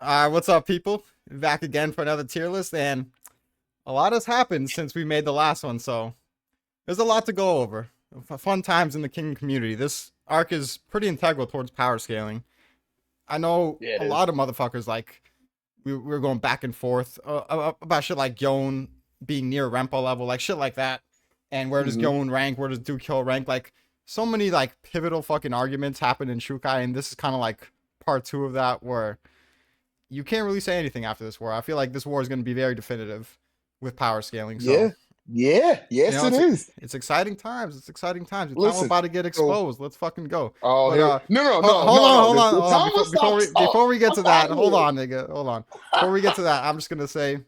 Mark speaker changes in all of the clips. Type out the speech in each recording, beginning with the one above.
Speaker 1: What's up, people? Back again for another tier list, and a lot has happened since we made the last one, so there's a lot to go over. Fun times in the King community. This arc is pretty integral towards power scaling. I know
Speaker 2: Yeah, it
Speaker 1: a
Speaker 2: is.
Speaker 1: lot of motherfuckers, like, we were going back and forth about shit like Yon being near Rempa level, like shit like that. And where does
Speaker 2: Mhm.
Speaker 1: Yon rank? Where does Duel rank? Like, so many, like, pivotal fucking arguments happen in Shukai, and this is kind of like part two of that, where you can't really say anything after this war. I feel like this war is going to be very definitive with power scaling. So,
Speaker 2: Yeah, yeah,
Speaker 1: you
Speaker 2: yes,
Speaker 1: know,
Speaker 2: it is.
Speaker 1: it's exciting times. It's exciting times. Your time
Speaker 2: Listen,
Speaker 1: about to get
Speaker 2: so
Speaker 1: exposed. Let's fucking go.
Speaker 2: oh,
Speaker 1: But
Speaker 2: here, no, no, no,
Speaker 1: hold
Speaker 2: no,
Speaker 1: on,
Speaker 2: no.
Speaker 1: hold on,
Speaker 2: The
Speaker 1: hold on.
Speaker 2: time will stop.
Speaker 1: Before we get
Speaker 2: Fuck
Speaker 1: to
Speaker 2: out
Speaker 1: that,
Speaker 2: of
Speaker 1: hold
Speaker 2: here.
Speaker 1: on, nigga. Hold on. Before we get to that, I'm just gonna say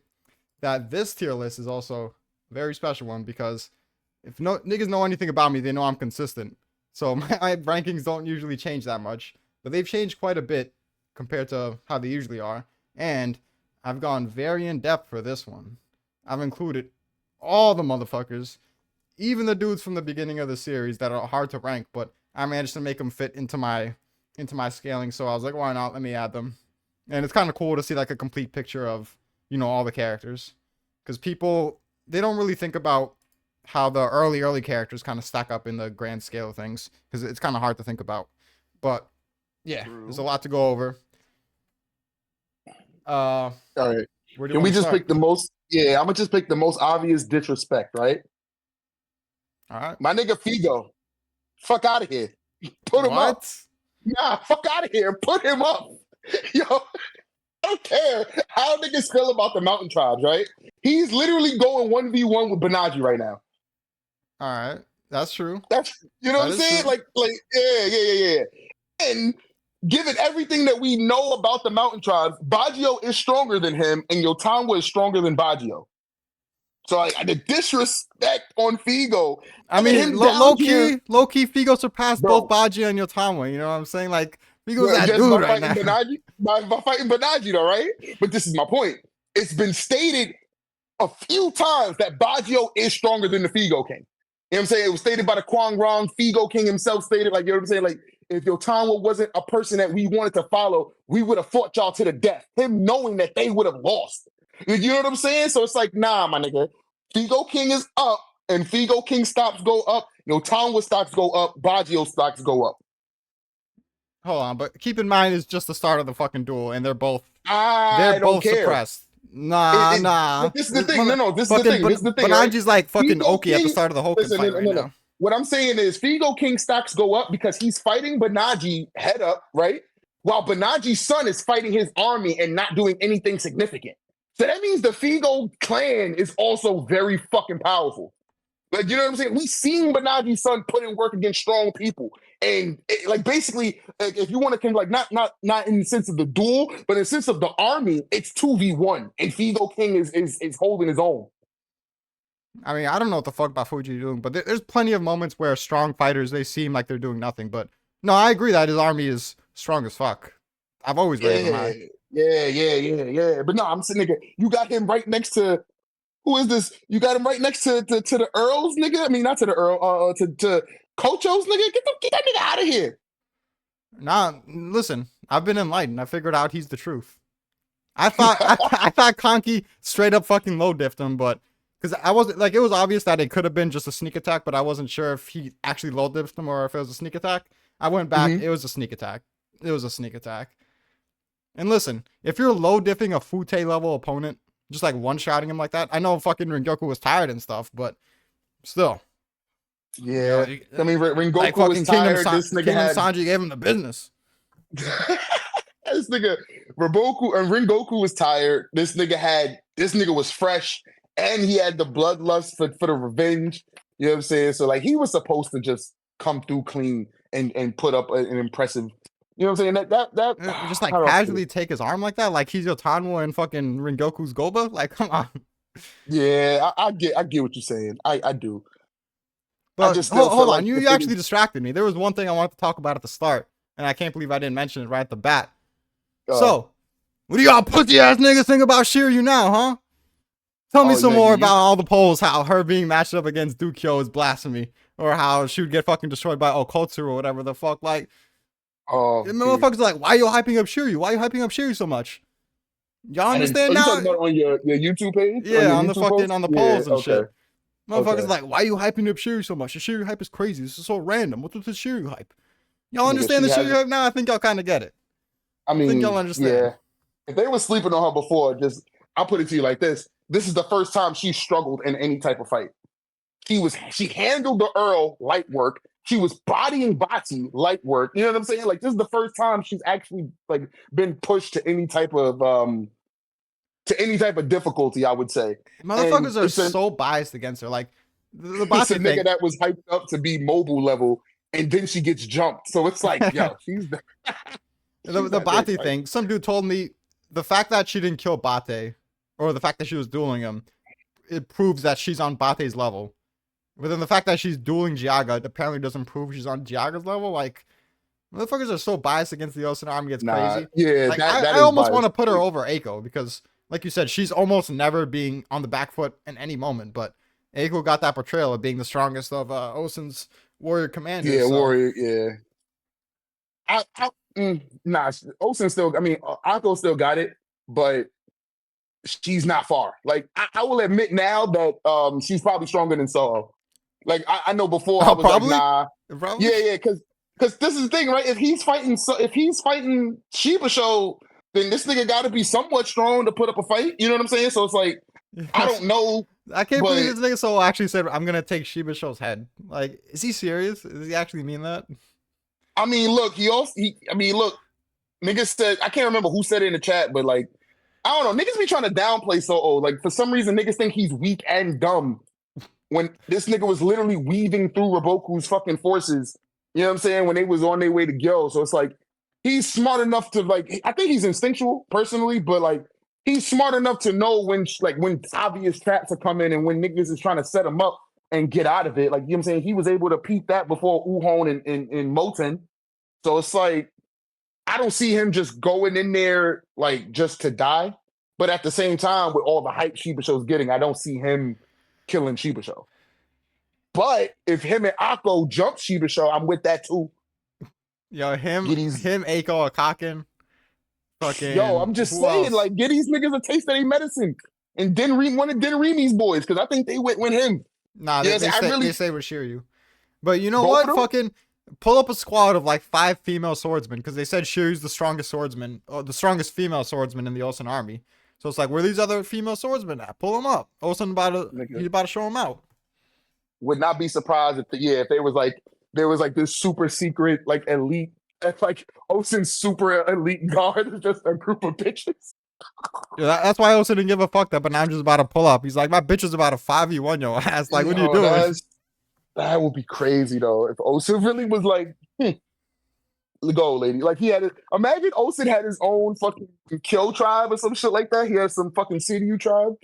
Speaker 1: that this tier list is also a very special one because if no niggas know anything about me, they know I'm consistent. So my rankings don't usually change that much, but they've changed quite a bit compared to how they usually are. And I've gone very in depth for this one. I've included all the motherfuckers, even the dudes from the beginning of the series that are hard to rank, but I managed to make them fit into my scaling. So I was like, why not? Let me add them. And it's kind of cool to see like a complete picture of, all the characters, because people, they don't really think about how the early characters kind of stack up in the grand scale of things, because it's kind of hard to think about. But yeah, there's a
Speaker 2: True.
Speaker 1: lot to go over.
Speaker 2: All right.
Speaker 1: Where do you
Speaker 2: Can
Speaker 1: want
Speaker 2: we
Speaker 1: to
Speaker 2: just
Speaker 1: start?
Speaker 2: pick the most? Yeah, I'm gonna just pick the most obvious disrespect, right?
Speaker 1: All right.
Speaker 2: My nigga Figo, fuck out of here. Put him up.
Speaker 1: What?
Speaker 2: Nah, fuck out of here. Put him up. Yo, I don't care how niggas feel about the mountain tribes, right? He's literally going 1v1 with Benaji right now.
Speaker 1: All right. That's true.
Speaker 2: That's you know
Speaker 1: That
Speaker 2: what I'm
Speaker 1: is
Speaker 2: saying?
Speaker 1: true.
Speaker 2: Yeah. And given everything that we know about the mountain tribes, Baggio is stronger than him, and Yotanwa is stronger than Baggio. So like the disrespect on Figo,
Speaker 1: I
Speaker 2: having
Speaker 1: mean,
Speaker 2: him down here,
Speaker 1: low key, Figo surpassed both
Speaker 2: bro.
Speaker 1: Baji and Yotama. You know what I'm saying? Like, Figo's
Speaker 2: Well,
Speaker 1: that
Speaker 2: just
Speaker 1: dude
Speaker 2: by
Speaker 1: right
Speaker 2: fighting
Speaker 1: now.
Speaker 2: Benaji, by fighting Benaji, though, right? But this is my point. It's been stated a few times that Baggio is stronger than the Figo King. You know what I'm saying? It was stated by the Kwang Rong. Figo King himself stated, like, you know what I'm saying? Like, if Yotanwa wasn't a person that we wanted to follow, we would have fought y'all to the death. Him knowing that they would have lost. You know what I'm saying? So it's like, nah, my nigga. Figo King is up, and Figo King stocks go up. Yotanwa stocks go up. Baggio stocks go up.
Speaker 1: Hold on, but keep in mind it's just the start of the fucking duel, and they're
Speaker 2: I don't
Speaker 1: both
Speaker 2: care.
Speaker 1: suppressed. Nah.
Speaker 2: But this is the thing. No, no, this is the
Speaker 1: Fucking
Speaker 2: thing. This is the thing, right?
Speaker 1: Banaji's like fucking
Speaker 2: Figo
Speaker 1: Oki at the
Speaker 2: King,
Speaker 1: start of the Hoken
Speaker 2: listen,
Speaker 1: fight right
Speaker 2: no.
Speaker 1: now.
Speaker 2: What I'm saying is Figo King stocks go up because he's fighting Benaji head up, right? While Benaji's son is fighting his army and not doing anything significant. So that means the Figo clan is also very fucking powerful. Like, you know what I'm saying? We seen Benaji's son put in work against strong people. And like basically, like, if you want to like not in the sense of the duel, but in the sense of the army, it's 2v1. And Figo King is holding his own.
Speaker 1: I mean, I don't know what the fuck about Fuji doing, but there's plenty of moments where strong fighters, they seem like they're doing nothing. But no, I agree that his army is strong as fuck. I've always rated him
Speaker 2: Yeah,
Speaker 1: high.
Speaker 2: yeah. But no, I'm saying, nigga, you got him right next to who is this? You got him right next to the Earls, nigga. I mean, not to the Earl, to Cochos, nigga. Get that nigga out of here.
Speaker 1: Nah, listen, I've been enlightened. I figured out he's the truth. I thought Conky straight up fucking low diffed him, but because I wasn't like, it was obvious that it could have been just a sneak attack, but I wasn't sure if he actually low diffed him or if it was a sneak attack. I went back,
Speaker 2: Mhm.
Speaker 1: it was a sneak attack. It was a sneak attack. And listen, if you're low diffing a Fute level opponent, just like one shotting him like that, I know fucking Rengoku was tired and stuff, but still,
Speaker 2: Yeah, I mean,
Speaker 1: like
Speaker 2: Rengoku was
Speaker 1: fucking
Speaker 2: tired. This nigga
Speaker 1: Kingdom
Speaker 2: had
Speaker 1: Sanji gave him the business.
Speaker 2: this nigga Raboku and Rengoku was tired. This nigga was fresh, and he had the bloodlust for the revenge. You know what I'm saying? So like he was supposed to just come through clean and put up an impressive. You know what I'm saying? That
Speaker 1: Just like
Speaker 2: how do I put it?
Speaker 1: casually take his arm like that, like he's Yotanwa and fucking Rengoku's Goba. Like, come on.
Speaker 2: Yeah, I get what you're saying. I do. I
Speaker 1: But
Speaker 2: just still feel
Speaker 1: hold on,
Speaker 2: like the
Speaker 1: you
Speaker 2: thing
Speaker 1: actually distracted me. There was one thing I wanted to talk about at the start, and I can't believe I didn't mention it right at the bat.
Speaker 2: uh,
Speaker 1: So, what do y'all pussy ass niggas think about Sheru now, huh? Tell me
Speaker 2: oh
Speaker 1: some
Speaker 2: nigga,
Speaker 1: more
Speaker 2: you
Speaker 1: about all the polls, how her being matched up against Dukyo is blasphemy, or how she would get fucking destroyed by Okotsu or whatever the fuck. Like,
Speaker 2: oh
Speaker 1: the
Speaker 2: dude.
Speaker 1: motherfuckers are like, why are you hyping up Sheru? Why are you hyping up Sheru so much? Y'all
Speaker 2: I didn't. Oh,
Speaker 1: understand
Speaker 2: you
Speaker 1: now?
Speaker 2: talking about on your YouTube page? On
Speaker 1: Yeah,
Speaker 2: your
Speaker 1: on the
Speaker 2: YouTube
Speaker 1: fucking
Speaker 2: post?
Speaker 1: on the
Speaker 2: Yeah.
Speaker 1: polls and
Speaker 2: Okay.
Speaker 1: shit. Motherfuckers
Speaker 2: Okay.
Speaker 1: like, why you hyping up Sheru so much? The Sheru hype is crazy. This is so random. What's with the Sheru hype? Y'all
Speaker 2: Nigga,
Speaker 1: understand
Speaker 2: she
Speaker 1: the Sheru
Speaker 2: has.
Speaker 1: hype now? I think y'all kind of get it.
Speaker 2: I
Speaker 1: I think y'all
Speaker 2: mean,
Speaker 1: understand.
Speaker 2: yeah. If they were sleeping on her before, just I'll put it to you like this: this is the first time she struggled in any type of fight. She handled the Earl light work. She was bodying Bati light work. You know what I'm saying? Like this is the first time she's actually like been pushed to any type of difficulty, I would say. And
Speaker 1: Motherfuckers are so biased against her. Like the
Speaker 2: it's a
Speaker 1: Bati
Speaker 2: nigga
Speaker 1: thing.
Speaker 2: that was hyped up to be mobile level, and then she gets jumped. So it's like, yo, she's
Speaker 1: The
Speaker 2: not that
Speaker 1: Bate
Speaker 2: type.
Speaker 1: thing, some dude told me the fact that she didn't kill Bate, or the fact that she was dueling him, it proves that she's on Bate's level. But then the fact that she's dueling Giaga apparently doesn't prove she's on Giaga's level. Like, motherfuckers are so biased against the Osen Army, it's
Speaker 2: Nah,
Speaker 1: crazy.
Speaker 2: yeah,
Speaker 1: Like,
Speaker 2: that
Speaker 1: I
Speaker 2: is
Speaker 1: almost want
Speaker 2: biased.
Speaker 1: to put her over Aiko because, like you said, she's almost never being on the back foot in any moment. But Aiko got that portrayal of being the strongest of Osen's warrior commanders.
Speaker 2: Yeah,
Speaker 1: So
Speaker 2: Warrior, yeah. Nah, Osen still, I mean, Akko still got it, but she's not far. Like, I will admit now that she's probably stronger than Soho. Like, I know before I was like,
Speaker 1: probably,
Speaker 2: nah.
Speaker 1: probably.
Speaker 2: Yeah, because this is the thing, right? If he's fighting Shiba Shou, then this nigga got to be somewhat strong to put up a fight. You know what I'm saying? So it's like I don't know,
Speaker 1: I can't believe
Speaker 2: but
Speaker 1: this nigga Solo actually said, "I'm gonna take Shiba Show's head." Like, is he serious? Does he actually mean that?
Speaker 2: I mean, look, look, niggas said I can't remember who said it in the chat, but like I don't know, niggas be trying to downplay Soho. Like for some reason, niggas think he's weak and dumb when this nigga was literally weaving through Raboku's fucking forces. You know what I'm saying? When they was on their way to Gyo. So it's like he's smart enough to like. I think he's instinctual personally, but like he's smart enough to know when obvious traps are coming and when niggas is trying to set him up and get out of it. Like you know what I'm saying? He was able to peep that before Uhon and Moten. So it's like I don't see him just going in there like just to die. But at the same time, with all the hype Shiba Show's getting, I don't see him killing Shiba Show. But if him and Akko jump Shiba Show, I'm with that too.
Speaker 1: Yo,
Speaker 2: Giddy's,
Speaker 1: Aiko, Akakin,
Speaker 2: yo,
Speaker 1: fucking
Speaker 2: I'm just
Speaker 1: who
Speaker 2: saying,
Speaker 1: else?
Speaker 2: like, get these niggas a taste of their medicine. And one of Denrimi's boys, because I think they went with him.
Speaker 1: Nah,
Speaker 2: Yes,
Speaker 1: they
Speaker 2: I
Speaker 1: say
Speaker 2: really
Speaker 1: they say with Shiryu. But you know
Speaker 2: both of
Speaker 1: what?
Speaker 2: them.
Speaker 1: Fucking pull up a squad of like 5 female swordsmen because they said Shiryu's the strongest swordsman, or the strongest female swordsman in the Osen army. So it's like, where are these other female swordsmen at? Pull them up. Osen he's about to show them out.
Speaker 2: Would not be surprised if they was like there was like this super secret like elite like Osen's super elite guard is just a group of bitches.
Speaker 1: Yeah, that's why Osen didn't give a fuck that, but now I'm just about to pull up. He's like, my bitch is about to 5v1 your ass. Like, what are you
Speaker 2: Yo,
Speaker 1: doing?
Speaker 2: that would be crazy though. If Osen really was like, go lady. Like he had it. Imagine Osen had his own fucking kill tribe or some shit like that. He has some fucking CDU tribe.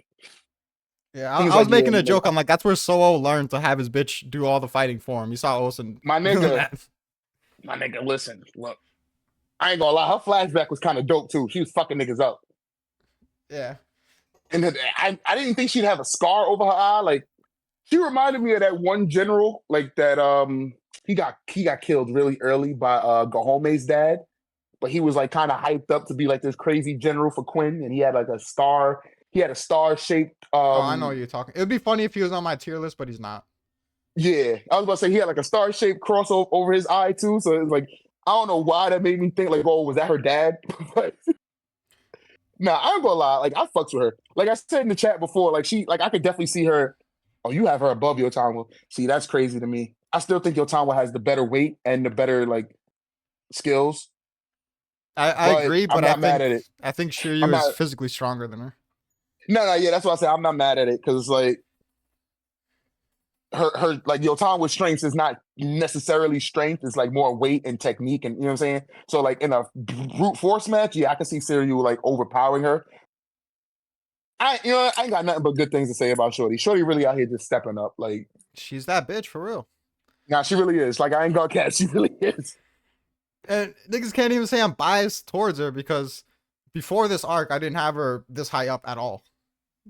Speaker 1: Yeah,
Speaker 2: He was
Speaker 1: I was
Speaker 2: like, yeah,
Speaker 1: making a
Speaker 2: like,
Speaker 1: joke. I'm like, that's where Solo learned to have his bitch do all the fighting for him. You saw Osen
Speaker 2: my
Speaker 1: doing
Speaker 2: nigga,
Speaker 1: that.
Speaker 2: listen, look. I ain't gonna lie, her flashback was kind of dope too. She was fucking niggas up.
Speaker 1: Yeah.
Speaker 2: And I didn't think she'd have a scar over her eye. Like she reminded me of that one general, like that he got killed really early by Gahome's dad, but he was like kind of hyped up to be like this crazy general for Quinn, and he had like a star. He had a star shaped.
Speaker 1: Oh, I know what you're talking. It would be funny if he was on my tier list, but he's not.
Speaker 2: Yeah, I was about to say he had like a star shaped cross over his eye too. So it was like I don't know why that made me think like, oh, was that her dad? But nah, I'm gonna lie. Like I fucks with her. Like I said in the chat before, like I could definitely see her. Oh, you have her above your Yotanwa. See, that's crazy to me. I still think your Yotanwa has the better weight and the better like skills.
Speaker 1: I
Speaker 2: But
Speaker 1: agree,
Speaker 2: I'm
Speaker 1: but
Speaker 2: not mad at it.
Speaker 1: I think
Speaker 2: I'm
Speaker 1: Shiryu is
Speaker 2: not.
Speaker 1: physically stronger than her.
Speaker 2: No, yeah, that's what I say. I'm not mad at it because it's like her like Yotanwa's strength is not necessarily strength. It's like more weight and technique, and you know what I'm saying. So like in a brute force match, yeah, I can see Shiryu like overpowering her. I ain't got nothing but good things to say about Shorty. Shorty really out here just stepping up. Like,
Speaker 1: She's that bitch for real.
Speaker 2: nah, she really is. Like, I ain't gonna catch. She really is.
Speaker 1: And niggas can't even say I'm biased towards her because before this arc, I didn't have her this high up at all.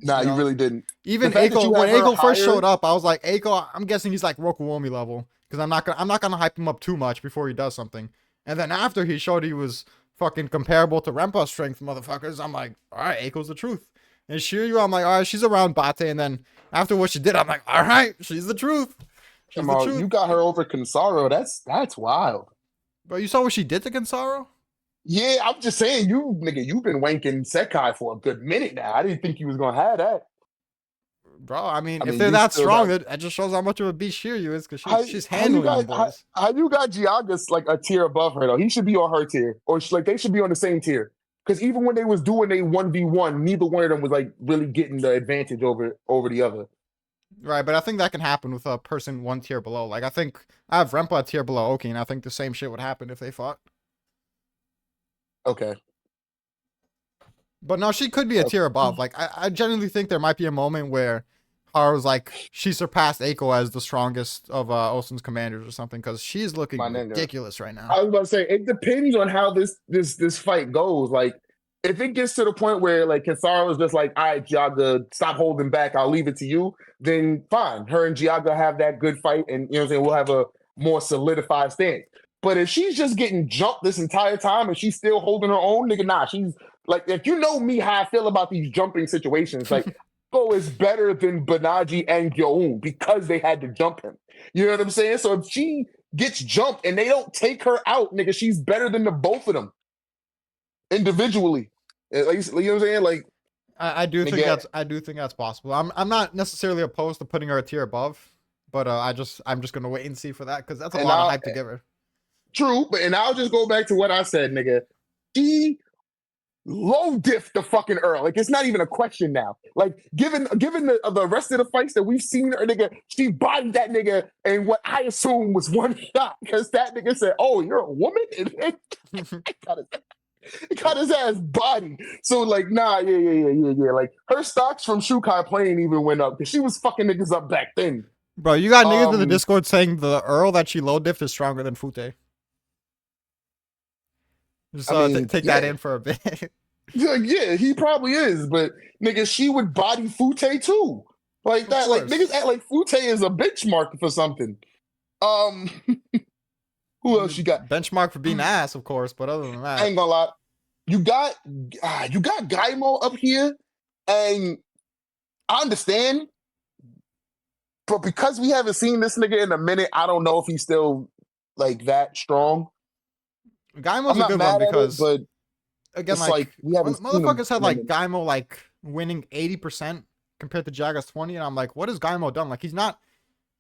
Speaker 2: Nah, you really didn't.
Speaker 1: Even
Speaker 2: The fact that
Speaker 1: Aiko,
Speaker 2: you
Speaker 1: when
Speaker 2: have her
Speaker 1: Aiko first
Speaker 2: higher-
Speaker 1: showed up, I was like, Aiko, I'm guessing he's like Rokuomi level because I'm not gonna hype him up too much before he does something. And then after he showed he was fucking comparable to Rempa's strength, motherfuckers. I'm like, all right, Eiko's the truth. And Shiryu, I'm like, all right, she's around Bate. And then after what she did, I'm like, all right, she's the truth. She's
Speaker 2: Come
Speaker 1: the
Speaker 2: on,
Speaker 1: truth.
Speaker 2: you got her over Kinsaro. That's wild.
Speaker 1: Bro, you saw what she did to Kinsaro?
Speaker 2: Yeah, I'm just saying, you've been wanking Sekai for a good minute now. I didn't think you was gonna have that.
Speaker 1: Bro, I mean,
Speaker 2: I
Speaker 1: if
Speaker 2: mean,
Speaker 1: they're
Speaker 2: you
Speaker 1: that
Speaker 2: still
Speaker 1: strong,
Speaker 2: got
Speaker 1: that just shows how much of a beast Shiryu is, because
Speaker 2: how,
Speaker 1: she's
Speaker 2: how you
Speaker 1: handling them
Speaker 2: got how,
Speaker 1: boys.
Speaker 2: how you got Giaga's like a tier above her though. He should be on her tier, or like they should be on the same tier. Because even when they was doing a 1v1, neither one of them was like really getting the advantage over the other.
Speaker 1: Right, but I think that can happen with a person one tier below. Like, I think I have Rempa a tier below Oki, and I think the same shit would happen if they fought.
Speaker 2: Okay.
Speaker 1: But no, she could be a tier above. Like, I genuinely think there might be a moment where Haru's like, she surpassed Eiko as the strongest of Osen's commanders or something, because she's looking
Speaker 2: My nigga.
Speaker 1: ridiculous right now.
Speaker 2: I was about to say, it depends on how this fight goes. Like, if it gets to the point where like Kinsaro is just like, all right, Giaga, stop holding back, I'll leave it to you, then fine. Her and Giaga have that good fight, and you know what I'm saying, we'll have a more solidified stance. But if she's just getting jumped this entire time and she's still holding her own, nigga, nah, she's like, if you know me, how I feel about these jumping situations, like, Go is better than Banaji and Gyoun because they had to jump him. You know what I'm saying? So if she gets jumped and they don't take her out, nigga, she's better than the both of them individually. Like, you know what I'm saying? Like,
Speaker 1: I do think that's possible. I'm not necessarily opposed to putting her a tier above, but I'm just gonna wait and see for that, because that's a lot of hype to give her.
Speaker 2: True, and I'll just go back to what I said, nigga. She low diff the fucking Earl. Like, it's not even a question now. Like, given the rest of the fights that we've seen her, nigga, she bodied that nigga and what I assume was one shot, because that nigga said, "Oh, you're a woman," and it got his ass body. So like, nah, yeah. Like, her stocks from Shukai playing even went up because she was fucking niggas up back then.
Speaker 1: Bro, you got niggas in the Discord saying the Earl that she low diffed is stronger than Fout. Just take that in for a bit.
Speaker 2: Yeah, he probably is, but nigga, she would body Fout too. Like that, like niggas act like Fout is a benchmark for something. Who else you got?
Speaker 1: Benchmark for being ass, of course, but other than that,
Speaker 2: I ain't gonna lie. You got Gaimo up here, and I understand, but because we haven't seen this nigga in a minute, I don't know if he's still like that strong.
Speaker 1: Gaimo's a good one because,
Speaker 2: but
Speaker 1: again,
Speaker 2: like we haven't
Speaker 1: motherfuckers had like Gaimo like winning 80% compared to Jaga's 20, and I'm like, what has Gaimo done? Like, he's not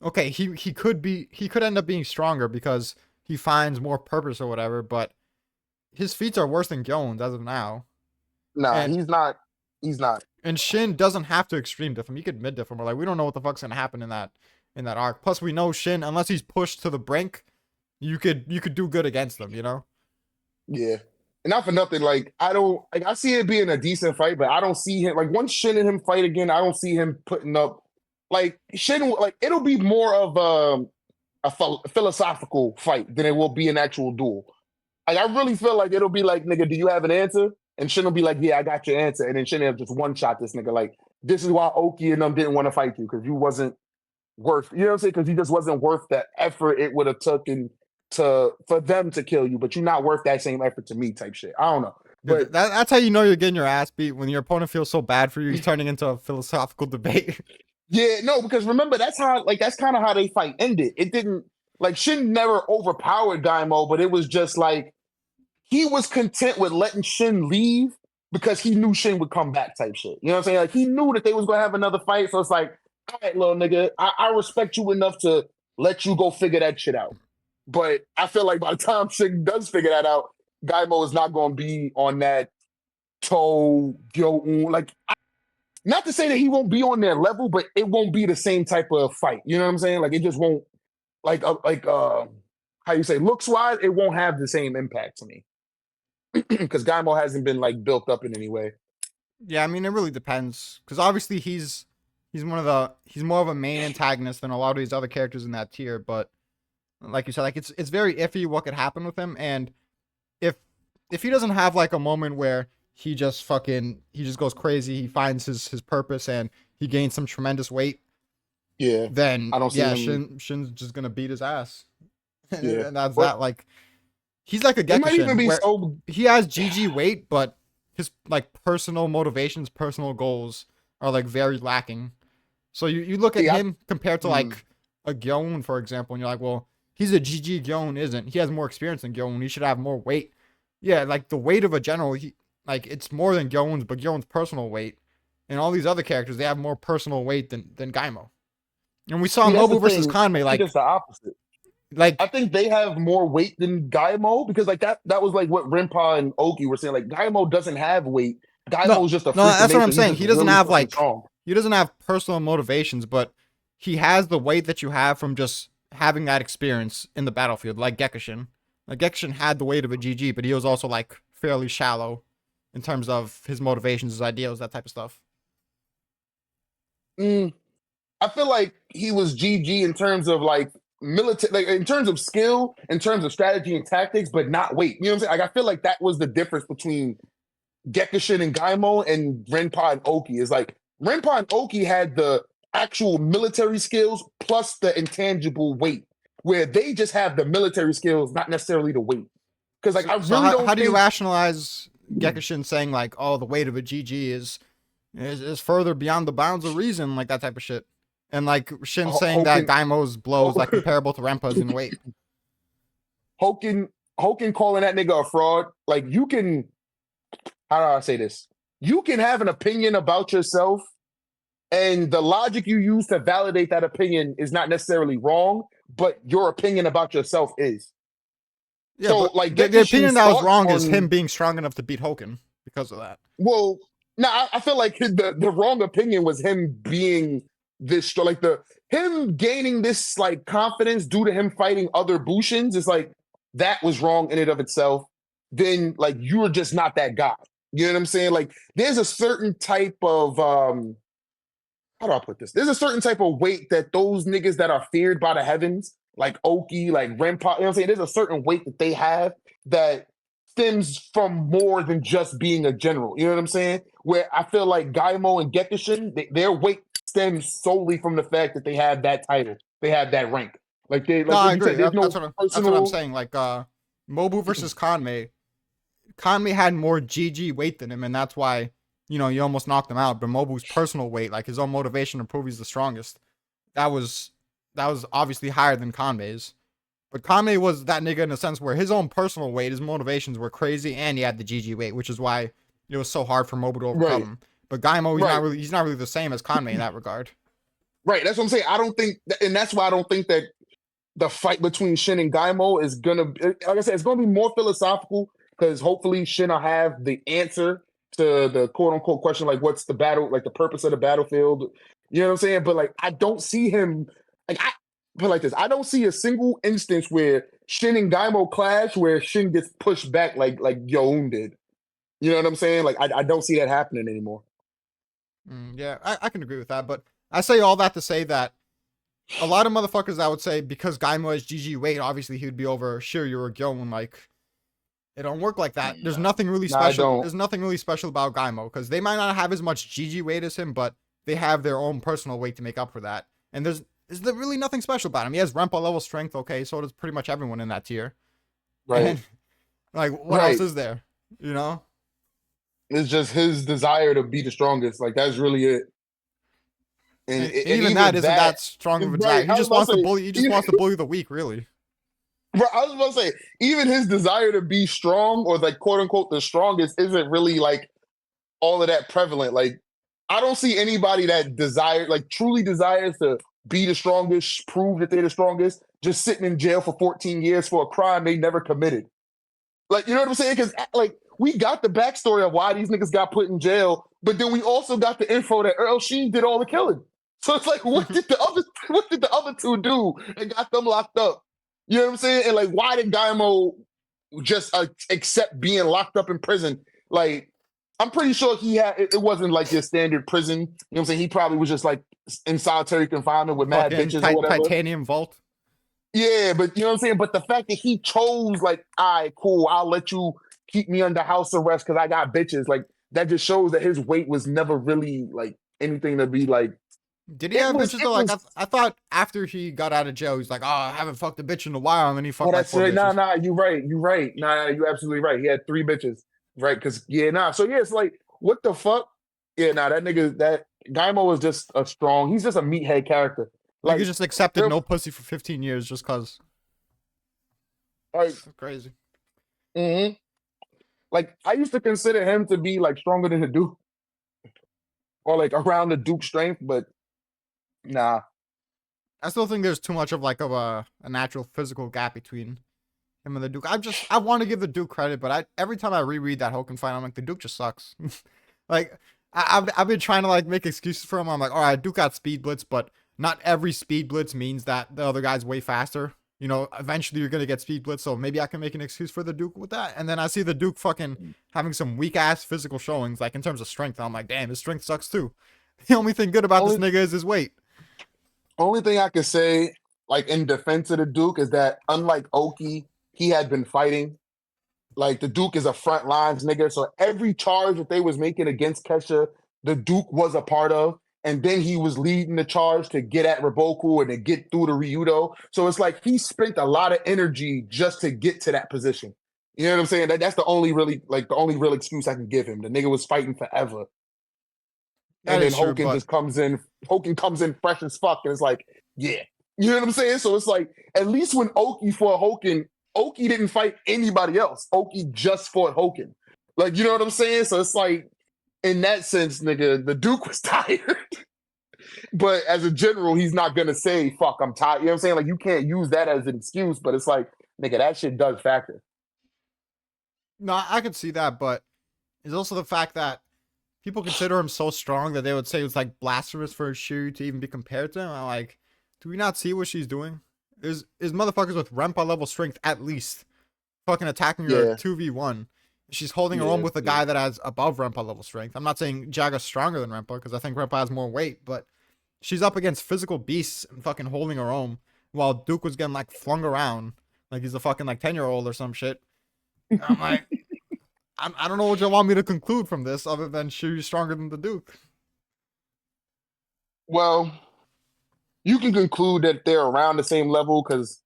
Speaker 1: okay. He could end up being stronger because he finds more purpose or whatever, but his feats are worse than Gyoun's as of now.
Speaker 2: Nah, he's not. He's not.
Speaker 1: And Shin doesn't have to extreme diff him. He could mid diff him. We're like, we don't know what the fuck's gonna happen in that arc. Plus, we know Shin, unless he's pushed to the brink, you could do good against them, you know?
Speaker 2: Yeah. And not for nothing, like, I see it being a decent fight, but I don't see him, like, once Shin and him fight again, I don't see him putting up, like, Shin, like, it'll be more of a philosophical fight than it will be an actual duel. Like, I really feel like it'll be like, nigga, do you have an answer? And Shin will be like, yeah, I got your answer. And then Shin will just one-shot this nigga, like, this is why Oki and them didn't want to fight you, because you wasn't worth, you know what I'm saying? Because you just wasn't worth the effort it would have taken for them to kill you, but you're not worth that same effort to me, type shit. I don't know. But
Speaker 1: that's how you know you're getting your ass beat, when your opponent feels so bad for you, he's turning into a philosophical debate.
Speaker 2: Yeah, no, because remember, that's kind of how they fight ended. It didn't, like, Shin never overpowered Gaimo, but it was just like, he was content with letting Shin leave because he knew Shin would come back, type shit. You know what I'm saying? Like, he knew that they was gonna have another fight, so it's like, all right, little nigga, I respect you enough to let you go figure that shit out. But I feel like by the time Shin does figure that out, Gaimo is not going to be on that like, not to say that he won't be on their level, but it won't be the same type of fight. You know what I'm saying? Like, it just won't, how you say, looks wise, it won't have the same impact to me. Because Gaimo hasn't been like built up in any way.
Speaker 1: Yeah, I mean, it really depends. Because obviously he's more of a main antagonist than a lot of these other characters in that tier, but like you said, like, it's very iffy what could happen with him, and if he doesn't have like a moment where he just goes crazy, he finds his purpose and he gains some tremendous weight, then I don't see him. Shin's just gonna beat his ass.
Speaker 2: Yeah.
Speaker 1: And that's that. Like, He's like a
Speaker 2: It might even
Speaker 1: Gekishin
Speaker 2: be
Speaker 1: where
Speaker 2: so.
Speaker 1: he has GG weight, but his like personal motivations, personal goals are like very lacking. So you look at
Speaker 2: See,
Speaker 1: him compared to
Speaker 2: mm,
Speaker 1: like a Gyon, for example, and you're like, well, he's a GG Gyon, isn't? He has more experience than Gyon. He should have more weight. Yeah, like the weight of a general, like it's more than Gyon's, but Gyon's personal weight. And all these other characters, they have more personal weight than Gaimo. And we saw
Speaker 2: see, that's the
Speaker 1: Mobu versus
Speaker 2: thing. I
Speaker 1: Kanmei,
Speaker 2: think it's the opposite. I
Speaker 1: like
Speaker 2: think they have more weight than Gaimo because like that was like what Rinpa and Oki were saying. Like Gaimo doesn't have weight.
Speaker 1: no,
Speaker 2: Gaimo's just a
Speaker 1: no,
Speaker 2: freak of
Speaker 1: that's what I'm
Speaker 2: nature. He's
Speaker 1: saying.
Speaker 2: just really fucking strong.
Speaker 1: He doesn't have personal motivations, but he has the weight that you have from just having that experience in the battlefield, like Gekishin. Like Gekishin had the weight of a GG, but he was also like fairly shallow in terms of his motivations, his ideals, that type of stuff.
Speaker 2: Mm, I feel like he was GG in terms of like military, like in terms of skill, in terms of strategy and tactics, but not weight. You know what I'm saying? Like I feel like that was the difference between Gekishin and Gaimo and Renpa and Oki. Is like Renpa and Oki had the actual military skills plus the intangible weight, where they just have the military skills, not necessarily the weight. Because like
Speaker 1: So,
Speaker 2: I
Speaker 1: so
Speaker 2: really
Speaker 1: how
Speaker 2: don't
Speaker 1: do you
Speaker 2: think
Speaker 1: rationalize Gekishin saying like, oh, the weight of a GG is further beyond the bounds of reason, like that type of shit, and like Shin saying that
Speaker 2: Hoken
Speaker 1: Gaimo's blows like comparable to Rempa's in weight.
Speaker 2: Hoken Hoken calling that nigga a fraud. Like you can, how do I say this? You can have an opinion about yourself, and the logic you use to validate that opinion is not necessarily wrong, but your opinion about yourself is.
Speaker 1: Yeah,
Speaker 2: So
Speaker 1: but
Speaker 2: like
Speaker 1: the opinion
Speaker 2: Gekishin's
Speaker 1: that was
Speaker 2: thoughts
Speaker 1: wrong is him
Speaker 2: on
Speaker 1: being strong enough to beat Hoken because of that.
Speaker 2: well, no, I feel like the wrong opinion was him being this like the him gaining this like confidence due to him fighting other Bushins is like that was wrong in and of itself. Then like you're just not that guy. You know what I'm saying? Like there's a certain type of how do I put this? There's a certain type of weight that those niggas that are feared by the heavens, like Oki, like Renpa, you know what I'm saying? There's a certain weight that they have that stems from more than just being a general. You know what I'm saying? Where I feel like Gaimo and Gekishin, their weight stems solely from the fact that they have that title, they have that rank. Like they,
Speaker 1: No,
Speaker 2: like
Speaker 1: I
Speaker 2: what you
Speaker 1: agree.
Speaker 2: said, there's no
Speaker 1: That's what I'm
Speaker 2: personal.
Speaker 1: saying. Like Mobu versus Kanmei. Kanmei had more GG weight than him, and that's why you almost knocked him out. But Mobu's personal weight, like his own motivation to prove he's the strongest, that was obviously higher than Kanmei's. But Kanmei was that nigga in a sense where his own personal weight, his motivations were crazy, and he had the GG weight, which is why it was so hard for Mobu to overcome
Speaker 2: Right,
Speaker 1: him. But Gaimo,
Speaker 2: right,
Speaker 1: he's not really the same as Kanmei in that regard.
Speaker 2: right. That's what I'm saying. I don't think, and that's why I don't think that the fight between Shin and Gaimo is gonna, like I said, it's gonna be more philosophical because hopefully Shin will have the answer to the quote unquote question, like what's the battle, like the purpose of the battlefield. You know what I'm saying? But like, I don't see him. Like I put it like this, I don't see a single instance where Shin and Gaimo clash where Shin gets pushed back like Yoon did. You know what I'm saying? Like I don't see that happening anymore.
Speaker 1: Yeah, I can agree with that. But I say all that to say that a lot of motherfuckers, I would say, because Gaimo has GG weight, obviously he would be over Sheru or Gyon. Like, it don't work like that. There's nothing really
Speaker 2: No, I
Speaker 1: special.
Speaker 2: don't.
Speaker 1: There's nothing really special about Gaimo because they might not have as much GG weight as him, but they have their own personal weight to make up for that. And there's really nothing special about him. He has Rempa level strength, okay, so does pretty much everyone in that tier.
Speaker 2: Right.
Speaker 1: And like, what else
Speaker 2: Right.
Speaker 1: is there? You know?
Speaker 2: It's just his desire to be the strongest. Like that's really it. And
Speaker 1: Even that
Speaker 2: even
Speaker 1: isn't
Speaker 2: that,
Speaker 1: that strong of a desire.
Speaker 2: right?
Speaker 1: He
Speaker 2: I was
Speaker 1: just
Speaker 2: about
Speaker 1: wants
Speaker 2: to
Speaker 1: to
Speaker 2: say,
Speaker 1: bully. He just
Speaker 2: even,
Speaker 1: wants to bully the weak, really.
Speaker 2: bro, I was about to say, even his desire to be strong or like quote unquote the strongest isn't really like all of that prevalent. Like I don't see anybody that like truly desires to be the strongest, prove that they're the strongest, just sitting in jail for 14 years for a crime they never committed. Like, you know what I'm saying? Because like we got the backstory of why these niggas got put in jail, but then we also got the info that Earl Sheen did all the killing. So it's like, what did the other two do and got them locked up? You know what I'm saying? And like, why did Gaimo just accept being locked up in prison? Like, I'm pretty sure it wasn't like your standard prison. You know what I'm saying? He probably was just like in solitary confinement with mad
Speaker 1: Fucking
Speaker 2: bitches or whatever.
Speaker 1: titanium vault.
Speaker 2: Yeah, but you know what I'm saying? But the fact that he chose, like, all right, cool, I'll let you keep me under house arrest because I got bitches, like, that just shows that his weight was never really like anything to be like
Speaker 1: Did he have bitches
Speaker 2: It
Speaker 1: though? Like
Speaker 2: was.
Speaker 1: I thought after he got out of jail, he's like, oh, I haven't fucked a bitch in a while, and then he
Speaker 2: Oh,
Speaker 1: fucked like
Speaker 2: that's
Speaker 1: four
Speaker 2: right. Nah,
Speaker 1: bitches.
Speaker 2: nah, you right. You right. Nah, you absolutely right. He had 3 bitches. Right. Cause yeah, nah. So yeah, it's like, what the fuck? Yeah, nah, that Gaimo is just a strong, he's just a meathead character.
Speaker 1: Like he
Speaker 2: Like,
Speaker 1: just accepted
Speaker 2: they're
Speaker 1: no pussy for 15 years just cause.
Speaker 2: like,
Speaker 1: Crazy.
Speaker 2: mhm. Like I used to consider him to be like stronger than the Duke or like around the Duke strength, but nah.
Speaker 1: I still think there's too much of like of a natural physical gap between him and the Duke. I want to give the Duke credit, but every time I reread that Hokan fight, I'm like the Duke just sucks. Like I've been trying to like make excuses for him. I'm like, all right, Duke got speed blitz, but not every speed blitz means that the other guy's way faster. You know, eventually you're gonna get speed blitz, so maybe I can make an excuse for the Duke with that. And then I see the Duke fucking having some weak ass physical showings, like in terms of strength. I'm like, damn, his strength sucks too. The only thing good about this
Speaker 2: Only
Speaker 1: nigga is his weight.
Speaker 2: only thing I could say, like in defense of the Duke, is that unlike Oki, he had been fighting. Like the Duke is a front lines nigga. So every charge that they was making against Kesha, the Duke was a part of. And then he was leading the charge to get at Raboku and to get through to Ryudo. So it's like he spent a lot of energy just to get to that position. You know what I'm saying? That's the only really like the only real excuse I can give him. The nigga was fighting forever.
Speaker 1: That
Speaker 2: And then
Speaker 1: is true,
Speaker 2: Hogan
Speaker 1: but
Speaker 2: just Hogan comes in fresh as fuck, and it's like, yeah. You know what I'm saying? So it's like, at least when Oki fought Hogan, Oki didn't fight anybody else. Oki just fought Hogan. Like, you know what I'm saying? So it's like, in that sense, nigga, the Duke was tired. But as a general, he's not gonna say, fuck, I'm tired. You know what I'm saying? Like, you can't use that as an excuse, but it's like, nigga, that shit does factor.
Speaker 1: no, I could see that, but it's also the fact that people consider him so strong that they would say it was like blasphemous for Sheru to even be compared to him. I'm like, do we not see what she's doing? Is motherfuckers with Rempa level strength at least fucking attacking her
Speaker 2: Yeah,
Speaker 1: 2v1. She's holding her own
Speaker 2: yeah,
Speaker 1: with a
Speaker 2: yeah.
Speaker 1: guy that has above Rempa level strength. I'm not saying Jaga's stronger than Rempa because I think Rempa has more weight, but she's up against physical beasts and fucking holding her own while Duke was getting like flung around like he's a fucking like 10-year-old or some shit. And I'm like, I don't know what you want me to conclude from this other than she's stronger than the Duke.
Speaker 2: Well, you can conclude that they're around the same level because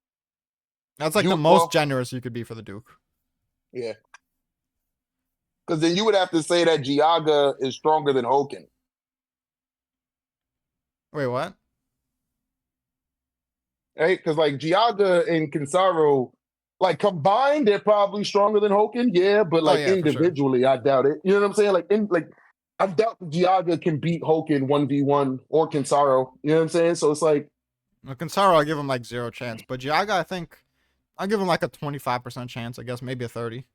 Speaker 1: That's like the
Speaker 2: you,
Speaker 1: most
Speaker 2: well,
Speaker 1: generous you could be for the Duke.
Speaker 2: yeah. Because then you would have to say that Giaga is stronger than Hoken,
Speaker 1: Wait, what?
Speaker 2: right? Because like Giaga and Kinsaro, like combined, they're probably stronger than Hoken, yeah. But
Speaker 1: Oh
Speaker 2: like
Speaker 1: yeah, for sure.
Speaker 2: individually, I doubt it. You know what I'm saying? I doubt Giaga can beat Hoken 1v1 or Kinsaro. You know what I'm saying? So it's like,
Speaker 1: Well, Kinsaro, I give him like zero chance, but Jaga, I think I'll give him like a 25% chance. I guess maybe a 30.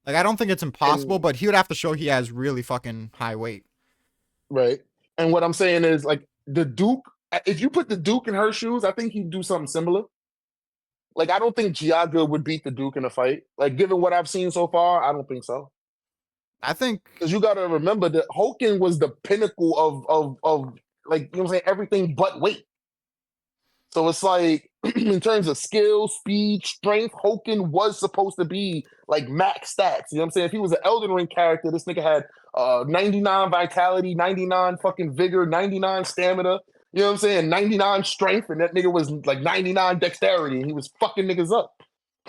Speaker 1: Like I don't think it's
Speaker 2: and
Speaker 1: impossible, but he would have to show he has really fucking high weight.
Speaker 2: right. And what I'm saying is like the Duke. If you put the Duke in her shoes, I think he'd do something similar. Like I don't think Giaga would beat the Duke in a fight. Like given what I've seen so far, I don't think so.
Speaker 1: I think
Speaker 2: Because you got to remember that Hoken was the pinnacle of like, you know what I'm saying, everything but weight. So it's like in terms of skill, speed, strength, Hoken was supposed to be like max stats. You know what I'm saying? If he was an Elden Ring character, this nigga had 99 vitality, 99 fucking vigor, 99 stamina. You know what I'm saying? 99 strength, and that nigga was like 99 dexterity, and he was fucking niggas up.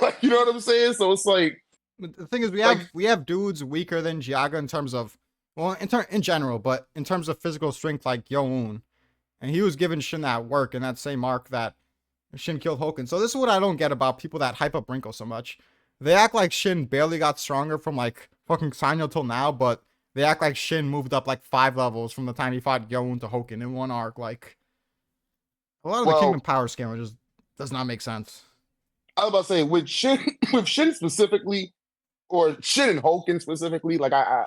Speaker 2: Like, you know what I'm saying? So it's
Speaker 1: the thing is
Speaker 2: like
Speaker 1: we have dudes weaker than Giaga in terms of well in general, but in terms of physical strength like Yoon, and he was giving Shin that work in that same arc that Shin killed Hoken. So this is what I don't get about people that hype up Wrinkle so much. They act like Shin barely got stronger from like fucking Sanyo till now, but they act like Shin moved up like 5 levels from the time he fought Yoon to Hoken in one arc. Like a lot of the Kingdom
Speaker 2: well,
Speaker 1: Power scaling just does not make sense.
Speaker 2: I was about to say with Shin with Shin specifically, or Shin and Hoken specifically, like I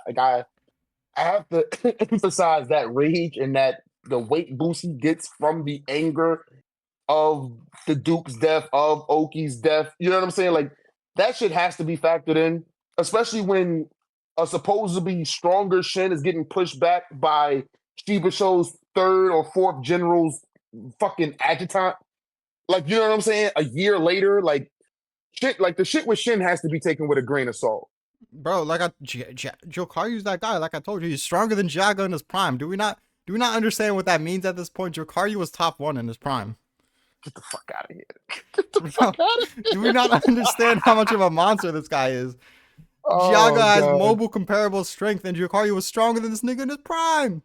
Speaker 2: have to emphasize that rage and that the weight boost he gets from the anger of the Duke's death, of Oki's death. You know what I'm saying? Like that shit has to be factored in, especially when a supposedly stronger Shin is getting pushed back by Shiba Shou's third or fourth general's fucking adjutant. Like, you know what I'm saying? A year later, like shit, like the shit with Shin has to be taken with a grain of salt.
Speaker 1: Bro, like Jokaryu's that guy. Like I told you, he's stronger than Jaga in his prime. Do we not Do we not understand what that means at this point? Jokaru was top 1 in his prime.
Speaker 2: Get the fuck out of here. Get the
Speaker 1: Bro,
Speaker 2: fuck out of
Speaker 1: do we not understand how much of a monster this guy is?
Speaker 2: Oh
Speaker 1: Gaga has
Speaker 2: god.
Speaker 1: mobile comparable strength, and Jokaru was stronger than this nigga in his prime.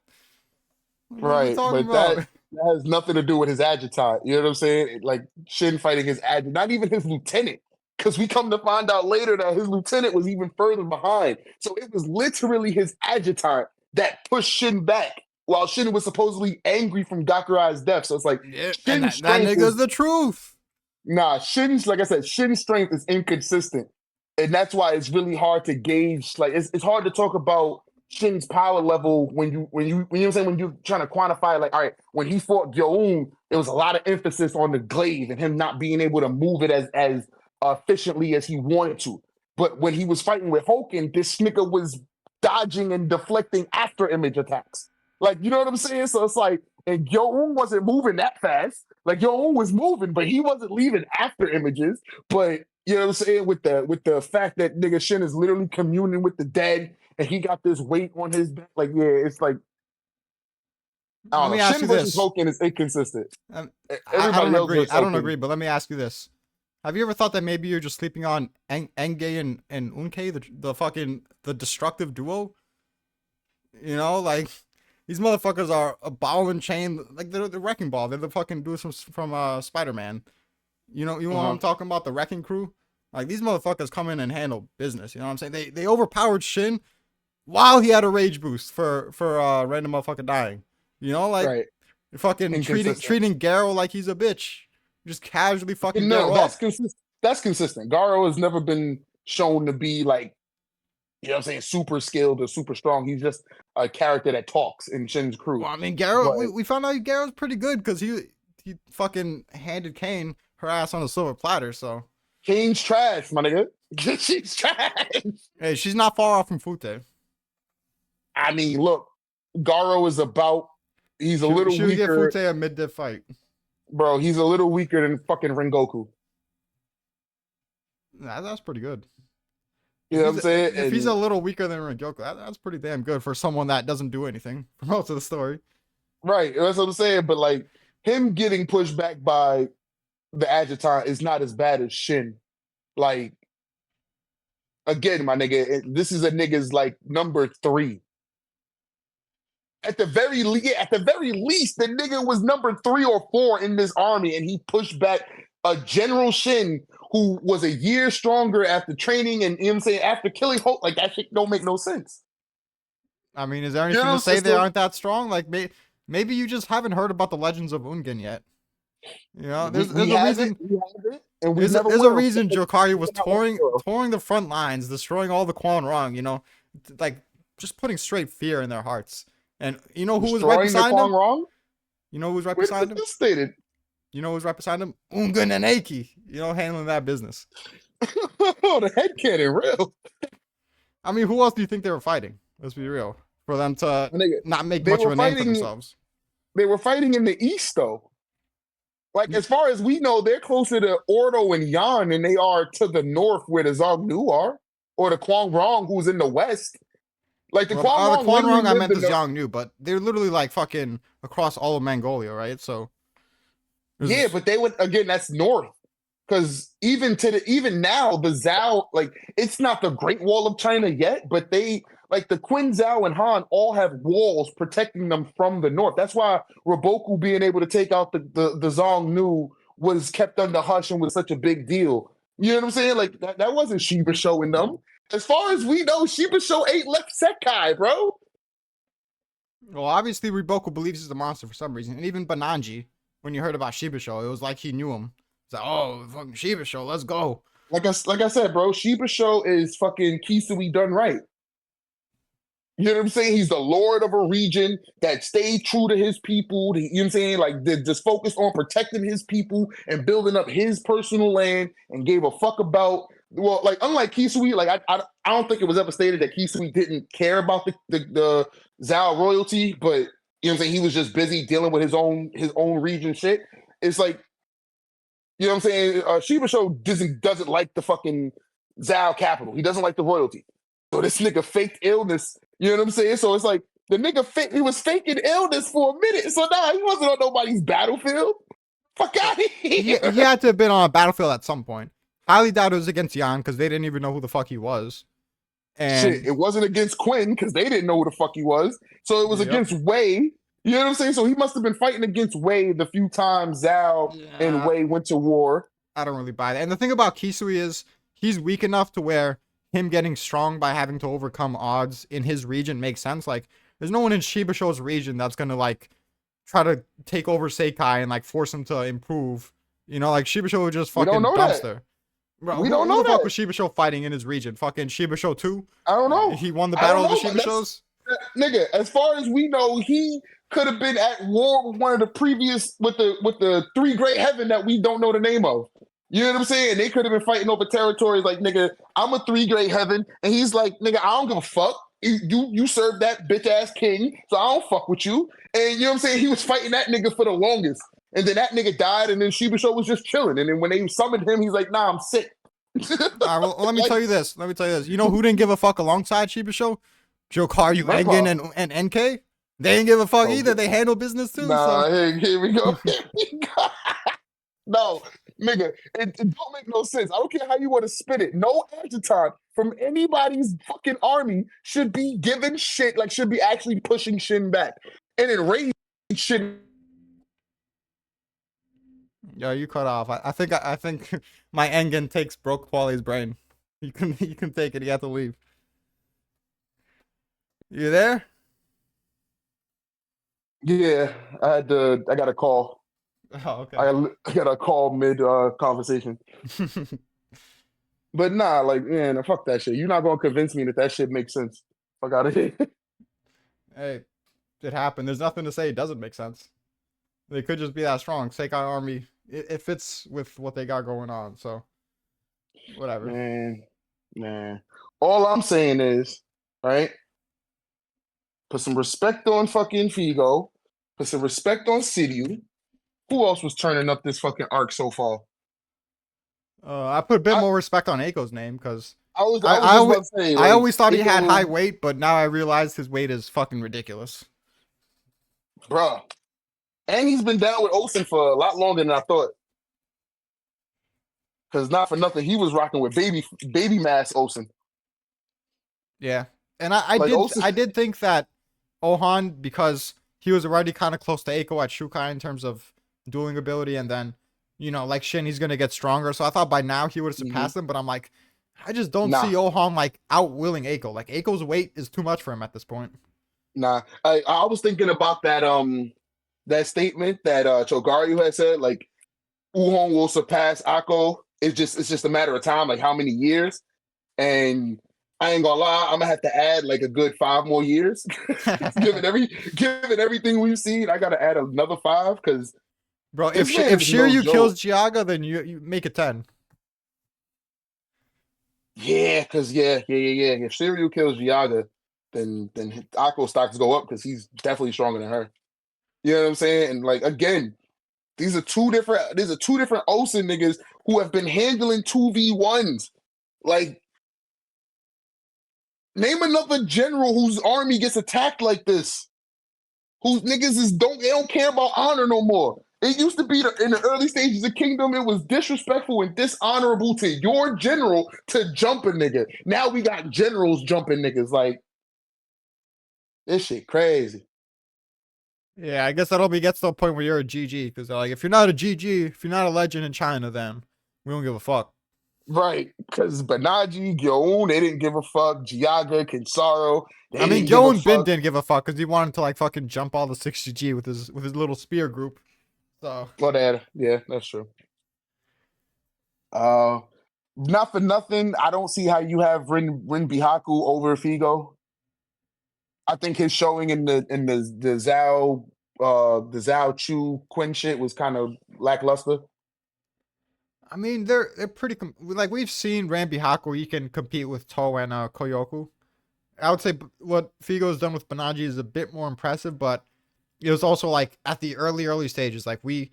Speaker 1: What are we
Speaker 2: Right,
Speaker 1: talking
Speaker 2: but that
Speaker 1: about?
Speaker 2: that has nothing to do with his adjutant. You know what I'm saying? Like Shin fighting his adjutant, not even his lieutenant. Because we come to find out later that his lieutenant was even further behind. So it was literally his adjutant that pushed Shin back while Shin was supposedly angry from Gakurai's death. So it's like
Speaker 1: Yeah, and
Speaker 2: Shin's
Speaker 1: that
Speaker 2: strength
Speaker 1: nigga's
Speaker 2: is
Speaker 1: the truth.
Speaker 2: Shin's, like I said, Shin's strength is inconsistent. And that's why it's really hard to gauge. Like it's hard to talk about Shin's power level when you know what I'm saying, when you're trying to quantify, like, all right, when he fought Gyoun, there was a lot of emphasis on the glaive and him not being able to move it as efficiently as he wanted to. But when he was fighting with Hoken, this nigga was dodging and deflecting after image attacks. Like, you know what I'm saying? So it's like, and Gyoun wasn't moving that fast. Like Gyoun was moving, but he wasn't leaving after images. But you know what I'm saying? With the fact that nigga Shin is literally communing with the dead and he got this weight on his back. Like, yeah, it's like, I
Speaker 1: Let
Speaker 2: don't know.
Speaker 1: me ask
Speaker 2: Shin
Speaker 1: you
Speaker 2: versus
Speaker 1: this.
Speaker 2: Hoken is inconsistent.
Speaker 1: I
Speaker 2: Everybody
Speaker 1: don't
Speaker 2: else
Speaker 1: agree.
Speaker 2: versus
Speaker 1: I don't
Speaker 2: Hoken.
Speaker 1: agree, but let me ask you this. Have you ever thought that maybe you're just sleeping on Enge and Unke, the destructive duo? You know, like these motherfuckers are a ball and chain, like they're the wrecking ball. They're the fucking dudes from Spider-Man. You know what I'm talking about? The wrecking crew. Like these motherfuckers come in and handle business. You know what I'm saying? They overpowered Shin while he had a rage boost for random motherfucker dying. You know, like
Speaker 2: Right.
Speaker 1: fucking
Speaker 2: Inconsistent.
Speaker 1: treating Garo like he's a bitch. Just casually fucking
Speaker 2: No,
Speaker 1: Garo
Speaker 2: that's
Speaker 1: up.
Speaker 2: consistent. That's consistent. Garo has never been shown to be like, you know what I'm saying, super skilled or super strong. He's just a character that talks in Shin's crew.
Speaker 1: Well, I mean, Garo,
Speaker 2: But
Speaker 1: we found out Garo's pretty good because he fucking handed Kane her ass on a silver platter. So
Speaker 2: Kane's trash, my nigga. She's trash.
Speaker 1: hey, she's not far off from Fute.
Speaker 2: I mean, look, Garo is about, he's a little
Speaker 1: She would give
Speaker 2: weaker,
Speaker 1: Fute a mid-div fight.
Speaker 2: bro. He's a little weaker than fucking Rengoku.
Speaker 1: That's pretty good.
Speaker 2: You know what I'm saying?
Speaker 1: If he's a
Speaker 2: And
Speaker 1: little weaker than Rengoku, that's pretty damn good for someone that doesn't do anything for most of the story.
Speaker 2: right, that's what I'm saying. But like him getting pushed back by the adjutant is not as bad as Shin. Like, again, my nigga, this is a nigga's like number 3. At the very least, the nigga was number 3 or 4 in this army, and he pushed back a General Shin who was a year stronger after training, and you know what I'm saying, after killing Hulk. Like that shit don't make no sense.
Speaker 1: I mean, is there
Speaker 2: You
Speaker 1: anything
Speaker 2: know,
Speaker 1: to say they
Speaker 2: so
Speaker 1: aren't that strong? Like maybe you just haven't heard about the legends of Ungen yet. You know, there's
Speaker 2: we
Speaker 1: a
Speaker 2: have
Speaker 1: reason.
Speaker 2: it, and we never
Speaker 1: There's a
Speaker 2: will.
Speaker 1: reason Jokari was
Speaker 2: Not let it go.
Speaker 1: touring the front lines, destroying all the Quan Rong. You know, like just putting straight fear in their hearts. And you know who was right
Speaker 2: Destroying the
Speaker 1: beside
Speaker 2: Kwang
Speaker 1: him?
Speaker 2: Wrong?
Speaker 1: You know who's right
Speaker 2: Where
Speaker 1: beside
Speaker 2: is
Speaker 1: him?
Speaker 2: this stated?
Speaker 1: You know who's right beside him? Ungen and Hecky. You know, handling that business.
Speaker 2: Oh, the head cannon, real.
Speaker 1: I mean, who else do you think they were fighting? Let's be real. For them to
Speaker 2: Nigga,
Speaker 1: not make
Speaker 2: they
Speaker 1: much of
Speaker 2: were
Speaker 1: a name for
Speaker 2: fighting.
Speaker 1: themselves.
Speaker 2: They were fighting in the east, though. Like, as far as we know, they're closer to Ordo and Yan than they are to the north where the Zognu are, or the Kwang Rong who's in the west. Like, the
Speaker 1: Well,
Speaker 2: Kwang
Speaker 1: the
Speaker 2: Rong
Speaker 1: Quan
Speaker 2: literally
Speaker 1: Rong I
Speaker 2: lived
Speaker 1: meant
Speaker 2: in
Speaker 1: is
Speaker 2: the...
Speaker 1: Yang Nu, but they're literally like fucking across all of Mongolia, right? So
Speaker 2: Yeah, but they would, again, that's north. Because even now, the Zhao, like, it's not the Great Wall of China yet, but they, like, the Qin Zhao and Han all have walls protecting them from the north. That's why Raboku being able to take out the Zongnu was kept under hush and was such a big deal. You know what I'm saying? Like, that wasn't Shiba showing them. As far as we know, Shiba Show ain't left Sekai, bro.
Speaker 1: well, obviously Riboku believes he's a monster for some reason, and even Bananji, when you heard about Shiba Show, it was like he knew him. It's like, oh, fucking Shiba Show, let's go.
Speaker 2: Like I said, bro, Shiba Show is fucking Kisui done right. You know what I'm saying? He's the lord of a region that stayed true to his people. You know what I'm saying? Like, just focused on protecting his people and building up his personal land and gave a fuck about, well, like, unlike Kisui, like, I don't think it was ever stated that Kisui didn't care about the Zhao royalty, but, you know what I'm saying? He was just busy dealing with his own region shit. It's like, you know what I'm saying? Shiba Show doesn't like the fucking Zhao capital. He doesn't like the royalty. So this nigga faked illness. You know what I'm saying? So it's like The nigga he was faking illness for a minute, so nah, he wasn't on nobody's battlefield. Fuck out of here.
Speaker 1: He had to have been on a battlefield at some point. Highly doubt it was against Jan because they didn't even know who the fuck he was. And
Speaker 2: Shit, it wasn't against Quinn because they didn't know who the fuck he was. So it was against Wei. You know what I'm saying? So he must have been fighting against Wei the few times Zhao and Wei went to war.
Speaker 1: I don't really buy that. And the thing about Kisui is he's weak enough to where him getting strong by having to overcome odds in his region makes sense. Like, there's no one in Shiba Shou's region that's gonna like try to take over Seikai and like force him to improve. You know, like Shiba Shou would just fucking dumpster. Bro,
Speaker 2: We don't know
Speaker 1: who the fuck
Speaker 2: that.
Speaker 1: was Shiba Shou fighting in his region? Fucking Shiba Shou 2?
Speaker 2: I don't know.
Speaker 1: He won the
Speaker 2: I don't
Speaker 1: battle of the
Speaker 2: know.
Speaker 1: Shiba Shous?
Speaker 2: Nigga, as far as we know, he could have been at war with one of the previous with the three great heaven that we don't know the name of. You know what I'm saying? They could have been fighting over territories like, nigga, I'm a three great heaven, and he's like, nigga, I don't give a fuck. You serve that bitch ass king, so I don't fuck with you. And you know what I'm saying? He was fighting that nigga for the longest, and then that nigga died, and then Shiba Shou was just chilling. And then when they summoned him, he's like, nah, I'm sick.
Speaker 1: All right, well, let me tell you this. You know who didn't give a fuck alongside Shiba Shou? Jokaru, Engen, and NK. They didn't give a fuck either. They handle business too.
Speaker 2: Nah,
Speaker 1: so.
Speaker 2: here we go. Here we go. No, nigga, it don't make no sense. I don't care how you want to spit it. No adjutant from anybody's fucking army should be given shit, like should be actually pushing Shin back. And then raise Shin.
Speaker 1: Yo, you cut off. I think my Engen takes broke Quali's brain. You can take it. You have to leave. You there?
Speaker 2: Yeah, I got a call.
Speaker 1: Oh, okay.
Speaker 2: I got a call mid conversation. But nah, like, man, fuck that shit. You're not gonna convince me that shit makes sense. Fuck out of here.
Speaker 1: Hey, it happened. There's nothing to say it doesn't make sense. They could just be that strong. Seikai Army, it fits with what they got going on. So, whatever.
Speaker 2: Man. All I'm saying is, right? Put some respect on fucking Figo. Put some respect on Sidiou. Who else was turning up this fucking arc so far?
Speaker 1: I put a bit more respect on Aiko's name because
Speaker 2: I
Speaker 1: always thought he had high weight, but now I realize his weight is fucking ridiculous.
Speaker 2: Bruh. And he's been down with Osen for a lot longer than I thought. Because not for nothing, he was rocking with baby mass Osen.
Speaker 1: Yeah. And I did think that Ohan, because he was already kind of close to Eiko at Shukai in terms of dueling ability, and then, you know, like Shin, he's going to get stronger. So I thought by now he would have surpassed him, but I'm like, I just don't see Ohan like outwilling Eiko. Like Eiko's weight is too much for him at this point.
Speaker 2: Nah, I was thinking about that that statement that Chogaru had said, like Uhon will surpass Akko. It's just a matter of time, like how many years. And I ain't gonna lie, I'm gonna have to add like a good 5 more years. given everything we've seen, I gotta add another 5 because,
Speaker 1: bro, if Sheru kills Gaga, then you make it 10.
Speaker 2: Yeah, because if Sheru kills Gaga, then Akko stocks go up because he's definitely stronger than her. You know what I'm saying? And like again, these are two different Osen niggas who have been handling 2v1s. Like, name another general whose army gets attacked like this. Whose niggas they don't care about honor no more. It used to be in the early stages of Kingdom, it was disrespectful and dishonorable to your general to jump a nigga. Now we got generals jumping niggas. Like, this shit crazy.
Speaker 1: Yeah, I guess that only gets to a point where you're a GG, because like, if you're not a GG, if you're not a legend in China, then we don't give a fuck.
Speaker 2: Right, because Banaji, Gyoun, they didn't give a fuck. Giaga, Kinsaro,
Speaker 1: I mean, Gyoun Bin didn't give a fuck because he wanted to like fucking jump all the 60G with his little spear group. So.
Speaker 2: Well, yeah, that's true. Not for nothing, I don't see how you have Rin Bihaku over Figo. I think his showing in the Zhao Chu Quinn shit was kind of lackluster.
Speaker 1: I mean, they're pretty like we've seen Rambi Haku. He can compete with To and Koyoku. I would say what Figo's done with Banaji is a bit more impressive, but it was also like at the early stages. Like we've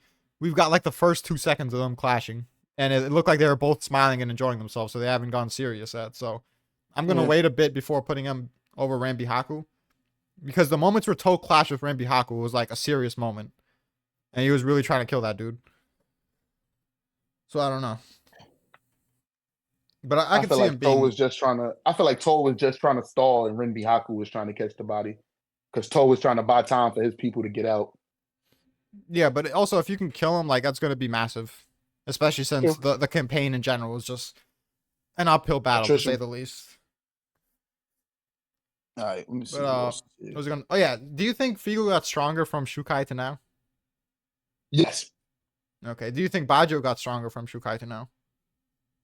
Speaker 1: got like the first 2 seconds of them clashing, and it looked like they were both smiling and enjoying themselves, so they haven't gone serious yet. So I'm gonna wait a bit before putting him over Rambi Haku. Because the moments where Toe clashed with Renbi Haku was like a serious moment. And he was really trying to kill that dude. So I don't know. But I
Speaker 2: I
Speaker 1: could
Speaker 2: feel
Speaker 1: see him
Speaker 2: like Toe
Speaker 1: being.
Speaker 2: was just trying to. I feel like Toe was just trying to stall, and Renbi Haku was trying to catch the body because Toe was trying to buy time for his people to get out.
Speaker 1: Yeah, but also if you can kill him, like that's gonna be massive. Especially
Speaker 2: Yeah.
Speaker 1: since the campaign in general is just an uphill battle to say
Speaker 2: Attrition.
Speaker 1: the least.
Speaker 2: All right, let me
Speaker 1: But
Speaker 2: see what else.
Speaker 1: I was gonna. Oh yeah, do you think Figo got stronger from Shukai to now?
Speaker 2: Yes,
Speaker 1: Okay. Do you think Bajo got stronger from Shukai to now?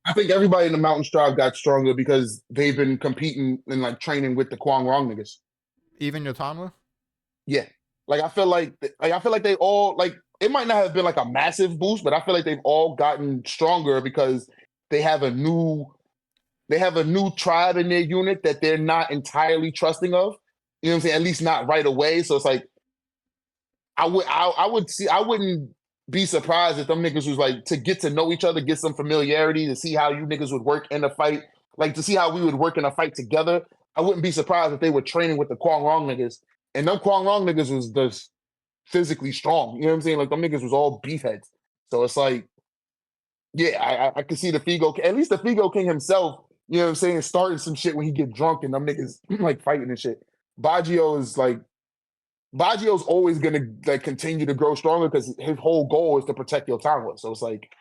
Speaker 2: I think everybody in the Mountain Tribe got stronger because they've been competing and like training with the Kwang Rong niggas.
Speaker 1: Even Yotanwa?
Speaker 2: Yeah, like I feel like they all like it might not have been like a massive boost, but I feel like they've all gotten stronger because they have a new tribe in their unit that they're not entirely trusting of. You know what I'm saying? At least not right away. So it's like I wouldn't be surprised if them niggas was like to get to know each other, get some familiarity, to see how you niggas would work in a fight, like to see how we would work in a fight together. I wouldn't be surprised if they were training with the Kwang Rong niggas. And them Kwang Rong niggas was just physically strong. You know what I'm saying? Like them niggas was all beefheads. So it's like, yeah, I could see the Figo, at least the Figo King himself, you know what I'm saying, starting some shit when he get drunk and them niggas like fighting and shit. Baggio is like Baggio's always gonna like continue to grow stronger because his whole goal is to protect Yotanwa. So it's like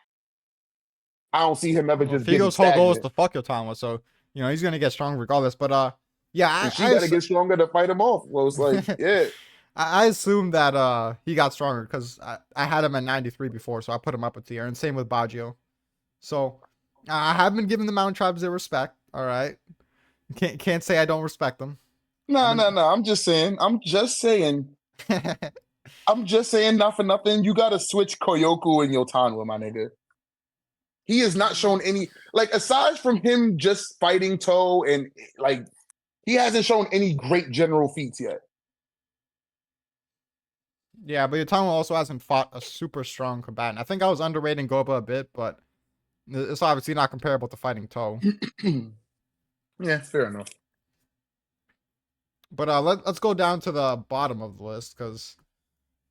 Speaker 2: I don't see him ever
Speaker 1: Well,
Speaker 2: just getting
Speaker 1: Figo's whole goal is
Speaker 2: stagnant.
Speaker 1: to fuck Yotanwa, so he's gonna get strong regardless. But yeah,
Speaker 2: And she got to get stronger to fight him off. Well, it's like, yeah,
Speaker 1: I assume that he got stronger because I had him at 93 before, so I put him up a tier, and same with Baggio. So I have been giving the Mountain Tribes their respect. All right, can't say I don't respect them.
Speaker 2: no,
Speaker 1: I've
Speaker 2: no, no. I'm just saying.
Speaker 1: been.
Speaker 2: I'm just saying. Not for nothing. You got to switch Koyoku and Yotanwa, my nigga. He has not shown any like aside from him just fighting Toe and like he hasn't shown any great general feats yet.
Speaker 1: Yeah, but Yotanwa also hasn't fought a super strong combatant. I think I was underrating Goba a bit, but it's obviously not comparable to fighting Toe.
Speaker 2: Yeah, fair enough.
Speaker 1: But let's go down to the bottom of the list because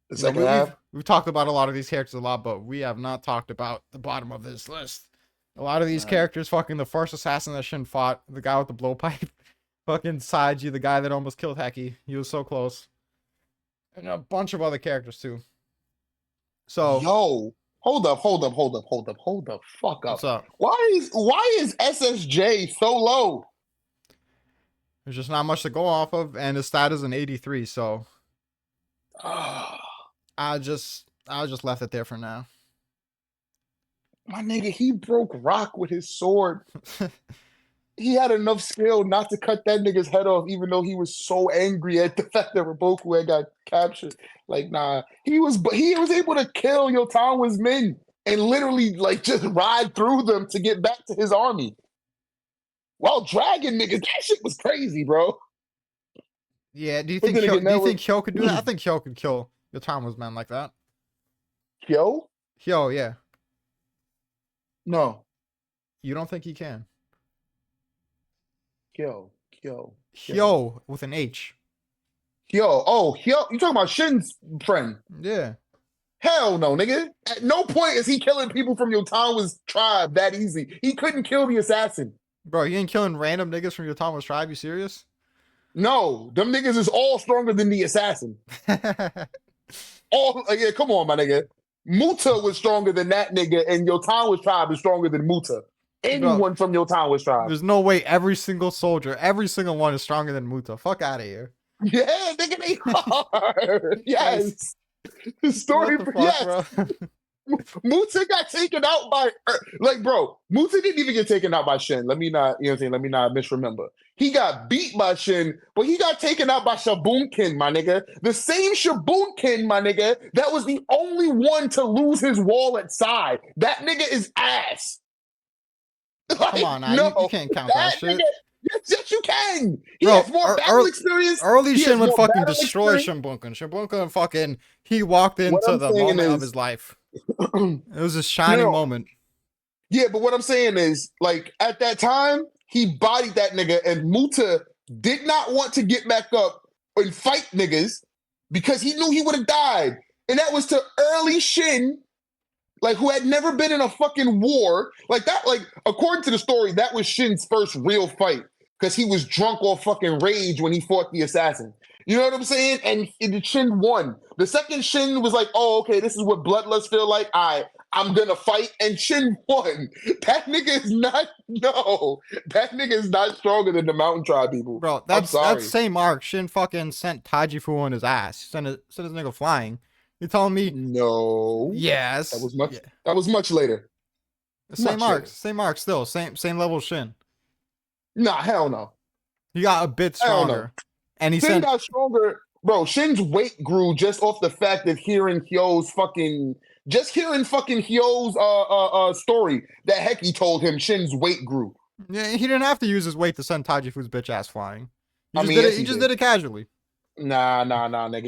Speaker 2: The
Speaker 1: you know
Speaker 2: second half.
Speaker 1: we've talked about a lot of these characters a lot, but we have not talked about the bottom of this list. A lot of these characters, fucking the first assassin that Shin fought, the guy with the blowpipe, fucking Saiji, the guy that almost killed Hecky. He was so close, and a bunch of other characters too. So
Speaker 2: Yo, hold up. Fuck
Speaker 1: what's
Speaker 2: up.
Speaker 1: up?
Speaker 2: Why is SSJ so low?
Speaker 1: There's just not much to go off of, and his stat is an 83. So
Speaker 2: My
Speaker 1: I just left it there for now.
Speaker 2: nigga, he broke rock with his sword. He had enough skill not to cut that nigga's head off, even though he was so angry at the fact that Raboku had got captured. Like, nah, he was able to kill Yotanwa's men and literally like just ride through them to get back to his army while dragging niggas. That shit was crazy, bro.
Speaker 1: Yeah, do you
Speaker 2: But
Speaker 1: think
Speaker 2: then again, that was
Speaker 1: Hyo could do that? I think Hyo could kill Yotanwa's men like that.
Speaker 2: Yo.
Speaker 1: Hyo, yeah.
Speaker 2: No,
Speaker 1: You don't think he can?
Speaker 2: Kyo.
Speaker 1: Hyo with an H.
Speaker 2: Oh, Hyo. You talking about Shin's friend?
Speaker 1: Yeah.
Speaker 2: Hell no, nigga. At no point is he killing people from Yotanwa's tribe that easy. He couldn't kill the assassin.
Speaker 1: Bro, you ain't killing random niggas from Yotanwa's tribe, you serious?
Speaker 2: No, them niggas is all stronger than the assassin. All yeah, come on, my nigga. Muta was stronger than that nigga, and Yotanwa's tribe is stronger than Muta. Anyone from Yotanwa's tribe.
Speaker 1: There's no way every single soldier, every single one is stronger than Muta. Fuck out of here.
Speaker 2: Yeah, nigga, they are. Yes. The story,
Speaker 1: What the fuck,
Speaker 2: yes.
Speaker 1: bro?
Speaker 2: Muta got taken out by, like, bro, Muta didn't even get taken out by Shin. Let me not, you know what I'm saying? Let me not misremember. He got beat by Shin, but he got taken out by Shabunkin, my nigga. The same Shabunkin, my nigga, that was the only one to lose his wallet side. That nigga is ass. Like,
Speaker 1: Come on now,
Speaker 2: no,
Speaker 1: you can't count that shit.
Speaker 2: Nigga, yes, you can. He
Speaker 1: Bro,
Speaker 2: has more battle experience.
Speaker 1: Early
Speaker 2: He
Speaker 1: Shin
Speaker 2: has
Speaker 1: would
Speaker 2: more
Speaker 1: fucking
Speaker 2: battle
Speaker 1: destroy
Speaker 2: experience.
Speaker 1: Shimbunkin. Shimbunkin fucking, he walked
Speaker 2: What
Speaker 1: into
Speaker 2: I'm
Speaker 1: the
Speaker 2: saying
Speaker 1: moment of
Speaker 2: is-
Speaker 1: his life. It was a shining
Speaker 2: No.
Speaker 1: moment.
Speaker 2: Yeah, but what I'm saying is, like, at that time, he bodied that nigga, and Muta did not want to get back up and fight niggas because he knew he would have died. And that was to early Shin, like who had never been in a fucking war. Like that, like according to the story, that was Shin's first real fight because he was drunk off fucking rage when he fought the assassin. You know what I'm saying? And Shin won. The second Shin was like, oh, okay, this is what bloodlust feel like. I'm gonna fight, and Shin won. That nigga is not, no, that nigga is not stronger than the Mountain Tribe people.
Speaker 1: Bro,
Speaker 2: I'm sorry.
Speaker 1: that's same arc. Shin fucking sent Tajifu on his ass. Sent his nigga flying. You telling me?
Speaker 2: No.
Speaker 1: Yes.
Speaker 2: That was much. Yeah. That was much later.
Speaker 1: Same arc still. Same level Shin.
Speaker 2: Nah, hell no.
Speaker 1: He got a bit stronger. And he
Speaker 2: Shin got stronger. Bro, Shin's weight grew just off the fact that hearing Hyo's fucking story that Hecky told him, Shin's weight grew.
Speaker 1: Yeah, he didn't have to use his weight to send Tajifu's bitch ass flying. He just did it casually.
Speaker 2: Nah, nigga.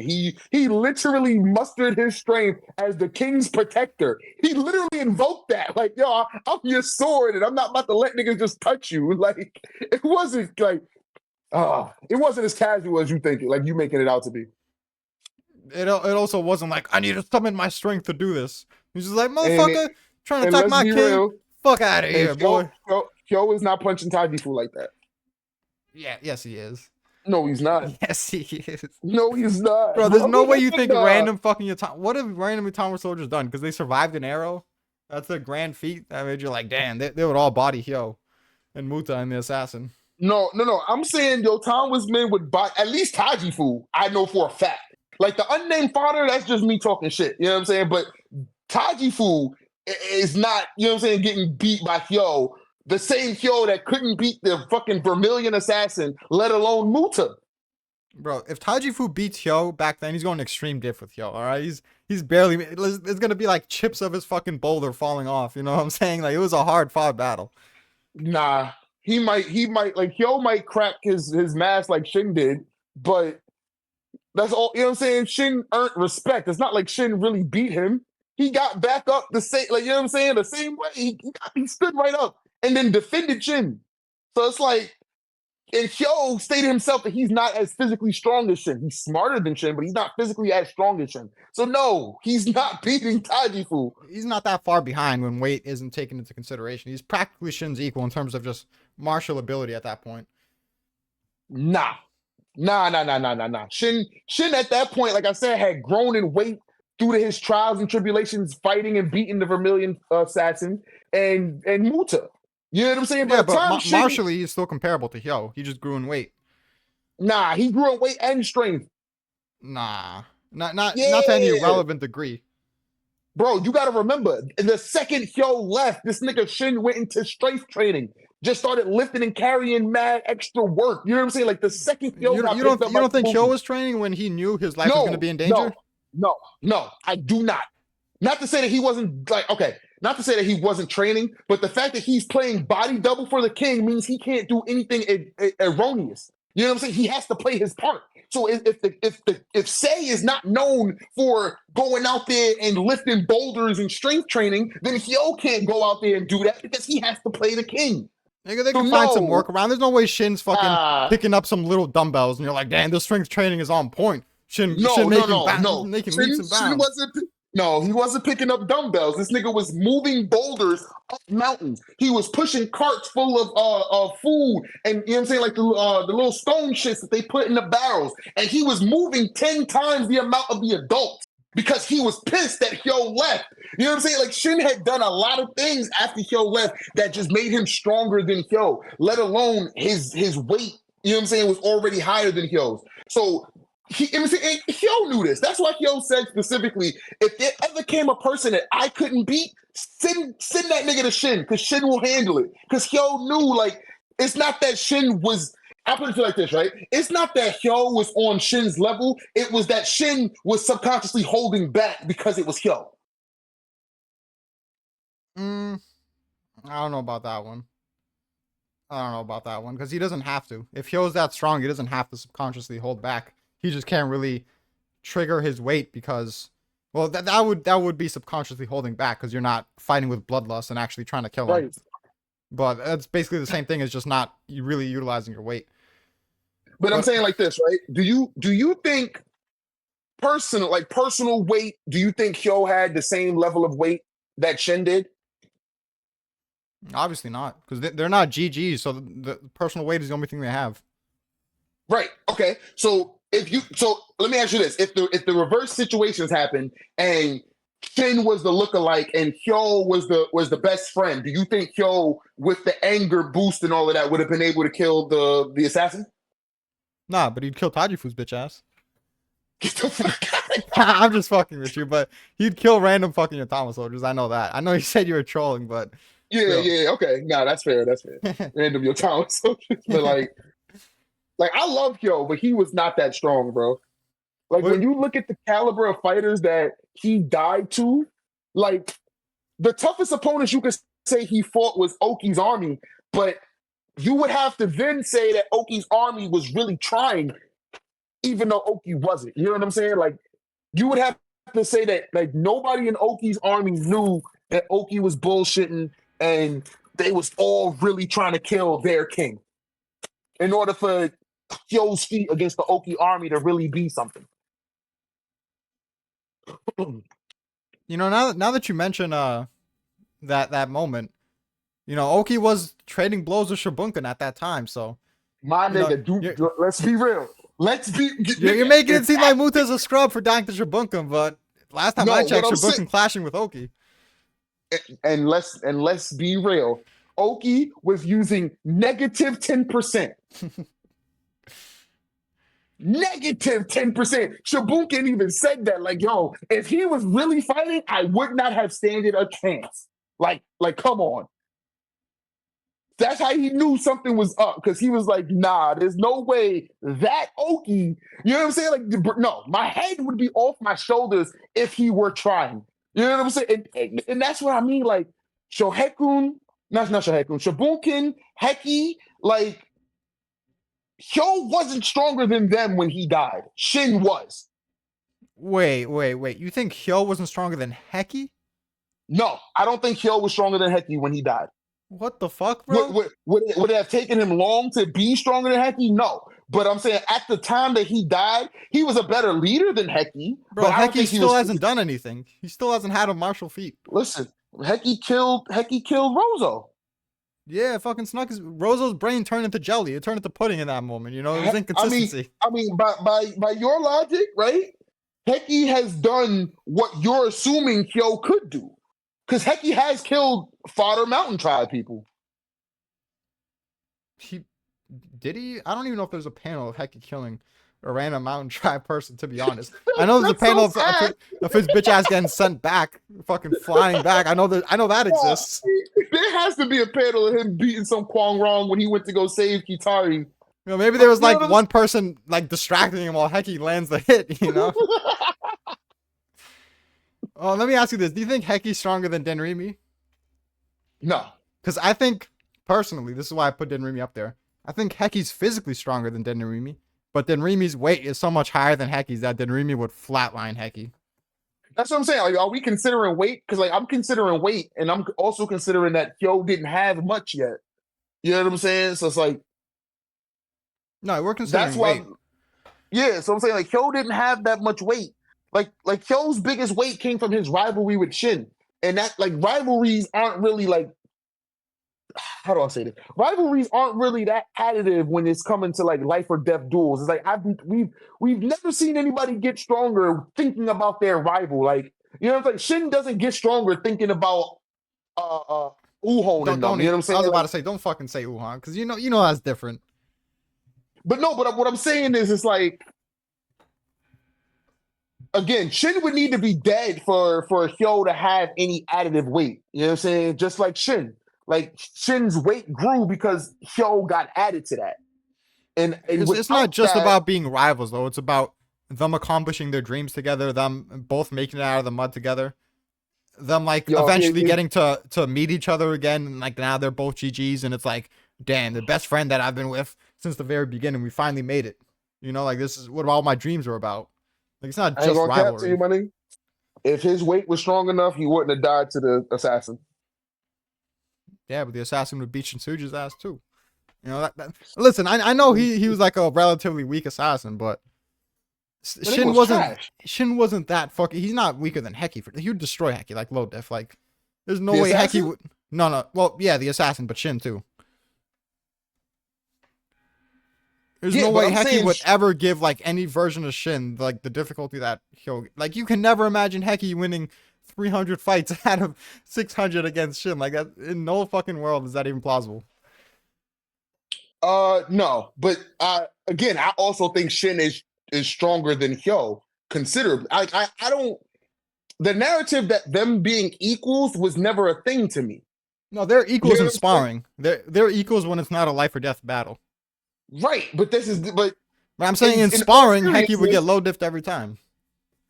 Speaker 2: He literally mustered his strength as the king's protector. He literally invoked that. Like, yo, I'm your sword, and I'm not about to let niggas just touch you. Like, it wasn't like, it wasn't as casual as you think it, like you making it out to be.
Speaker 1: It also wasn't like, I need to summon my strength to do this. He's just like, motherfucker, trying to attack my king. Real, fuck out of here, boy.
Speaker 2: Hyo is not punching Tajifu like that.
Speaker 1: Yeah, yes he is.
Speaker 2: No, he's not.
Speaker 1: Yes, he is.
Speaker 2: No, he's not.
Speaker 1: Bro, there's no way you think random fucking Yatama. What have random Yatama soldiers done? Because they survived an arrow? That's a grand feat. That made you like, damn, they would all body Hyo and Muta and the assassin.
Speaker 2: No. I'm saying Yatama's men would body, at least Tajifu, I know for a fact. Like the unnamed father, that's just me talking shit. You know what I'm saying? But Tajifu is not, you know what I'm saying, getting beat by Hyo. The same Hyo that couldn't beat the fucking Vermilion assassin, let alone Muta.
Speaker 1: Bro, if Tajifu beats Hyo back then, he's going extreme diff with Hyo, alright? He's barely, it's gonna be like chips of his fucking boulder falling off, you know what I'm saying? Like, it was a hard fought battle.
Speaker 2: Nah, he might, like, Hyo might crack his mask like Shin did, but that's all, you know what I'm saying? Shin earned respect. It's not like Shin really beat him. He got back up the same, like, you know what I'm saying? The same way. He stood right up and then defended Shin. So it's like, and Hyo stated himself that he's not as physically strong as Shin. He's smarter than Shin, but he's not physically as strong as Shin. So no, he's not beating Tajifu.
Speaker 1: He's not that far behind when weight isn't taken into consideration. He's practically Shin's equal in terms of just martial ability at that point.
Speaker 2: Nah. Shin at that point, like I said, had grown in weight due to his trials and tribulations fighting and beating the Vermilion assassin and Muta. You know what I'm saying?
Speaker 1: Yeah, but martially, he's still comparable to Hyo. He just grew in weight.
Speaker 2: Nah, he grew in weight and strength.
Speaker 1: Nah, not to any relevant degree.
Speaker 2: Bro, you gotta remember, the second Hyo left, this nigga Shin went into strength training. Just started lifting and carrying mad extra work. You know what I'm saying? Like the second Hyo
Speaker 1: you don't think Hyo was training when he knew his life was going to be in danger?
Speaker 2: No, I do not. Not to say that he wasn't like, okay, not to say that he wasn't training, but the fact that he's playing body double for the king means he can't do anything erroneous. You know what I'm saying? He has to play his part. So if Sei is not known for going out there and lifting boulders and strength training, then Hyo can't go out there and do that because he has to play the king.
Speaker 1: Nigga, they can find some workaround. There's no way Shin's fucking picking up some little dumbbells and you're like, damn, this strength training is on point. Shin making leaps and bounds.
Speaker 2: He wasn't picking up dumbbells. This nigga was moving boulders up mountains. He was pushing carts full of food and, you know what I'm saying, like the little stone shits that they put in the barrels. And he was moving 10 times the amount of the adults because he was pissed that Hyo left. You know what I'm saying? Like Shin had done a lot of things after Hyo left that just made him stronger than Hyo, let alone his weight, you know what I'm saying, was already higher than Hyo's. So Hyo knew this. That's why Hyo said specifically, if there ever came a person that I couldn't beat, send that nigga to Shin, because Shin will handle it. Because Hyo knew, like, it's not that Shin was, I'll put it like this, right? It's not that Hyo was on Shin's level. It was that Shin was subconsciously holding back because it was Hyo.
Speaker 1: I don't know about that one. Because he doesn't have to. If Hyo's that strong, he doesn't have to subconsciously hold back. He just can't really trigger his weight because, well, that would be subconsciously holding back because you're not fighting with bloodlust and actually trying to kill him. But that's basically the same thing as just not really utilizing your weight.
Speaker 2: But I'm
Speaker 1: But
Speaker 2: saying like this, right? Do you think personal weight? Do you think Hyo had the same level of weight that Shin did?
Speaker 1: obviously not, because they're not GGs, so the personal weight is the only thing they have.
Speaker 2: Right. Okay. So let me ask you this: if the reverse situations happened and Shin was the lookalike and Hyo was the best friend, do you think Hyo, with the anger boost and all of that, would have been able to kill the assassin?
Speaker 1: Nah, but he'd kill Tajifu's bitch ass.
Speaker 2: Get the fuck out.
Speaker 1: I'm just fucking with you, but he'd kill random fucking Yatama soldiers. I know that. I know you said you were trolling, but
Speaker 2: Yeah,
Speaker 1: still.
Speaker 2: yeah, okay. Nah, that's fair. That's fair. Random your town soldiers, but like I love Hyo, but he was not that strong, bro. Like when
Speaker 1: What?
Speaker 2: you look at the caliber of fighters that he died to, like the toughest opponents you could say he fought was Oki's army, but you would have to then say that Oki's army was really trying, even though Oki wasn't. You know what I'm saying? Like you would have to say that like nobody in Oki's army knew that Oki was bullshitting and they was all really trying to kill their king in order for Hyo's feat against the Oki army to really be something.
Speaker 1: You know, now that you mention that moment, you know, Oki was trading blows with Shabunkin at that time, so
Speaker 2: My
Speaker 1: you know,
Speaker 2: nigga, let's be real. Let's be.
Speaker 1: you're
Speaker 2: Nigga,
Speaker 1: making it
Speaker 2: if
Speaker 1: seem
Speaker 2: that-
Speaker 1: like Muta's a scrub for dying to Shabunkin, but last time
Speaker 2: no,
Speaker 1: I checked,
Speaker 2: what I'm
Speaker 1: Shabunkin
Speaker 2: saying,
Speaker 1: clashing with Oki.
Speaker 2: and let's be real. Oki was using negative 10%. Negative 10%. Shabunkin even said that, like, yo, if he was really fighting, I would not have standed a chance. Like, come on. That's how he knew something was up, because he was like, nah, there's no way that Oki, you know what I'm saying? Like, no, my head would be off my shoulders if he were trying. You know what I'm saying? And that's what I mean. Like, Shohekun, not Shohekun, Shabunkin, Hecky, like, Hyo wasn't stronger than them when he died. Shin was.
Speaker 1: Wait. You think Hyo wasn't stronger than Hecky?
Speaker 2: No, I don't think Hyo was stronger than Hecky when he died.
Speaker 1: What the fuck,
Speaker 2: Would,
Speaker 1: bro?
Speaker 2: would, would it have taken him long to be stronger than Hecky? No. But I'm saying at the time that he died, he was a better leader than Hecky.
Speaker 1: Bro,
Speaker 2: But I don't
Speaker 1: Hecky
Speaker 2: think he
Speaker 1: still
Speaker 2: was.
Speaker 1: hasn't done anything. He still hasn't had a martial feat.
Speaker 2: Listen, Hecky killed Rozo.
Speaker 1: Yeah, fucking snuck his Rozo's brain turned into jelly. It turned into pudding in that moment. You know, it was
Speaker 2: I mean,
Speaker 1: inconsistency.
Speaker 2: I mean, by your logic, right? Hecky has done what you're assuming Hyo could do, because Hecky has killed Fodder Mountain Tribe people.
Speaker 1: He did he? I don't even know if there's a panel of Hecky killing a random mountain tribe person. To be honest, I know there's a
Speaker 2: That's so
Speaker 1: panel
Speaker 2: sad.
Speaker 1: of his bitch ass getting sent back, fucking flying back. I know that exists.
Speaker 2: There has to be a panel of him beating some Kwang Rong when he went to go save Kitari.
Speaker 1: You know, maybe there was
Speaker 2: You know
Speaker 1: like
Speaker 2: what I'm
Speaker 1: one person like distracting him while Hecky lands the hit. You know. Oh, let me ask you this: do you think Hecky's stronger than Denrimi?
Speaker 2: No.
Speaker 1: Because I think personally, this is why I put Denrimi up there. I think Hecky's physically stronger than Denrimi, but Denrimi's weight is so much higher than Hecky's that Denrimi would flatline Hecky.
Speaker 2: That's what I'm saying. Like, are we considering weight? Because like I'm considering weight, and I'm also considering that Hyo didn't have much yet. You know what I'm saying? So it's like
Speaker 1: No, we're considering
Speaker 2: that's why.
Speaker 1: weight.
Speaker 2: Yeah, so I'm saying like Hyo didn't have that much weight. Like Hyo's biggest weight came from his rivalry with Shin, and that like rivalries aren't really like, how do I say this? Rivalries aren't really that additive when it's coming to like life or death duels. It's like we've never seen anybody get stronger thinking about their rival. Like, you know, it's like Shin doesn't get stronger thinking about Uhon and them. You know what I'm saying?
Speaker 1: I was about to say, don't fucking say Wuhan, because you know that's different.
Speaker 2: But no, but what I'm saying is, it's like, again, Shin would need to be dead for Hyo to have any additive weight. You know what I'm saying? Just like Shin. Like Shin's weight grew because Hyo got added to that. And
Speaker 1: It's not just
Speaker 2: that,
Speaker 1: about being rivals though. It's about them accomplishing their dreams together, them both making it out of the mud together, them like eventually getting to meet each other again, and like now they're both GGs, and it's like, damn, the best friend that I've been with since the very beginning, we finally made it. You know, like this is what all my dreams are about. Like it's not
Speaker 2: I ain't
Speaker 1: just
Speaker 2: gonna cap to
Speaker 1: rivalry.
Speaker 2: you, money. If his weight was strong enough, he wouldn't have died to the assassin.
Speaker 1: Yeah, but the assassin would beat Shinsuji's ass too. You know listen, I know he was like a relatively weak assassin, but
Speaker 2: But he
Speaker 1: Shin
Speaker 2: was
Speaker 1: wasn't
Speaker 2: trash.
Speaker 1: Shin wasn't that fucking. He's not weaker than Hecky. He would destroy Hecky like low diff. Like there's no
Speaker 2: The
Speaker 1: way Hecky
Speaker 2: assassin?
Speaker 1: would. No. Well, yeah, the assassin, but Shin too. There's
Speaker 2: Yeah,
Speaker 1: no
Speaker 2: but
Speaker 1: way
Speaker 2: I'm
Speaker 1: Hecky
Speaker 2: saying
Speaker 1: would ever give like any version of Shin like the difficulty that he'll like. You can never imagine Hecky winning 300 fights out of 600 against Shin. Like that in no fucking world is that even plausible.
Speaker 2: no, but again, I also think Shin is stronger than Hyo considerably. I don't. The narrative that them being equals was never a thing to me.
Speaker 1: No, they're
Speaker 2: You
Speaker 1: equals
Speaker 2: know
Speaker 1: in
Speaker 2: what I'm saying?
Speaker 1: sparring. They're equals when it's not a life or death battle.
Speaker 2: Right, but this is but
Speaker 1: But I'm saying in
Speaker 2: in all
Speaker 1: sparring, Hecky would get
Speaker 2: seriousness,
Speaker 1: low diffed every time.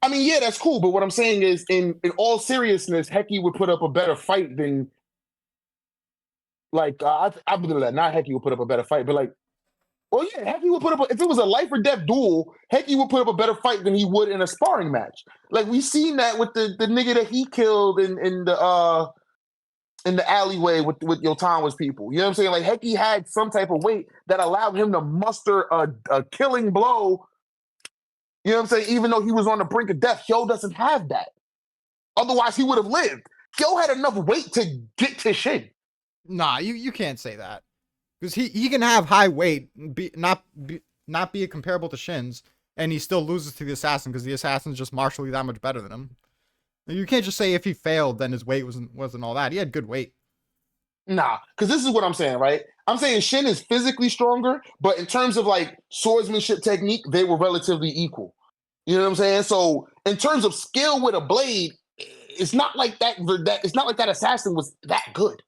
Speaker 2: I mean, yeah, that's cool. But what I'm saying is, in all seriousness, Hecky would put up a better fight than like I believe that. Not Hecky would put up a better fight, but like, well, yeah, Hecky would put up. If it was a life or death duel, Hecky would put up a better fight than he would in a sparring match. Like we seen that with the nigga that he killed in the alleyway with Yotanwa's people. You know what I'm saying? Like Hecky had some type of weight that allowed him to muster a killing blow. You know what I'm saying? Even though he was on the brink of death, Hyo doesn't have that. Otherwise, he would have lived. Hyo had enough weight to get to Shin.
Speaker 1: Nah, you can't say that because he can have high weight, not be comparable to Shin's, and he still loses to the assassin because the assassin's just martially that much better than him. You can't just say if he failed, then his weight wasn't all that. He had good weight.
Speaker 2: Nah, because this is what I'm saying, right? I'm saying Shin is physically stronger, but in terms of like swordsmanship technique, they were relatively equal. You know what I'm saying? So in terms of skill with a blade, it's not like that. It's not like that assassin was that good.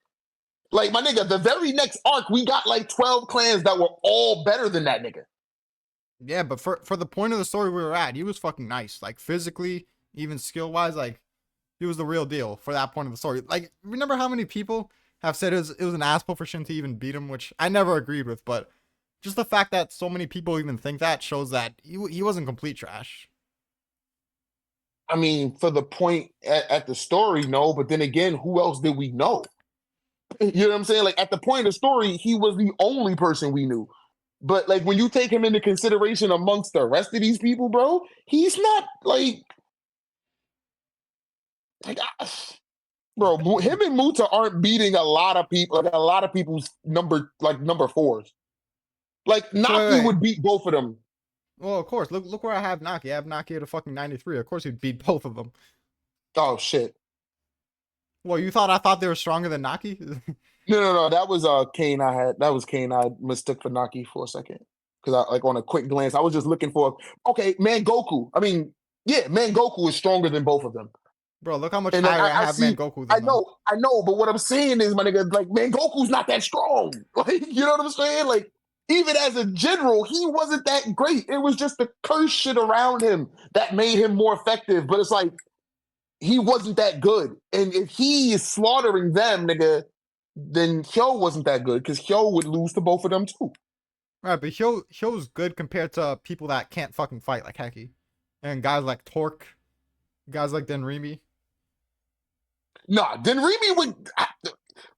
Speaker 2: Like my nigga, the very next arc, we got like 12 clans that were all better than that nigga.
Speaker 1: Yeah, but for the point of the story we were at, he was fucking nice. Like physically, even skill wise, like he was the real deal for that point of the story. Like remember how many people have said it was an asshole for Shin to even beat him, which I never agreed with, but just the fact that so many people even think that shows that he wasn't complete trash.
Speaker 2: I mean, for the point at the story, no, but then again, who else did we know? You know what I'm saying? Like at the point of the story, he was the only person we knew. But like when you take him into consideration amongst the rest of these people, bro, he's not like bro. Him and Muta aren't beating a lot of people. Like a lot of people's number fours. Like
Speaker 1: So
Speaker 2: Naki would beat both of them.
Speaker 1: Well, of course. Look where I have Naki. I have Naki at a fucking 93. Of course he'd beat both of them.
Speaker 2: Oh shit.
Speaker 1: Well, you thought I thought they were stronger than Naki?
Speaker 2: No. That was Kane. That was Kane. I mistook for Naki for a second because I like on a quick glance, I was just looking for Man Goku. I mean, yeah, Man Goku is stronger than both of them.
Speaker 1: Bro, look how much
Speaker 2: And
Speaker 1: higher I have
Speaker 2: see,
Speaker 1: Man Goku than
Speaker 2: I know, but what I'm saying is, my nigga, like Man Goku's not that strong. Like, you know what I'm saying? Like, even as a general, he wasn't that great. It was just the curse shit around him that made him more effective. But it's like he wasn't that good. And if he is slaughtering them, nigga, then Hyo wasn't that good because Hyo would lose to both of them too.
Speaker 1: Right, but Hyo's good compared to people that can't fucking fight like Hecky. And guys like Torque, guys like Denrimi.
Speaker 2: Nah, Denrimi would.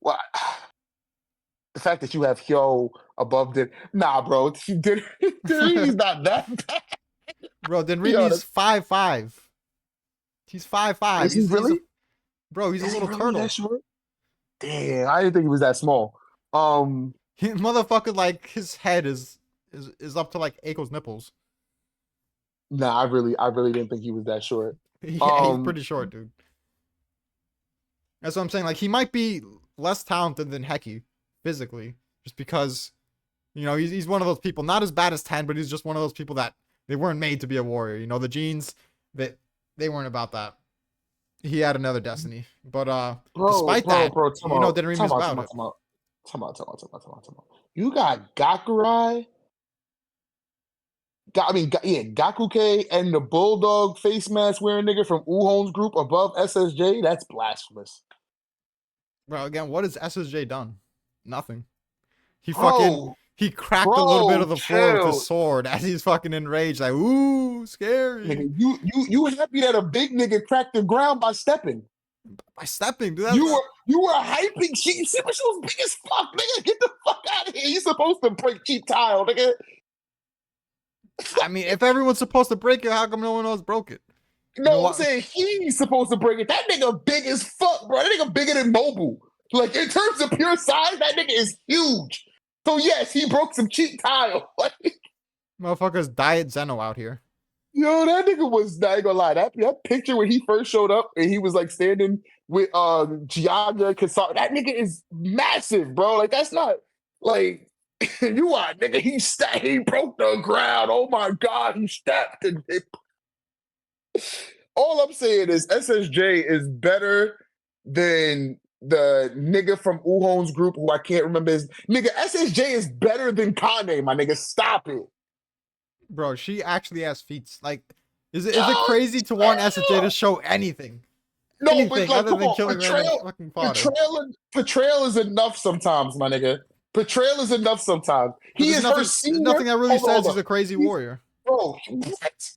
Speaker 2: Well, the fact that you have Hyo above nah, bro. Denrimi's not that bad.
Speaker 1: Bro, Denrimi's 5'5". He's 5'5".
Speaker 2: Is he really?
Speaker 1: Bro, he's a little
Speaker 2: really
Speaker 1: turtle.
Speaker 2: That short? Damn, I didn't think he was that small.
Speaker 1: Motherfucker, like his head is up to like Aiko's nipples.
Speaker 2: Nah, I really didn't think he was that short.
Speaker 1: Yeah, he's pretty short, dude. That's what I'm saying. Like he might be less talented than Hecky physically, just because he's one of those people. Not as bad as 10, but he's just one of those people that they weren't made to be a warrior. You know, the genes that they weren't about that. He had another destiny, but despite that, Denrimi's about it.
Speaker 2: Come on. You got Gakurai. Gakuke and the Bulldog face mask wearing nigga from Uhon's group above SSJ. That's blasphemous.
Speaker 1: Bro, again, what has SSJ done? Nothing. He cracked a little bit of the floor with his sword as he's fucking enraged, like, ooh, scary.
Speaker 2: Nigga, you happy that a big nigga cracked the ground by stepping.
Speaker 1: By stepping, dude.
Speaker 2: You were hyping Shiba Shou was big as fuck, nigga. Get the fuck out of here. You supposed to break cheap tile, nigga.
Speaker 1: I mean, if everyone's supposed to break it, how come no one else broke it?
Speaker 2: No,
Speaker 1: You know
Speaker 2: I'm
Speaker 1: what?
Speaker 2: saying he's supposed to break it. That nigga big as fuck, bro. That nigga bigger than Mobile. Like, in terms of pure size, that nigga is huge. So, yes, he broke some cheap tile. Like,
Speaker 1: Motherfuckers diet Zeno out here.
Speaker 2: yo, that nigga was, I ain't gonna lie, that picture when he first showed up and he was, like, standing with Gaga, Kasar, that nigga is massive, bro. Like, that's not, like, you are, nigga, he broke the ground. Oh, my God, he stepped and all I'm saying is SSJ is better than the nigga from Uhon's group who I can't remember his nigga. SSJ is better than Kane, my nigga. Stop it.
Speaker 1: Bro, she actually has feats. Like, is it crazy to want SSJ to show anything?
Speaker 2: No,
Speaker 1: Anything
Speaker 2: but like,
Speaker 1: other
Speaker 2: come
Speaker 1: than
Speaker 2: on,
Speaker 1: killing random fucking fodder.
Speaker 2: portrayal is enough sometimes, my nigga. Portrayal is enough sometimes. He is her senior.
Speaker 1: There's nothing that really says he's
Speaker 2: on.
Speaker 1: a crazy warrior.
Speaker 2: Bro, what?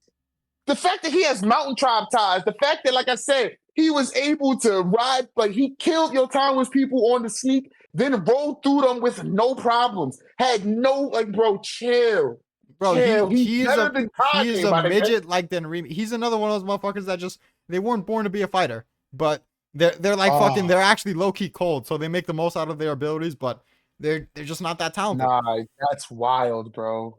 Speaker 2: The fact that he has mountain tribe ties, the fact that, like I said, he was able to ride, like he killed Yotanwa's people on the sneak, then rolled through them with no problems. Had no, like, bro, chill.
Speaker 1: Bro,
Speaker 2: chill.
Speaker 1: he is
Speaker 2: better than Kanye,
Speaker 1: he is a
Speaker 2: my nigga.
Speaker 1: midget like Denrimi. He's another one of those motherfuckers that just they weren't born to be a fighter, but they're like fucking they're actually low key cold, so they make the most out of their abilities, but they're just not that talented.
Speaker 2: Nah, that's wild, bro.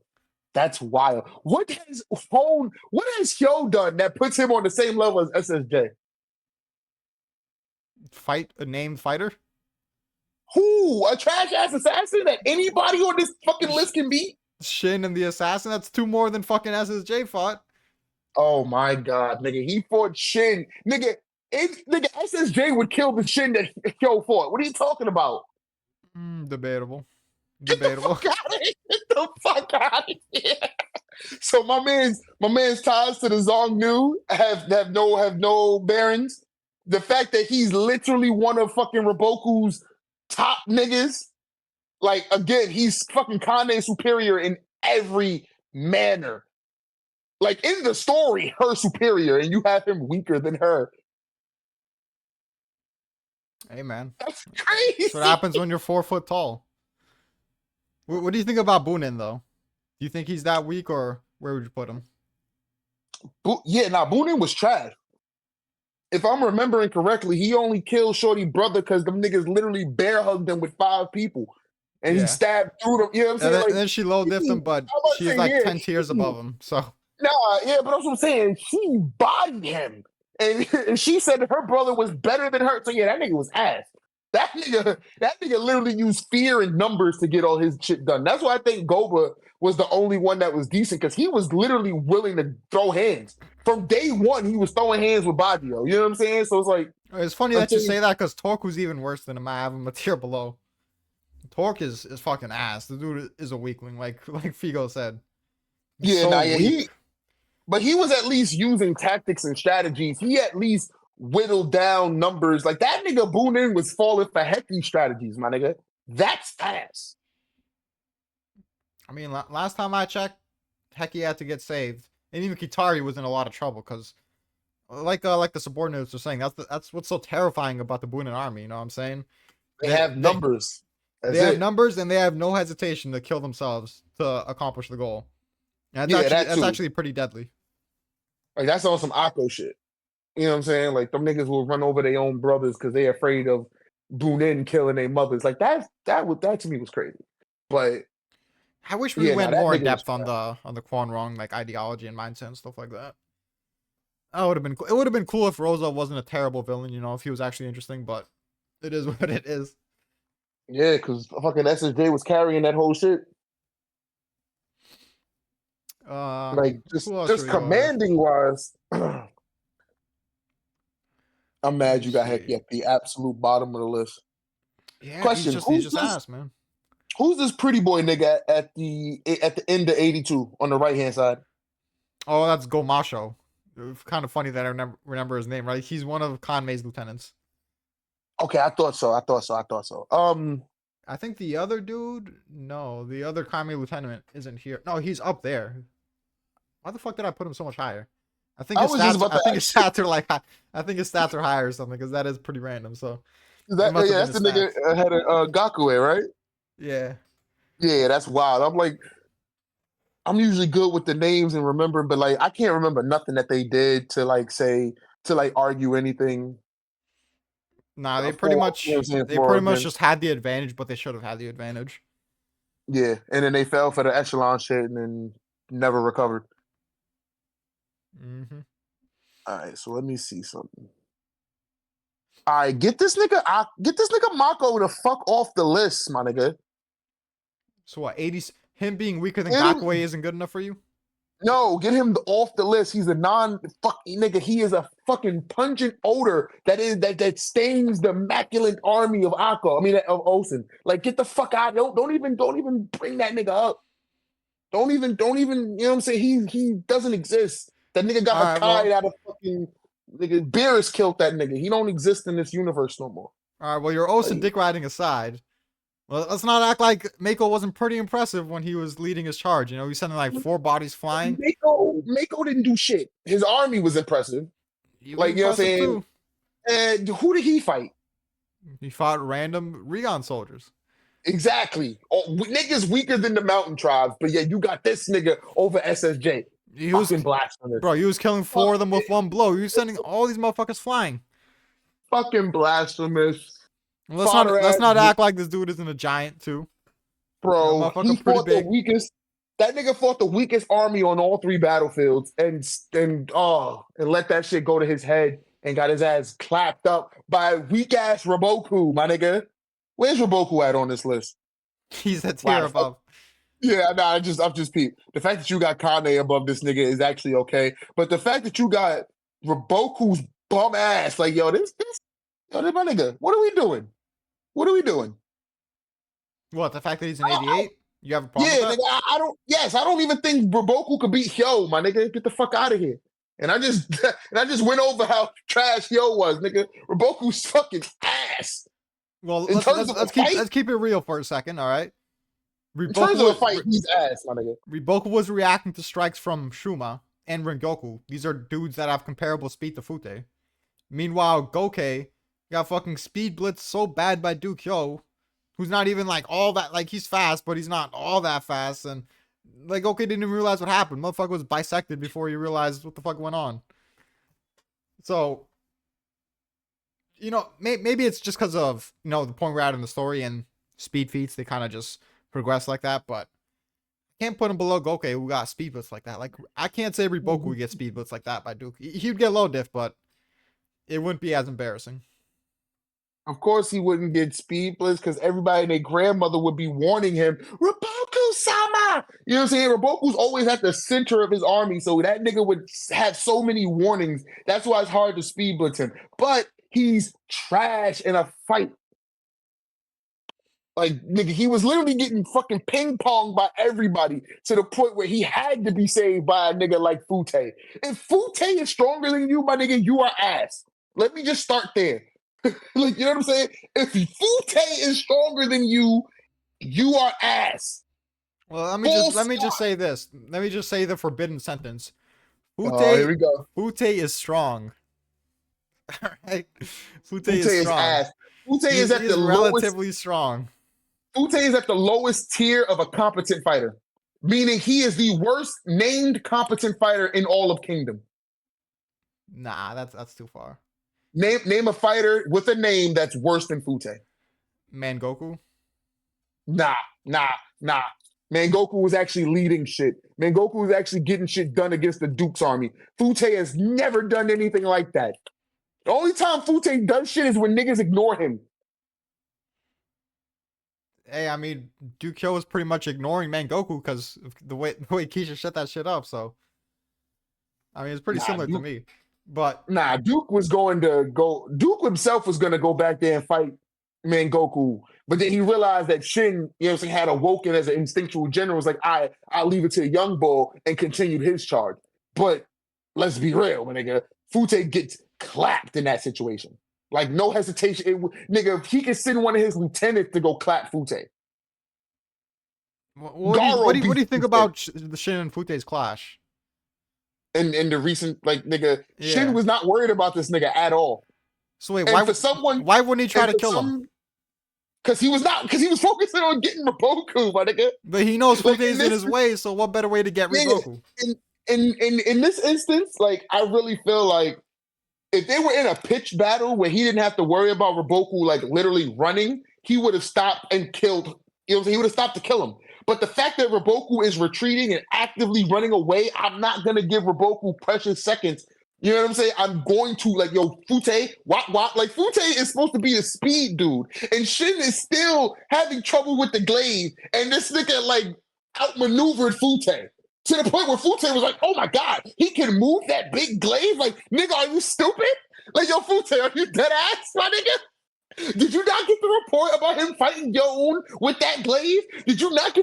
Speaker 2: That's wild. What has Hyo done that puts him on the same level as SSJ?
Speaker 1: Fight a named fighter?
Speaker 2: Who? A trash ass assassin that anybody on this fucking list can beat?
Speaker 1: Shin and the assassin. That's two more than fucking SSJ fought.
Speaker 2: Oh my god, nigga. He fought Shin. Nigga, SSJ would kill the Shin that Hyo fought. What are you talking about?
Speaker 1: Debatable.
Speaker 2: Get the fuck out of here. Get the fuck out of here. So my man's ties to the Zongnu have no bearings. The fact that he's literally one of fucking Raboku's top niggas, like, again, he's fucking Kane superior in every manner. Like, in the story, her superior, and you have him weaker than her.
Speaker 1: Hey, man.
Speaker 2: That's crazy.
Speaker 1: That's what happens when you're 4 foot tall. What do you think about Bunin, though? Do you think he's that weak, or where would you put him?
Speaker 2: Bunin was trash. If I'm remembering correctly, he only killed Shorty brother because them niggas literally bear hugged him with 5 people. And he stabbed through them. You know what I'm saying?
Speaker 1: And then she low diffed him, but she's like 10 tiers above him. So
Speaker 2: nah, yeah, but that's what I'm saying. She bodied him. And she said that her brother was better than her. So yeah, that nigga was ass. That nigga literally used fear and numbers to get all his shit done. That's why I think Goba was the only one that was decent, because he was literally willing to throw hands. From day one, he was throwing hands with Baggio. You know what I'm saying? So it's like,
Speaker 1: it's funny that you say that, because Torque was even worse than him. I have him a tier below. Torque is fucking ass. The dude is a weakling, like Figo said.
Speaker 2: But he was at least using tactics and strategies. He at least whittled down numbers. Like, that nigga Bunin was falling for Hecky strategies, my nigga. That's ass.
Speaker 1: I mean, last time I checked, Hecky had to get saved, and even Kitari was in a lot of trouble, because like the subordinates are saying, that's what's so terrifying about the Osen Army. You know what I'm saying?
Speaker 2: They have numbers.
Speaker 1: They have numbers, and they have no hesitation to kill themselves to accomplish the goal. And that's actually pretty deadly.
Speaker 2: Like, that's on some Akko shit. You know what I'm saying? Like, them niggas will run over their own brothers because they're afraid of Bunin killing their mothers. Like, that to me was crazy. But
Speaker 1: I wish we went more in depth on the Quan Rong, like, ideology and mindset and stuff like that. It would have been cool if Rosa wasn't a terrible villain, you know, if he was actually interesting, but it is what it is.
Speaker 2: Yeah, because fucking SSJ was carrying that whole shit. Like, just commanding wise. I'm mad you got Hecky at the absolute bottom of the list.
Speaker 1: Yeah, question: he's just ass, man.
Speaker 2: Who's this pretty boy nigga at the end of 82 on the right hand side?
Speaker 1: Oh, that's Gomasho. It's kind of funny that I remember his name, right? He's one of Kanmei's lieutenants.
Speaker 2: Okay, I thought so.
Speaker 1: I think the other dude, no, the other Kanmei lieutenant isn't here. No, he's up there. Why the fuck did I put him so much higher? I think
Speaker 2: I
Speaker 1: his
Speaker 2: was just
Speaker 1: stats.
Speaker 2: about
Speaker 1: I
Speaker 2: to
Speaker 1: think his
Speaker 2: ask.
Speaker 1: stats are like. I think his stats are higher or something because that is pretty random. So it
Speaker 2: That
Speaker 1: must have
Speaker 2: yeah,
Speaker 1: been
Speaker 2: that's
Speaker 1: his
Speaker 2: the nigga
Speaker 1: stats.
Speaker 2: had a Gakue, right?
Speaker 1: Yeah.
Speaker 2: Yeah, that's wild. I'm like, I'm usually good with the names and remembering, but like I can't remember nothing that they did to like say to like argue anything
Speaker 1: Nah, they pretty
Speaker 2: for, you know what I'm
Speaker 1: much
Speaker 2: saying,
Speaker 1: they
Speaker 2: for or
Speaker 1: pretty much
Speaker 2: against.
Speaker 1: just had the advantage, but they should have had the advantage.
Speaker 2: Yeah, and then they fell for the echelon shit and then never recovered.
Speaker 1: Hmm.
Speaker 2: All right, so let me see something. All right, get this nigga Mako the fuck off the list, my nigga.
Speaker 1: So what? 80. Him being weaker than
Speaker 2: Get
Speaker 1: Gakue
Speaker 2: him,
Speaker 1: isn't good enough for you?
Speaker 2: no, get him off the list. He's a non-fucking nigga. He is a fucking pungent odor that stains the immaculate army of Akko. I mean of Osen. Like, get the fuck out. Don't even bring that nigga up. Don't even, you know what I'm saying? He doesn't exist. That nigga
Speaker 1: All
Speaker 2: got
Speaker 1: right.
Speaker 2: Hakai
Speaker 1: Well.
Speaker 2: out of fucking nigga. Beerus killed that nigga. He don't exist in this universe no more.
Speaker 1: All right. Well, your Osen
Speaker 2: Like,
Speaker 1: dick riding aside. Well, let's not act like Mako wasn't pretty impressive when he was leading his charge. You know, he's sending like 4 bodies flying.
Speaker 2: Mako didn't do shit. His army was impressive.
Speaker 1: He was
Speaker 2: Like, you know what I'm
Speaker 1: impressive
Speaker 2: saying?
Speaker 1: too.
Speaker 2: And who did he fight?
Speaker 1: He fought random Rion soldiers.
Speaker 2: Exactly. Oh, niggas weaker than the mountain tribes, but yeah, you got this nigga over SSJ.
Speaker 1: He was,
Speaker 2: Fucking blasphemous.
Speaker 1: bro. He was killing 4 of them with one blow. He was sending all these motherfuckers flying.
Speaker 2: Fucking blasphemous.
Speaker 1: Well,
Speaker 2: Fodder
Speaker 1: let's
Speaker 2: ass,
Speaker 1: not act like this dude isn't a giant too. You know,
Speaker 2: bro. He
Speaker 1: motherfucker, pretty
Speaker 2: fought the
Speaker 1: big.
Speaker 2: weakest. That nigga fought the weakest army on all 3 battlefields, and let that shit go to his head and got his ass clapped up by weak ass Raboku, my nigga. Where's Raboku at on this list?
Speaker 1: He's a tier
Speaker 2: Wow, the fuck.
Speaker 1: above.
Speaker 2: Yeah, nah, I'm just peeped. The fact that you got Kane above this nigga is actually okay, but the fact that you got Raboku's bum ass, like yo, this my nigga. What are we doing? What are we doing?
Speaker 1: What? The fact that he's an
Speaker 2: I,
Speaker 1: 88? You have a problem
Speaker 2: Yeah,
Speaker 1: with
Speaker 2: nigga,
Speaker 1: that?
Speaker 2: I don't. Yes, I don't even think Roboku could beat Hyo, my nigga. Get the fuck out of here. And I just and I just went over how trash Hyo was, nigga. Roboku's fucking ass.
Speaker 1: Well,
Speaker 2: In terms of a fight,
Speaker 1: let's keep it real for a second. All right.
Speaker 2: in terms of a fight, he's ass, my nigga.
Speaker 1: Riboku was reacting to strikes from Shuma and Rengoku. These are dudes that have comparable speed to Fute. Meanwhile, Goke got fucking speed blitz so bad by Duke Hyo, who's not even like all that, like he's fast, but he's not all that fast. And like Goke didn't even realize what happened. Motherfucker was bisected before he realized what the fuck went on. So, you know, maybe it's just because of, you know, the point we're at in the story and speed feats, they kind of just progress like that, but can't put him below Goke, who got speed blitz like that. Like, I can't say Riboku would get speed blitz like that by Duke. He'd get low diff, but it wouldn't be as embarrassing.
Speaker 2: Of course, he wouldn't get speed blitz because everybody and their grandmother would be warning him, Roboku-sama! You know what I'm saying? Roboku's always at the center of his army, so that nigga would have so many warnings. That's why it's hard to speed blitz him. But he's trash in a fight. Like, nigga, he was literally getting fucking ping-ponged by everybody to the point where he had to be saved by a nigga like Fute. If Fute is stronger than you, my nigga, you are ass. Let me just start there. Like, you know what I'm saying? If Fute is stronger than you, you are ass.
Speaker 1: Well,
Speaker 2: Full
Speaker 1: let me just
Speaker 2: stop.
Speaker 1: say this. Let me just say the forbidden sentence.
Speaker 2: Oh, here we go.
Speaker 1: Fute is strong. Alright? Fute
Speaker 2: Fute
Speaker 1: is
Speaker 2: is
Speaker 1: strong.
Speaker 2: ass. Fute is at the lowest.
Speaker 1: Relatively strong.
Speaker 2: Fute is at the lowest tier of a competent fighter, meaning he is the worst named competent fighter in all of Kingdom.
Speaker 1: Nah, that's too far.
Speaker 2: Name a fighter with a name that's worse than Fute.
Speaker 1: Mangoku.
Speaker 2: Nah. Mangoku was actually leading shit. Mangoku was actually getting shit done against the Duke's army. Fute has never done anything like that. The only time Fute does shit is when niggas ignore him.
Speaker 1: Hey, I mean, Dukyo was pretty much ignoring Mangoku because of the way Keisha shut that shit up. So, I mean, it's pretty similar to me. But
Speaker 2: Duke was going to go. Duke himself was going to go back there and fight Mangoku, but then he realized that Shin, you know, had awoken as an instinctual general. Was like, I'll leave it to the young bull and continued his charge. But let's be real, my nigga, Fute gets clapped in that situation. Like, no hesitation. Nigga, he could send one of his lieutenants to go clap Fute.
Speaker 1: what do you think about the Shin and Fute's clash?
Speaker 2: in the recent like nigga. Shin
Speaker 1: Yeah.
Speaker 2: was not worried about this nigga at all.
Speaker 1: So wait,
Speaker 2: And for someone,
Speaker 1: why wouldn't he try
Speaker 2: and
Speaker 1: to
Speaker 2: for
Speaker 1: kill him?
Speaker 2: some, because he was focusing on getting Raboku, my nigga.
Speaker 1: But he knows
Speaker 2: Like
Speaker 1: Fute's in his way, so what better way to get
Speaker 2: nigga,
Speaker 1: Rigoku?
Speaker 2: in this instance, like I really feel like if they were in a pitch battle where he didn't have to worry about Raboku like literally running, he would have stopped and killed. He would have stopped to kill him. But the fact that Raboku is retreating and actively running away, I'm not gonna give Raboku precious seconds. You know what I'm saying? I'm going to like, yo, Fute, wop. Like Fute is supposed to be a speed dude, and Shin is still having trouble with the glaive, and this nigga like outmaneuvered Fute. To the point where Fute was like, oh my God, he can move that big glaive? Like, nigga, are you stupid? Like, yo, Fute, are you dead ass, my nigga? Did you not get the report about him fighting Yoon with that glaive? Did you not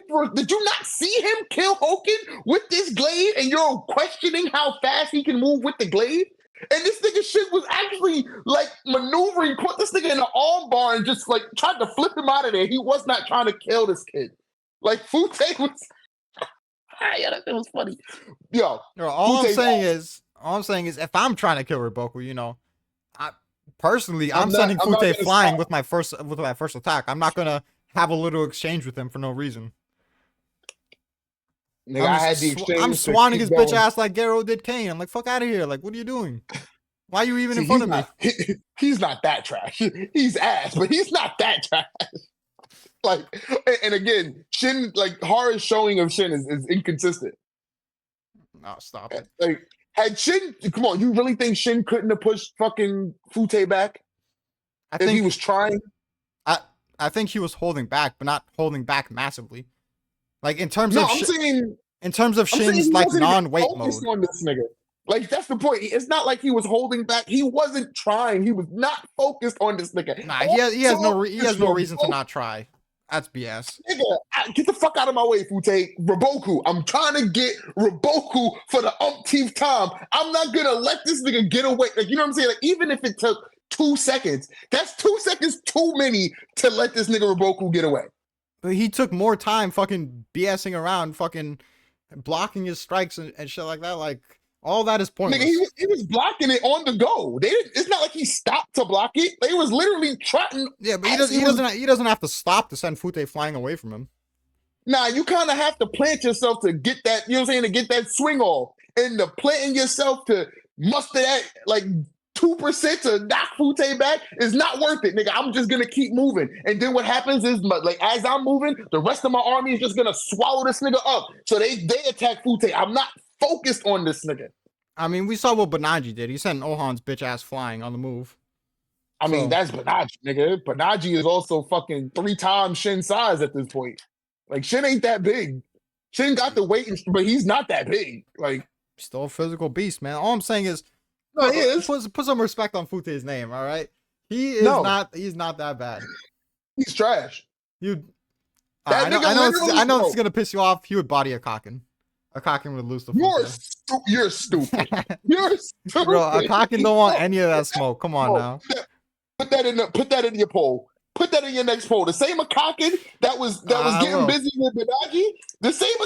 Speaker 2: see him kill Hoken with this glaive? And you're questioning how fast he can move with the glaive? And this nigga shit was actually like maneuvering, put this nigga in an arm bar and just like tried to flip him out of there. He was not trying to kill this kid. Like Fute was. Yeah, that was funny. Yo,
Speaker 1: All I'm saying is, if I'm trying to kill Riboku, you know, I'm sending Fute flying with my first attack. I'm not gonna have a little exchange with him for no reason.
Speaker 2: Nigga, I had the exchange.
Speaker 1: I'm swanning his bitch ass like Garo did Kane. I'm like, fuck out of here. Like, what are you doing? Why are you even in front of me?
Speaker 2: He's not that trash. He's ass, but he's not that trash. Like, and again, Shin, like, horror showing of Shin is inconsistent.
Speaker 1: No, stop it.
Speaker 2: Like, had Shin, come on, you really think Shin couldn't have pushed fucking Fute back? If he was trying?
Speaker 1: I think he was holding back, but not holding back massively. Like, in terms of Shin's, like, non-weight mode.
Speaker 2: On this nigga. Like, that's the point. It's not like he was holding back. He wasn't trying. He was not focused on this nigga.
Speaker 1: Nah, he has no reason to not try. That's BS.
Speaker 2: Nigga, get the fuck out of my way, Fute. Raboku. I'm trying to get Raboku for the umpteenth time. I'm not gonna let this nigga get away. Like, you know what I'm saying? Like, even if it took 2 seconds, that's 2 seconds too many to let this nigga Raboku get away.
Speaker 1: But he took more time fucking BSing around, fucking blocking his strikes and shit like that. Like, all that is pointless.
Speaker 2: Nigga, he was blocking it on the go. It's not like he stopped to block it. They was literally trotting.
Speaker 1: Yeah, but he doesn't have to stop to send Fute flying away from him.
Speaker 2: Nah, you kind of have to plant yourself to get that, you know what I'm saying, to get that swing off. And the planting yourself to muster that like 2% to knock Fute back is not worth it, nigga. I'm just gonna keep moving. And then what happens is, like, as I'm moving, the rest of my army is just gonna swallow this nigga up. So they attack Fute. I'm not focused on this nigga.
Speaker 1: I mean, we saw what Banaji did. He sent Ohan's bitch ass flying on the move.
Speaker 2: I mean, that's Banaji, nigga. Banaji is also fucking 3 times Shin size at this point. Like, Shin ain't that big. Shin got the weight, but he's not that big. Like,
Speaker 1: still a physical beast, man. All I'm saying is, put some respect on Fute's name, all right? He's not that bad.
Speaker 2: He's trash.
Speaker 1: I know it's gonna piss you off. He would body a Kakin. A Kakin would lose the Fute.
Speaker 2: You're stupid. You're stupid.
Speaker 1: Bro, a Kakin don't want any of that smoke. Come on now.
Speaker 2: Put that in your poll. Put that in your next poll. The same Akakin that was getting busy with Banaji. The same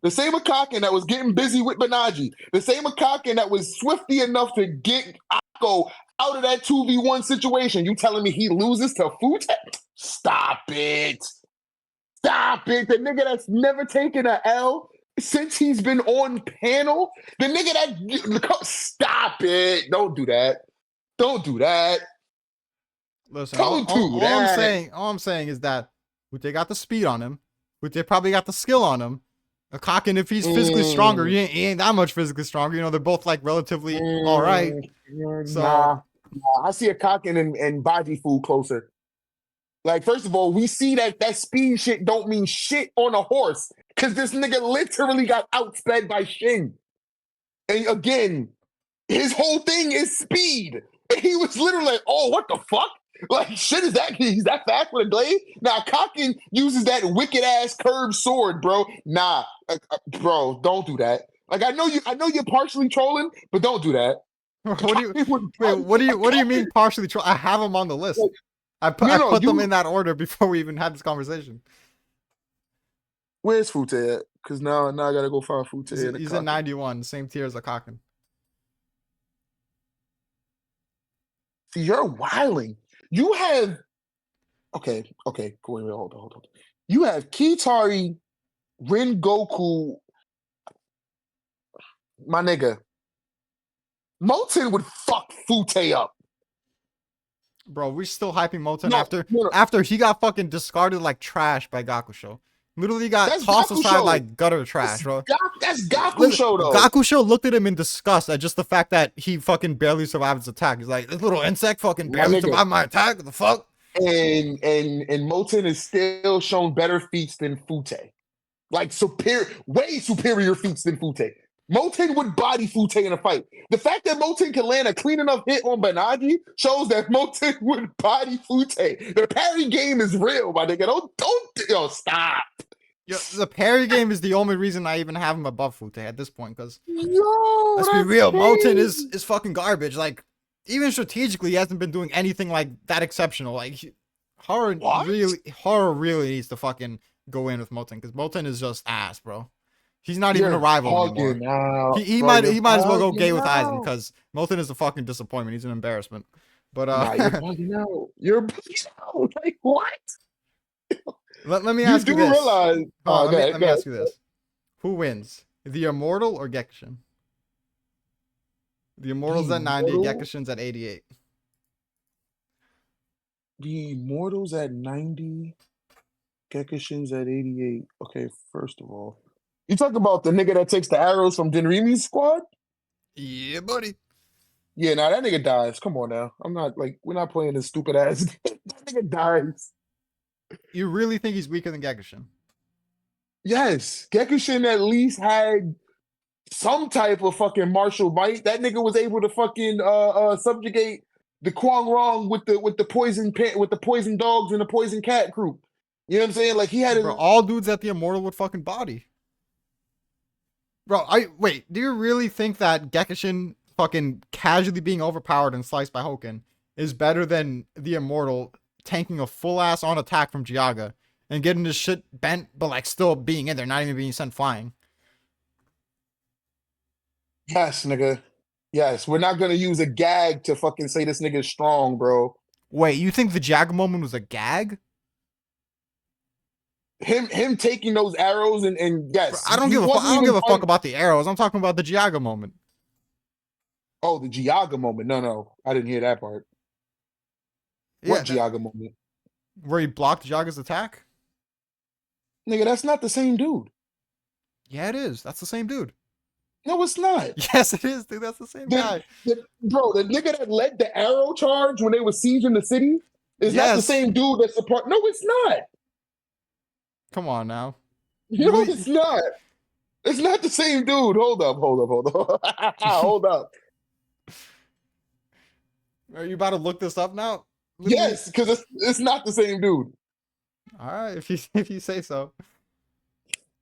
Speaker 2: The same Akakin that was getting busy with Banaji. The same Akakin that was swifty enough to get Akko out of that 2v1 situation. You telling me he loses to Fute? Stop it. Stop it. The nigga that's never taken a L since he's been on panel. The nigga that stop it. Don't do that. Don't do that.
Speaker 1: Listen, all I'm saying is that Fute got the speed on him. Fute probably got the skill on him. A Kakin, if he's physically stronger, he ain't that much physically stronger. You know, they're both like relatively all right. So
Speaker 2: nah, I see a Kakin and Baji food closer. Like, first of all, we see that speed shit don't mean shit on a horse because this nigga literally got outsped by Shin. And again, his whole thing is speed. And he was literally like, oh, what the fuck? Like, shit, he's that fast with a blade? Now, Kakin uses that wicked ass curved sword, bro. Nah, bro, don't do that. Like, I know you're partially trolling, but don't do that.
Speaker 1: What do you mean partially trolling? I have them on the list. I put them in that order before we even had this conversation.
Speaker 2: Where's Fute at? Because now I gotta go find Fout in the
Speaker 1: He's at
Speaker 2: cock.
Speaker 1: 91, same tier as Akakin.
Speaker 2: See, you're wilding. You have okay. Wait, hold on. You have Kitari, Ren Goku, my nigga. Moten would fuck Fout up.
Speaker 1: Bro, we still hyping Moten
Speaker 2: No.
Speaker 1: after he got fucking discarded like trash by Gakusho. Literally got
Speaker 2: That's
Speaker 1: tossed
Speaker 2: Gakusho.
Speaker 1: aside like gutter trash, bro.
Speaker 2: That's Gakusho, though.
Speaker 1: Gakusho looked at him in disgust at just the fact that he fucking barely survived his attack. He's like, this little insect fucking barely survived my attack. What the fuck?
Speaker 2: And Moten is still shown better feats than Fout. Like way superior feats than Fout. Moten would body Fout in a fight. The fact that Moten can land a clean enough hit on Banaji shows that Moten would body Fout. The parry game is real, my nigga. Don't stop.
Speaker 1: Yo, the parry game is the only reason I even have him above Fout at this point, because let's be
Speaker 2: that's
Speaker 1: real,
Speaker 2: crazy.
Speaker 1: Moten is fucking garbage. Like, even strategically, he hasn't been doing anything like that exceptional. Like, horror really needs to fucking go in with Moten, because Moten is just ass, bro. He's not even a rival anymore. He might as well go gay with Aizen, because Moten is a fucking disappointment. He's an embarrassment. But
Speaker 2: you're bugging out. You're bugging out. Like what?
Speaker 1: let me ask you this.
Speaker 2: Realize?
Speaker 1: Let me ask you this: who wins, the Immortal or Gekishin? The Immortal's at 90, Gekishin's at 88.
Speaker 2: The Immortal's at 90, Gekishin's at 88. Okay, first of all, you talk about the nigga that takes the arrows from Denrimi's squad?
Speaker 1: Yeah, buddy.
Speaker 2: Yeah, now that nigga dies. Come on now. We're not playing this stupid ass game. That nigga dies.
Speaker 1: You really think he's weaker than Gekishin?
Speaker 2: Yes. Gekishin at least had some type of fucking martial might. That nigga was able to fucking subjugate the Kwang Rong with the poison dogs and the poison cat group. You know what I'm saying? Like he had
Speaker 1: all dudes at the Immortal would fucking body. Bro, do you really think that Gekishin fucking casually being overpowered and sliced by Hoken is better than the Immortal tanking a full ass on attack from Giaga and getting his shit bent, but like still being in there, not even being sent flying?
Speaker 2: Yes, nigga. Yes, we're not gonna use a gag to fucking say this nigga is strong, bro.
Speaker 1: Wait, you think the Giaga moment was a gag?
Speaker 2: Him taking those arrows and yes.
Speaker 1: Bro, I don't give a fuck about the arrows. I'm talking about the Giaga moment.
Speaker 2: Oh, the Giaga moment. No, I didn't hear that part. Yeah, what Giaga moment?
Speaker 1: Where he blocked Giaga's attack?
Speaker 2: Nigga, that's not the same dude.
Speaker 1: Yeah, it is. That's the same dude.
Speaker 2: No, it's not.
Speaker 1: Yes, it is, dude. That's the same guy.
Speaker 2: Bro, the nigga that led the arrow charge when they were sieging the city is not the same dude that's a part. No, it's not.
Speaker 1: Come on now.
Speaker 2: No, it's not. It's not the same dude. Hold up. Hold up.
Speaker 1: Are you about to look this up now?
Speaker 2: Yes, because it's not the same dude.
Speaker 1: All right, if you say so.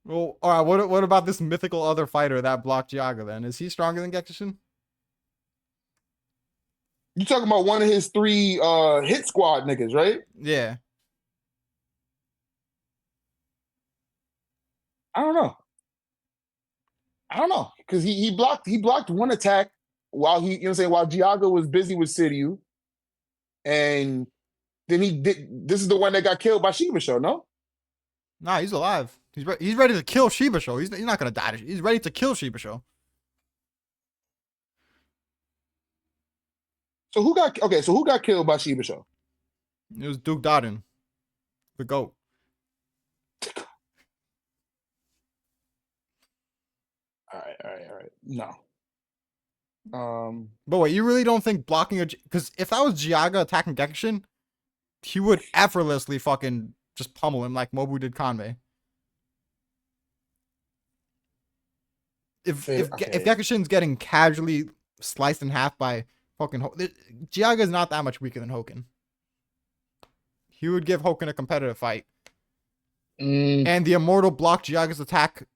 Speaker 1: Well, all right. What about this mythical other fighter that blocked Giaga? Then is he stronger than Gekishin?
Speaker 2: You talking about one of his 3 hit squad niggas, right?
Speaker 1: Yeah.
Speaker 2: I don't know because he blocked one attack while while Giaga was busy with Shiryu, and then this is the one that got killed by Shiba Shou, no?
Speaker 1: Nah, he's alive. He's ready to kill Shiba Shou. He's not gonna die. He's ready to kill Shiba Shou.
Speaker 2: So who got killed by Shiba Shou?
Speaker 1: It was Duke Dodden, the GOAT.
Speaker 2: All right. No.
Speaker 1: But wait, you really don't think blocking because if that was Giaga attacking Gekishin, he would effortlessly fucking just pummel him like Mobu did Kanmei. If Gekishin's getting casually sliced in half by fucking Giaga is not that much weaker than Hoken. He would give Hoken a competitive fight. And the Immortal blocked Giaga's attack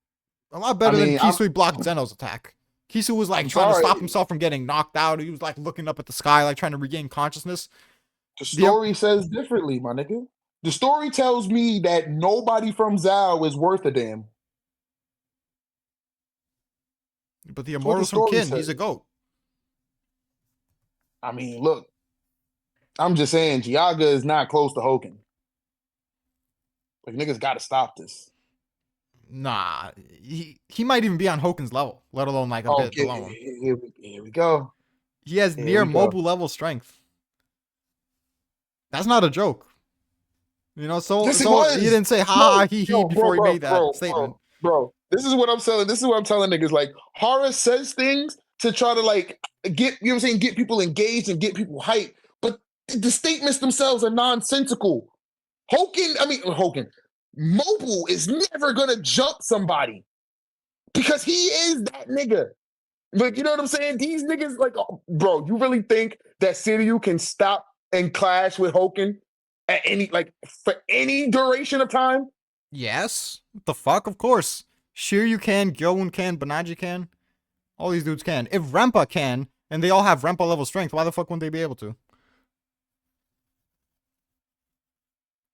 Speaker 1: a lot better than Kisui blocked Zeno's attack. Kisu was like trying to stop himself from getting knocked out. He was like looking up at the sky, like trying to regain consciousness.
Speaker 2: The story says differently, my nigga. The story tells me that nobody from Zhao is worth a damn.
Speaker 1: But the
Speaker 2: That's what the
Speaker 1: immortals from
Speaker 2: story
Speaker 1: Kin, he's
Speaker 2: says.
Speaker 1: a goat.
Speaker 2: I mean, look, I'm just saying, Giaga is not close to Hoken. Like niggas got to stop this.
Speaker 1: Nah, he might even be on Hoken's level, let alone like a bit
Speaker 2: Okay,
Speaker 1: below him.
Speaker 2: here we go.
Speaker 1: He has
Speaker 2: Here
Speaker 1: near
Speaker 2: we go.
Speaker 1: mobile level strength. That's not a joke. You know, so
Speaker 2: Yes, it
Speaker 1: so he
Speaker 2: was.
Speaker 1: didn't say ha
Speaker 2: No,
Speaker 1: ha he
Speaker 2: yo,
Speaker 1: before he made that statement.
Speaker 2: bro. This is what I'm telling. This is what I'm telling niggas. Like horror says things to try to like get, you know what I'm saying, get people engaged and get people hyped. But the statements themselves are nonsensical. Hoken, Mobile is never gonna jump somebody because he is that nigga. Like, you know what I'm saying? These niggas, like, oh, bro, you really think that Shiryu can stop and clash with Hoken at any, like, for any duration of time?
Speaker 1: Yes, what the fuck? Of course, Shiryu can, Gyoun can, Banaji can. All these dudes can. If Rempa can, and they all have Rempa level strength, why the fuck wouldn't they be able to?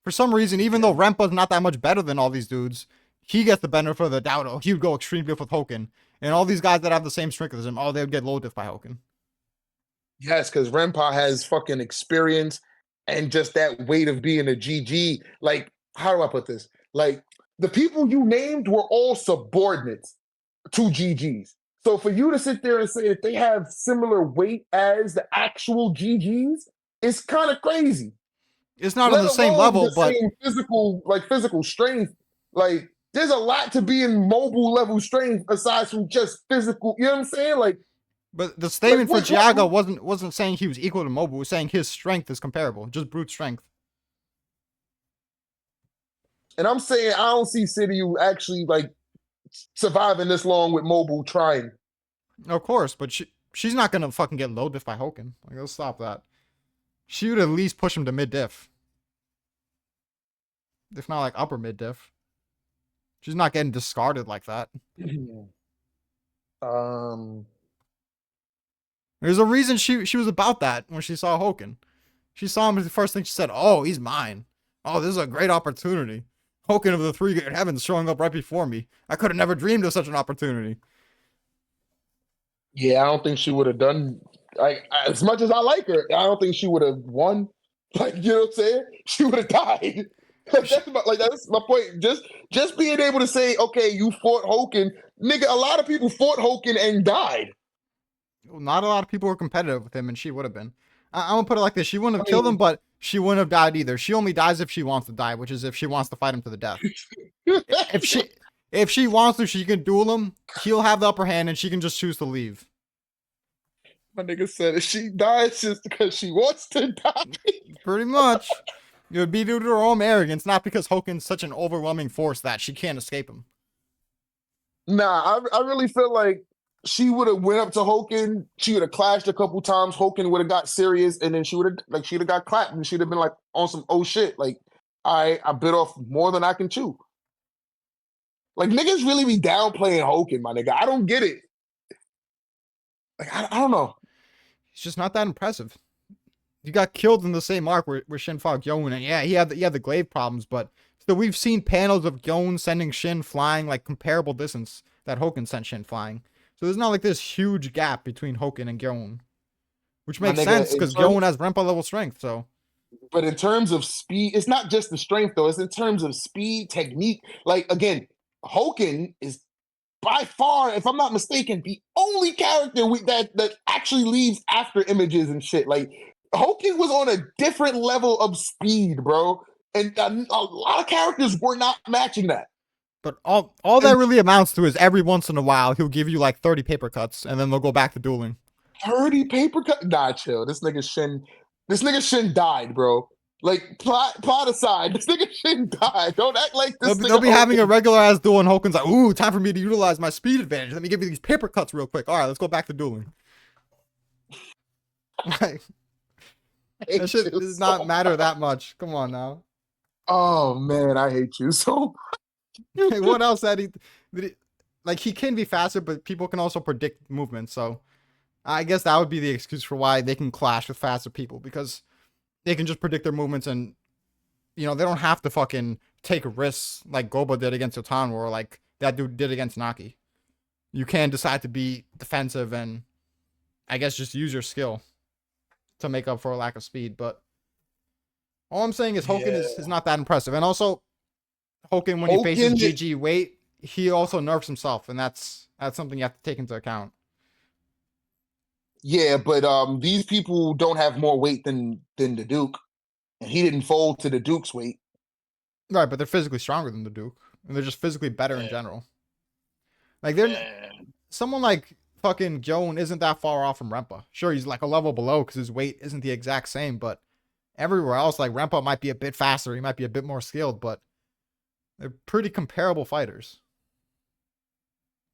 Speaker 1: For some reason, even though Rempa's not that much better than all these dudes, he gets the benefit of the doubt. Oh, he would go extreme diff with Hoken. And all these guys that have the same strength as him, oh, they would get low diff by Hoken.
Speaker 2: Yes, because Renpa has fucking experience and just that weight of being a GG. Like, how do I put this? Like, the people you named were all subordinates to GGs. So for you to sit there and say that they have similar weight as the actual GGs, it's kind of crazy.
Speaker 1: It's not on
Speaker 2: Let
Speaker 1: the same
Speaker 2: alone
Speaker 1: level,
Speaker 2: the
Speaker 1: but
Speaker 2: same physical strength. Like, there's a lot to being mobile level strength aside from just physical. You know what I'm saying?
Speaker 1: but the statement for
Speaker 2: what,
Speaker 1: Giaga wasn't saying he was equal to Mobile. It was saying his strength is comparable, just brute strength.
Speaker 2: and I'm saying I don't see City actually like surviving this long with mobile trying.
Speaker 1: Of course, but she's not gonna fucking get low diff by Hoken. Like, let's stop that. She would at least push him to mid diff, if not like upper mid diff. She's not getting discarded like that.
Speaker 2: um,
Speaker 1: There's a reason she was about that when she saw Hoken. She saw him, the first thing she said, "Oh, he's mine. Oh, this is a great opportunity. Hoken of the three great heavens showing up right before me. I could have never dreamed of such an opportunity."
Speaker 2: yeah, I don't think she would have done like as much as I like her. I don't think she would have won. Like, you know what I'm saying? She would have died. That's my point. Just being able to say, okay, you fought Hoken, nigga. A lot of people fought Hoken and died.
Speaker 1: Not a lot of people were competitive with him, and she would have been. I'm gonna put it like this: she wouldn't have
Speaker 2: I
Speaker 1: killed him,
Speaker 2: mean,
Speaker 1: but she wouldn't have died either. She only dies if she wants to die, which is if she wants to fight him to the death. If she wants to, she can duel him. He'll have the upper hand, and she can just choose to leave.
Speaker 2: my nigga said if she dies just because she wants to die.
Speaker 1: Pretty much. It would be due to her own arrogance, not because Hoken's such an overwhelming force that she can't escape him.
Speaker 2: Nah, I really feel like she would have went up to Hoken. She would have clashed a couple times. Hoken would have got serious, and then she'd have got clapped, and she'd have been like on some oh shit. Like I bit off more than I can chew. Like niggas really be downplaying Hoken, my nigga. I don't get it. Like I don't know.
Speaker 1: He's just not that impressive. He got killed in the same arc where Shin fought Gyoun, and yeah, he had the glaive problems, but still we've seen panels of Gyoun sending Shin flying like comparable distance that Hoken sent Shin flying. So there's not like this huge gap between Hoken and Gyoun, which makes sense because Gyoun has Renpa level strength. So,
Speaker 2: but in terms of speed, it's not just the strength though. It's in terms of speed, technique. Like again, Hoken is by far, if I'm not mistaken, the only character that actually leaves after images and shit. Like Hoken was on a different level of speed, bro, and a lot of characters were not matching that.
Speaker 1: but all that really amounts to is every once in a while he'll give you like 30 paper cuts, and then they'll go back to dueling.
Speaker 2: 30 paper cut? Nah, chill. This nigga Shin died, bro. Like plot aside, this nigga Shin died. Don't act like this.
Speaker 1: They'll be having a regular ass duel, and Hoken's like, "Ooh, time for me to utilize my speed advantage. Let me give you these paper cuts real quick. All right, let's go back to dueling." Like, that shit does not matter that much. Come on now.
Speaker 2: Oh man, I hate you so.
Speaker 1: Hey, what else that like he can be faster, but people can also predict movement. So I guess that would be the excuse for why they can clash with faster people, because they can just predict their movements, and they don't have to fucking take risks like Goba did against Yotan, or like that dude did against Naki. you can decide to be defensive and I guess just use your skill to make up for a lack of speed. But all I'm saying is Hoken is not that impressive. And also, Hoken, when he faces GG weight, he also nerfs himself, and that's something you have to take into account.
Speaker 2: Yeah, but these people don't have more weight than the Duke, and he didn't fold to the Duke's weight.
Speaker 1: Right, but they're physically stronger than the Duke, and they're just physically better in general. Like someone like fucking Joan isn't that far off from Rempa. Sure, he's like a level below because his weight isn't the exact same, but everywhere else, like Rempa might be a bit faster, he might be a bit more skilled, but they're pretty comparable fighters.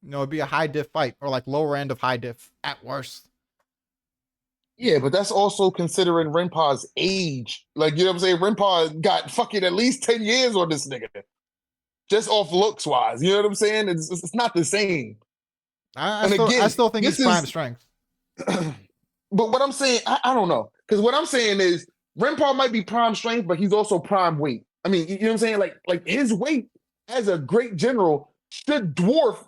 Speaker 1: You know, it'd be a high diff fight or like lower end of high diff at worst.
Speaker 2: Yeah, but that's also considering Renpa's age. Like, you know what I'm saying? Renpa got fucking at least 10 years on this nigga. Just off looks wise. You know what I'm saying? It's not the same.
Speaker 1: I still think it's prime strength.
Speaker 2: But what I'm saying, I don't know. Because what I'm saying is Renpa might be prime strength, but he's also prime weight. I mean, you know what I'm saying? Like his weight as a great general should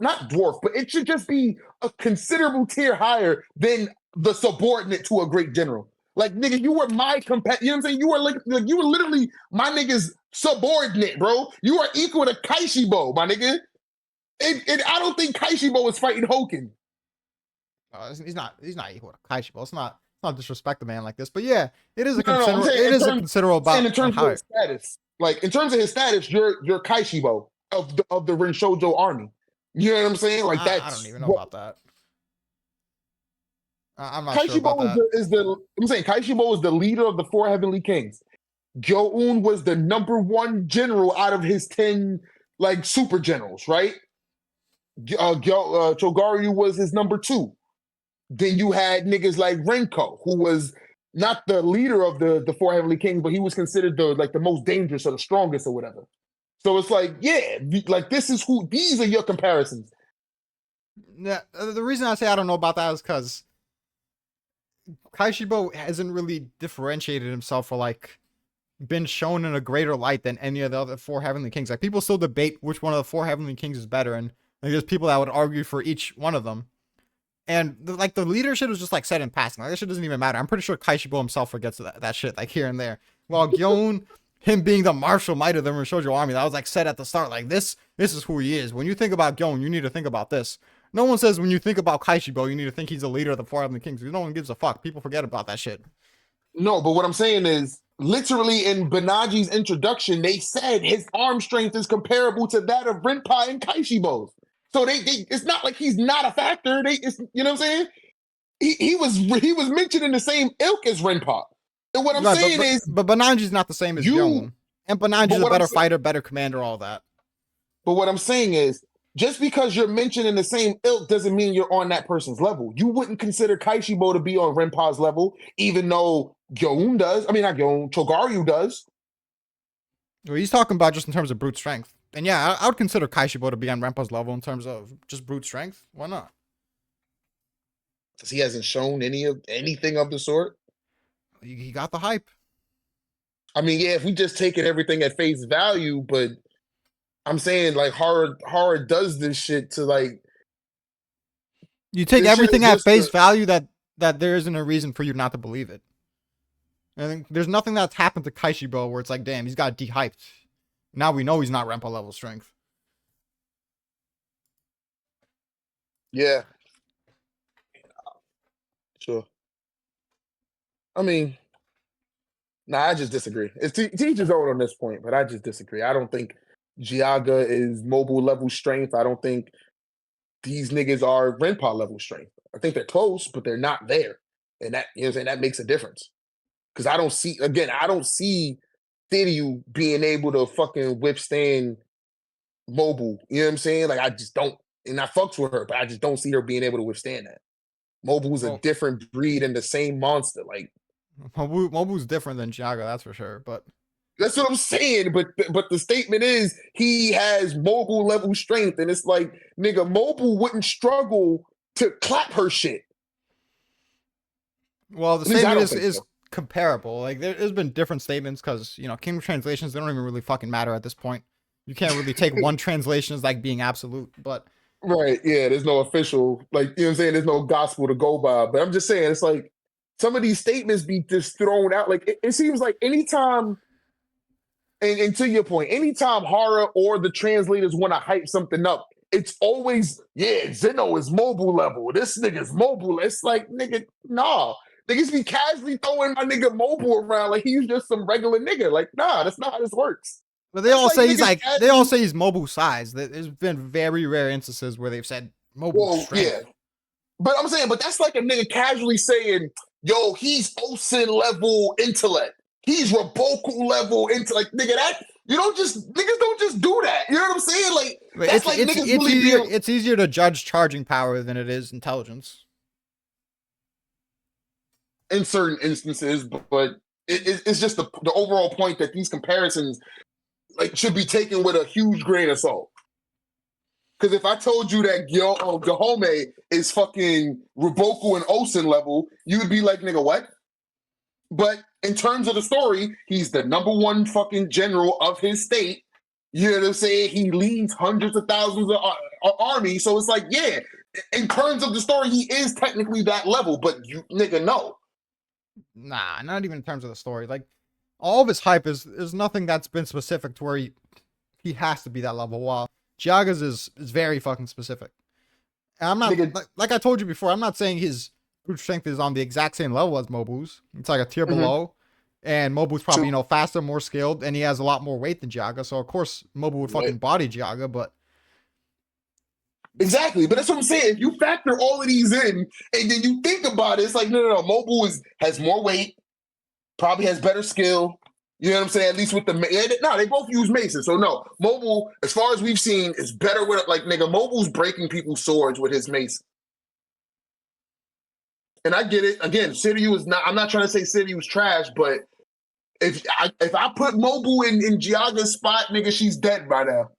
Speaker 2: not dwarf, but it should just be a considerable tier higher than the subordinate to a great general. Like, nigga, you were my competitor. You know what I'm saying? You were like you were literally my nigga's subordinate, bro. You are equal to Kaishibo, my nigga. And I don't think Kaishibo is fighting Hoken.
Speaker 1: He's not equal to Kaishibo. It's not disrespect the man like this. But yeah, it is a considerable
Speaker 2: in terms of his status. Like, in terms of his status, you're Kaishibo of the Renshoujo army. You know what I'm saying? Like, that's
Speaker 1: I don't even know about that. I'm not
Speaker 2: Kaishibo
Speaker 1: sure about that.
Speaker 2: I'm saying Kaishibo is the leader of the 4 heavenly kings. Gyo-un was the #1 general out of his 10 like super generals, right? Chogaryu was his #2. Then you had niggas like Renko, who was not the leader of the 4 heavenly kings, but he was considered the most dangerous or the strongest or whatever. So it's like, yeah, like these are your comparisons.
Speaker 1: Yeah, the reason I say I don't know about that is because Kaishibo hasn't really differentiated himself or like been shown in a greater light than any of the other 4 heavenly kings. Like, people still debate which one of the 4 heavenly kings is better, and like, there's people that would argue for each one of them. And the leadership is just like said in passing. Like, that shit doesn't even matter. I'm pretty sure Kaishibo himself forgets that shit like here and there. While Gyon, him being the martial might of the Renshoujo army, that was like said at the start. Like, this is who he is. When you think about Gyon, you need to think about this. No one says when you think about Kaishibo, you need to think he's the leader of the 4 heavenly kings. No one gives a fuck. People forget about that shit.
Speaker 2: No, but what I'm saying is, literally in Banaji's introduction, they said his arm strength is comparable to that of Renpa and Kaishibo's. So it's not like he's not a factor. You know what I'm saying? He was mentioned in the same ilk as Renpa. And what I'm saying is,
Speaker 1: but Banaji's not the same as Gyon. And Banaji's a better fighter, better commander, all that.
Speaker 2: But what I'm saying is, just because you're mentioned in the same ilk doesn't mean you're on that person's level. You wouldn't consider Kaishibo to be on Renpa's level, even though Gyo-un does. I mean, not Gyo-un, Chogaryu does.
Speaker 1: Well, he's talking about just in terms of brute strength. And yeah, I would consider Kaishibo to be on Renpa's level in terms of just brute strength. Why not?
Speaker 2: Because he hasn't shown anything of the sort.
Speaker 1: He got the hype.
Speaker 2: I mean, yeah, if we just taking everything at face value, but I'm saying like horror does this shit to like.
Speaker 1: You take everything at face value that there isn't a reason for you not to believe it. I think there's nothing that's happened to Kaishibo where it's like, damn, he's got de-hyped. Now we know he's not Renpa level strength.
Speaker 2: Yeah. Sure. I mean, I just disagree. It's teach his own on this point, but I just disagree. I don't think Gaga is mobile level strength. I don't think these niggas are Renpa level strength. I think they're close, but they're not there. And that, you know what I'm saying, that makes a difference. Because I don't see Thiryu being able to fucking withstand mobile. You know what I'm saying? Like, I just don't. And I fucks with her, but I just don't see her being able to withstand that. Mobu's a different breed and the same monster. Like,
Speaker 1: Mobu's different than Gaga, that's for sure. But
Speaker 2: that's what I'm saying. But the statement is he has mobile level strength, and it's like, nigga, Mobile wouldn't struggle to clap her shit.
Speaker 1: Well, the statement is comparable. Like, there's been different statements because, you know, Kingdom translations, they don't even really fucking matter at this point. You can't really take one translation as like being absolute, but
Speaker 2: Right. Yeah, there's no official, like, you know what I'm saying? There's no gospel to go by. But I'm just saying, it's like some of these statements be just thrown out. Like, it seems like anytime, and to your point, anytime horror or the translators want to hype something up, it's always, yeah, Zeno is mobile level. This nigga's mobile. It's like, nigga, nah. Niggas be casually throwing my nigga mobile around like he's just some regular nigga. Like, nah, that's not how this works.
Speaker 1: But they
Speaker 2: That's
Speaker 1: all
Speaker 2: like
Speaker 1: say he's
Speaker 2: niggas
Speaker 1: like, they all
Speaker 2: casually,
Speaker 1: say he's mobile size. There's been very rare instances where they've said mobile
Speaker 2: well, yeah.
Speaker 1: strength.
Speaker 2: But I'm saying, but that's like a nigga casually saying, yo, he's Osen level intellect. He's Raboku level intellect. Nigga, that you don't just niggas don't just do that. You know what I'm saying? Like
Speaker 1: But
Speaker 2: that's like niggas really
Speaker 1: easier
Speaker 2: being
Speaker 1: it's easier to judge charging power than it is intelligence.
Speaker 2: in certain instances, but it's just the overall point that these comparisons like should be taken with a huge grain of salt. Because if I told you that yo Gahome is fucking Raboku and Osen level, you would be like, nigga, what? But in terms of the story, he's the number one fucking general of his state. You know what I'm saying? He leads hundreds of thousands of army. So it's like, yeah, in terms of the story, he is technically that level. But you, nigga, no.
Speaker 1: Nah, not even in terms of the story. Like all of his hype is nothing that's been specific to where he has to be that level. While Giaga's is very fucking specific. And I'm not
Speaker 2: Nigga,
Speaker 1: like I told you before. I'm not saying his brute strength is on the exact same level as Mobu's. It's like a tier below, and Mobu's probably
Speaker 2: so,
Speaker 1: faster, more skilled, and he has a lot more weight than Giaga. So of course Mobu would fucking body Giaga, but
Speaker 2: exactly. But that's what I'm saying. If you factor all of these in, and then you think about it, it's like, no. Mobile has more weight, probably has better skill. You know what I'm saying? At least with the no, they both use maces. So no, Mobile, as far as we've seen, is better with like nigga. Mobile's breaking people's swords with his mace. And I get it. Again, City was not. I'm not trying to say City was trash, but if I put Mobile in Giaga's spot, nigga, she's dead by now.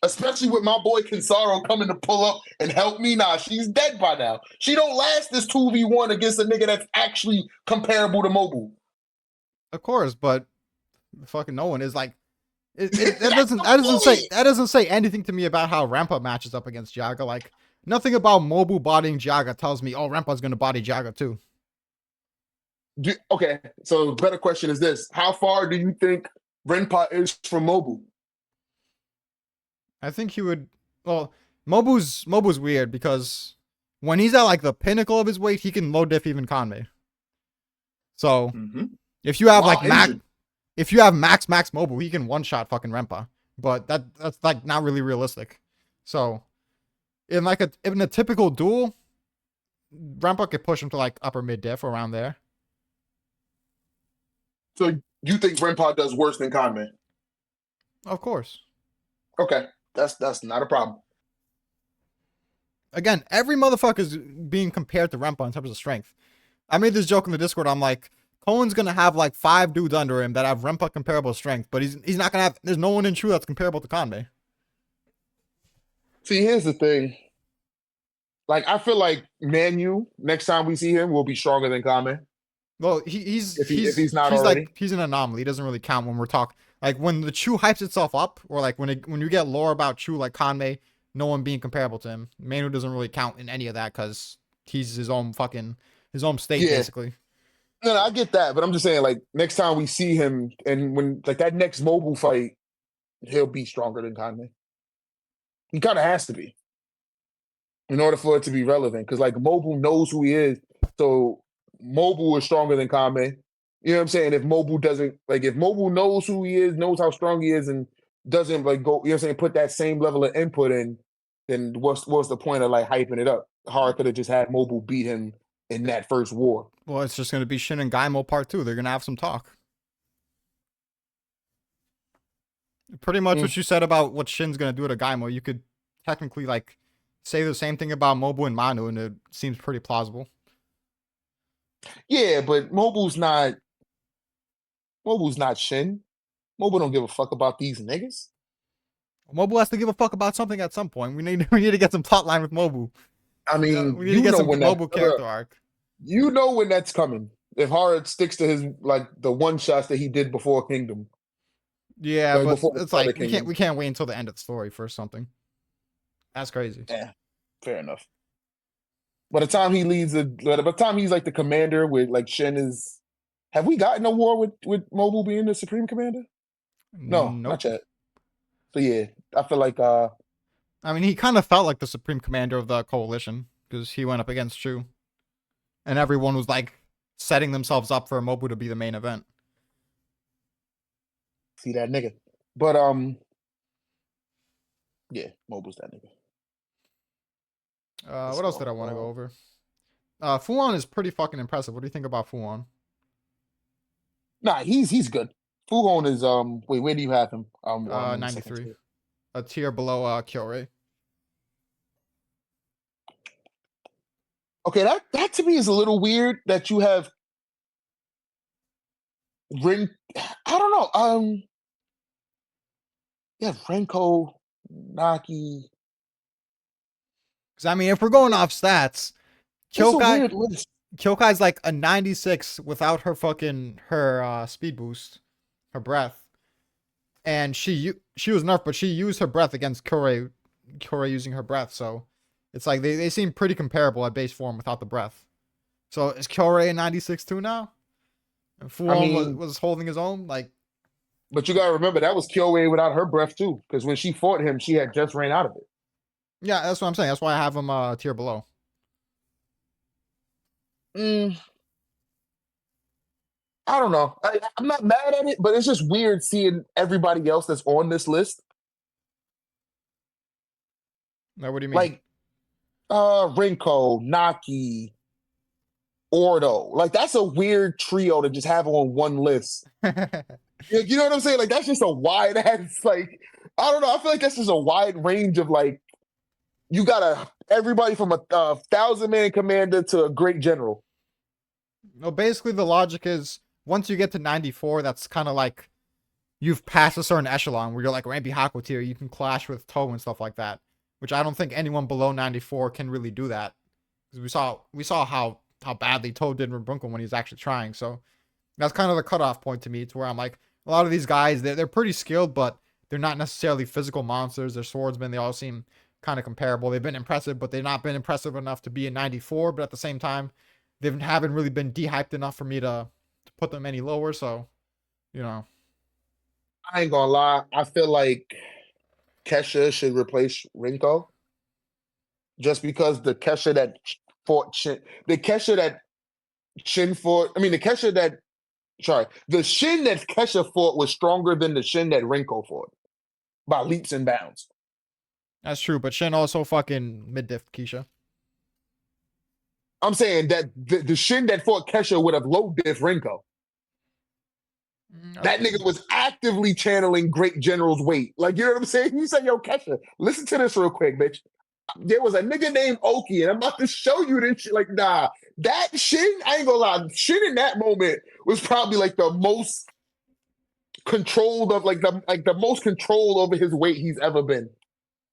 Speaker 2: Especially with my boy Kinsaro coming to pull up and help me. Nah, she's dead by now. She don't last this 2v1 against a nigga that's actually comparable to Mobile.
Speaker 1: of course, but fucking no one is like
Speaker 2: That's the point.
Speaker 1: that doesn't say anything to me about how Rampa matches up against Giaga. Like nothing about Mobu bodying Giaga tells me, oh, Rampa's gonna body Giaga too.
Speaker 2: Okay, so better question is this: how far do you think Renpa is from Mobile?
Speaker 1: I think he would. Well, Mobu's weird because when he's at like the pinnacle of his weight, he can low diff even Conmay. So if you have like max, if you have max Mobile, he can one shot fucking Rempa. But that's like not really realistic. So in a typical duel, Rempa could push him to like upper mid diff around there.
Speaker 2: So you think Renpa does worse than Conman?
Speaker 1: Of course.
Speaker 2: Okay, that's not a problem.
Speaker 1: Again, every motherfucker's being compared to Rempa in terms of strength. I made this joke in the Discord. I'm like, Cohen's gonna have like 5 dudes under him that have Rempa comparable strength, but he's not gonna have. There's no one in True that's comparable to Kanbei.
Speaker 2: See, here's the thing. Like, I feel like Manu, next time we see him, will be stronger than Conman.
Speaker 1: Well, he's
Speaker 2: if he's not already.
Speaker 1: like he's an anomaly. He doesn't really count when we're talking. Like when the Chu hypes itself up, or like when you get lore about Chu like Kanmei, no one being comparable to him. Manu doesn't really count in any of that because he's his own state basically.
Speaker 2: No, I get that, but I'm just saying, like, next time we see him, and when like that next mobile fight, he'll be stronger than Conman. He kind of has to be in order for it to be relevant, because like Mobile knows who he is, so Mobile is stronger than Kame. You know what I'm saying? If Mobile doesn't, like, if Mobile knows who he is, knows how strong he is, and doesn't like go, you know what I'm saying, put that same level of input in, then what's the point of like hyping it up? Hard could have just had Mobile beat him in that first war.
Speaker 1: Well, it's just gonna be Shin and Gaimo part 2. They're gonna have some talk. Pretty much what you said about what Shin's gonna do to Gaimo, you could technically like say the same thing about Mobile and Manu, and it seems pretty plausible.
Speaker 2: Yeah, but Mobile's not Shin. Mobile don't give a fuck about these niggas.
Speaker 1: Mobile has to give a fuck about something at some point. We need to get some plot line with Mobile.
Speaker 2: I mean,
Speaker 1: we need to get some Mobile character arc.
Speaker 2: You know when that's coming. If Hard sticks to his like the one shots that he did before Kingdom.
Speaker 1: Yeah, like, but it's like we can't wait until the end of the story for something. That's crazy.
Speaker 2: Yeah. Fair enough. By the time he's like the commander with like Shin is, have we gotten a war with Mobile being the supreme commander? No,
Speaker 1: Nope.
Speaker 2: not yet. So yeah, I feel like
Speaker 1: I mean, he kind of felt like the supreme commander of the coalition because he went up against Shu, and everyone was like setting themselves up for Mobu to be the main event.
Speaker 2: see that nigga. But yeah, Mobile's that nigga.
Speaker 1: What else did I want to go over? Fuon is pretty fucking impressive. What do you think about Fuon?
Speaker 2: Nah, he's good. Fuhon is wait, where do you have him?
Speaker 1: 93. A tier below Kyorei.
Speaker 2: Okay, that to me is a little weird that you have Rin. I don't know. Yeah, Renko, Naki.
Speaker 1: Because I mean, if we're going off stats,
Speaker 2: It's a weird list.
Speaker 1: Kyokai's like a 96 without her speed boost, her breath, and she was nerfed, but she used her breath against Kyorei using her breath. So it's like they seem pretty comparable at base form without the breath. So is Kyorei a 96 too now? And Fuon was holding his own, like.
Speaker 2: But you gotta remember that was Kyoei without her breath too, because when she fought him, she had just ran out of it.
Speaker 1: Yeah, that's what I'm saying. That's why I have him tier below.
Speaker 2: I don't know. I'm not mad at it, but it's just weird seeing everybody else that's on this list.
Speaker 1: Now, what do you mean?
Speaker 2: Like, Rinko, Naki, Ordo. Like, that's a weird trio to just have on one list. You know what I'm saying? Like, that's just a wide ass, like, I don't know. I feel like that's just a wide range of, like, you got everybody from a 1,000-man commander to a great general.
Speaker 1: No, basically the logic is once you get to 94, that's kind of like you've passed a certain echelon where you're like Rampy Haku tier. You can clash with Toe and stuff like that, which I don't think anyone below 94 can really do that. Because we saw how badly Toe did in Brunkel when he was actually trying. So that's kind of the cutoff point to me. To where I'm like, a lot of these guys, they're pretty skilled, but they're not necessarily physical monsters. They're swordsmen. They all seem kind of comparable. They've been impressive, but they've not been impressive enough to be a 94. But at the same time, they haven't really been de-hyped enough for me to put them any lower. So, you know.
Speaker 2: I ain't gonna lie. I feel like Kesha should replace Rinko. Just because the Kesha that fought Shin, the Kesha that Shin fought, I mean, the Shin that Kesha fought was stronger than the Shin that Rinko fought by leaps and bounds.
Speaker 1: That's true, but Shin also fucking mid-diff Keisha.
Speaker 2: I'm saying that the Shin that fought Kesha would have low diff Rinko. That nigga was actively channeling great general's weight. Like, you know what I'm saying? You say, yo, Kesha, listen to this real quick, bitch. There was a nigga named Oki, and I'm about to show you this shit. Like, nah, that Shin, I ain't gonna lie, Shin in that moment was probably like the most controlled of, like the most controlled over his weight he's ever been.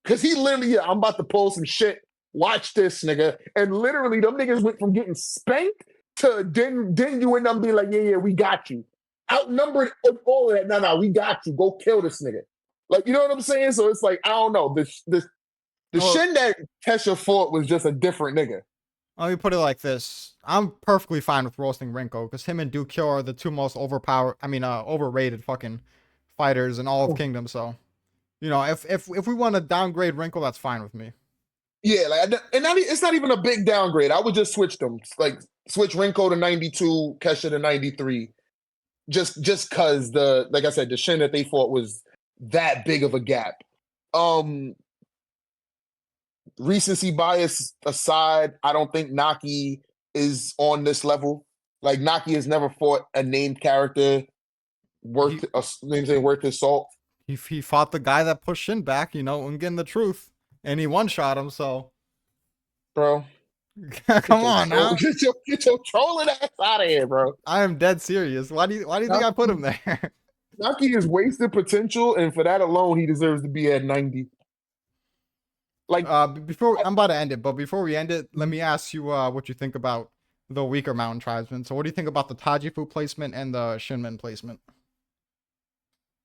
Speaker 2: Cause he literally, I'm about to pull some shit. Watch this, nigga. And literally, them niggas went from getting spanked to then you and them being like, yeah, we got you. Outnumbered all of that. No, we got you. Go kill this nigga. Like, you know what I'm saying? So it's like, I don't know. The Shin that Kesha fought was just a different nigga.
Speaker 1: Let me put it like this. I'm perfectly fine with roasting Rinko because him and Dukyo are the two most overrated fucking fighters in all of Kingdom. So, you know, if we want to downgrade Rinko, that's fine with me.
Speaker 2: Yeah, it's not even a big downgrade. I would just switch them. Like, switch Rinko to 92, Kesha to 93. Just cause like I said, the Shin that they fought was that big of a gap. Recency bias aside, I don't think Naki is on this level. Like, Naki has never fought a named character worth his salt.
Speaker 1: He fought the guy that pushed Shin back, you know, and getting the truth, and he one-shot him. So,
Speaker 2: bro,
Speaker 1: come on now,
Speaker 2: get your trolling ass out of here, bro.
Speaker 1: I am dead serious. Why do you think I put him there?
Speaker 2: Naki is wasted potential, and for that alone, he deserves to be at 90. Like,
Speaker 1: before I'm about to end it, but before we end it, let me ask you what you think about the weaker mountain tribesmen. So, what do you think about the Tajifu placement and the Shinmen placement?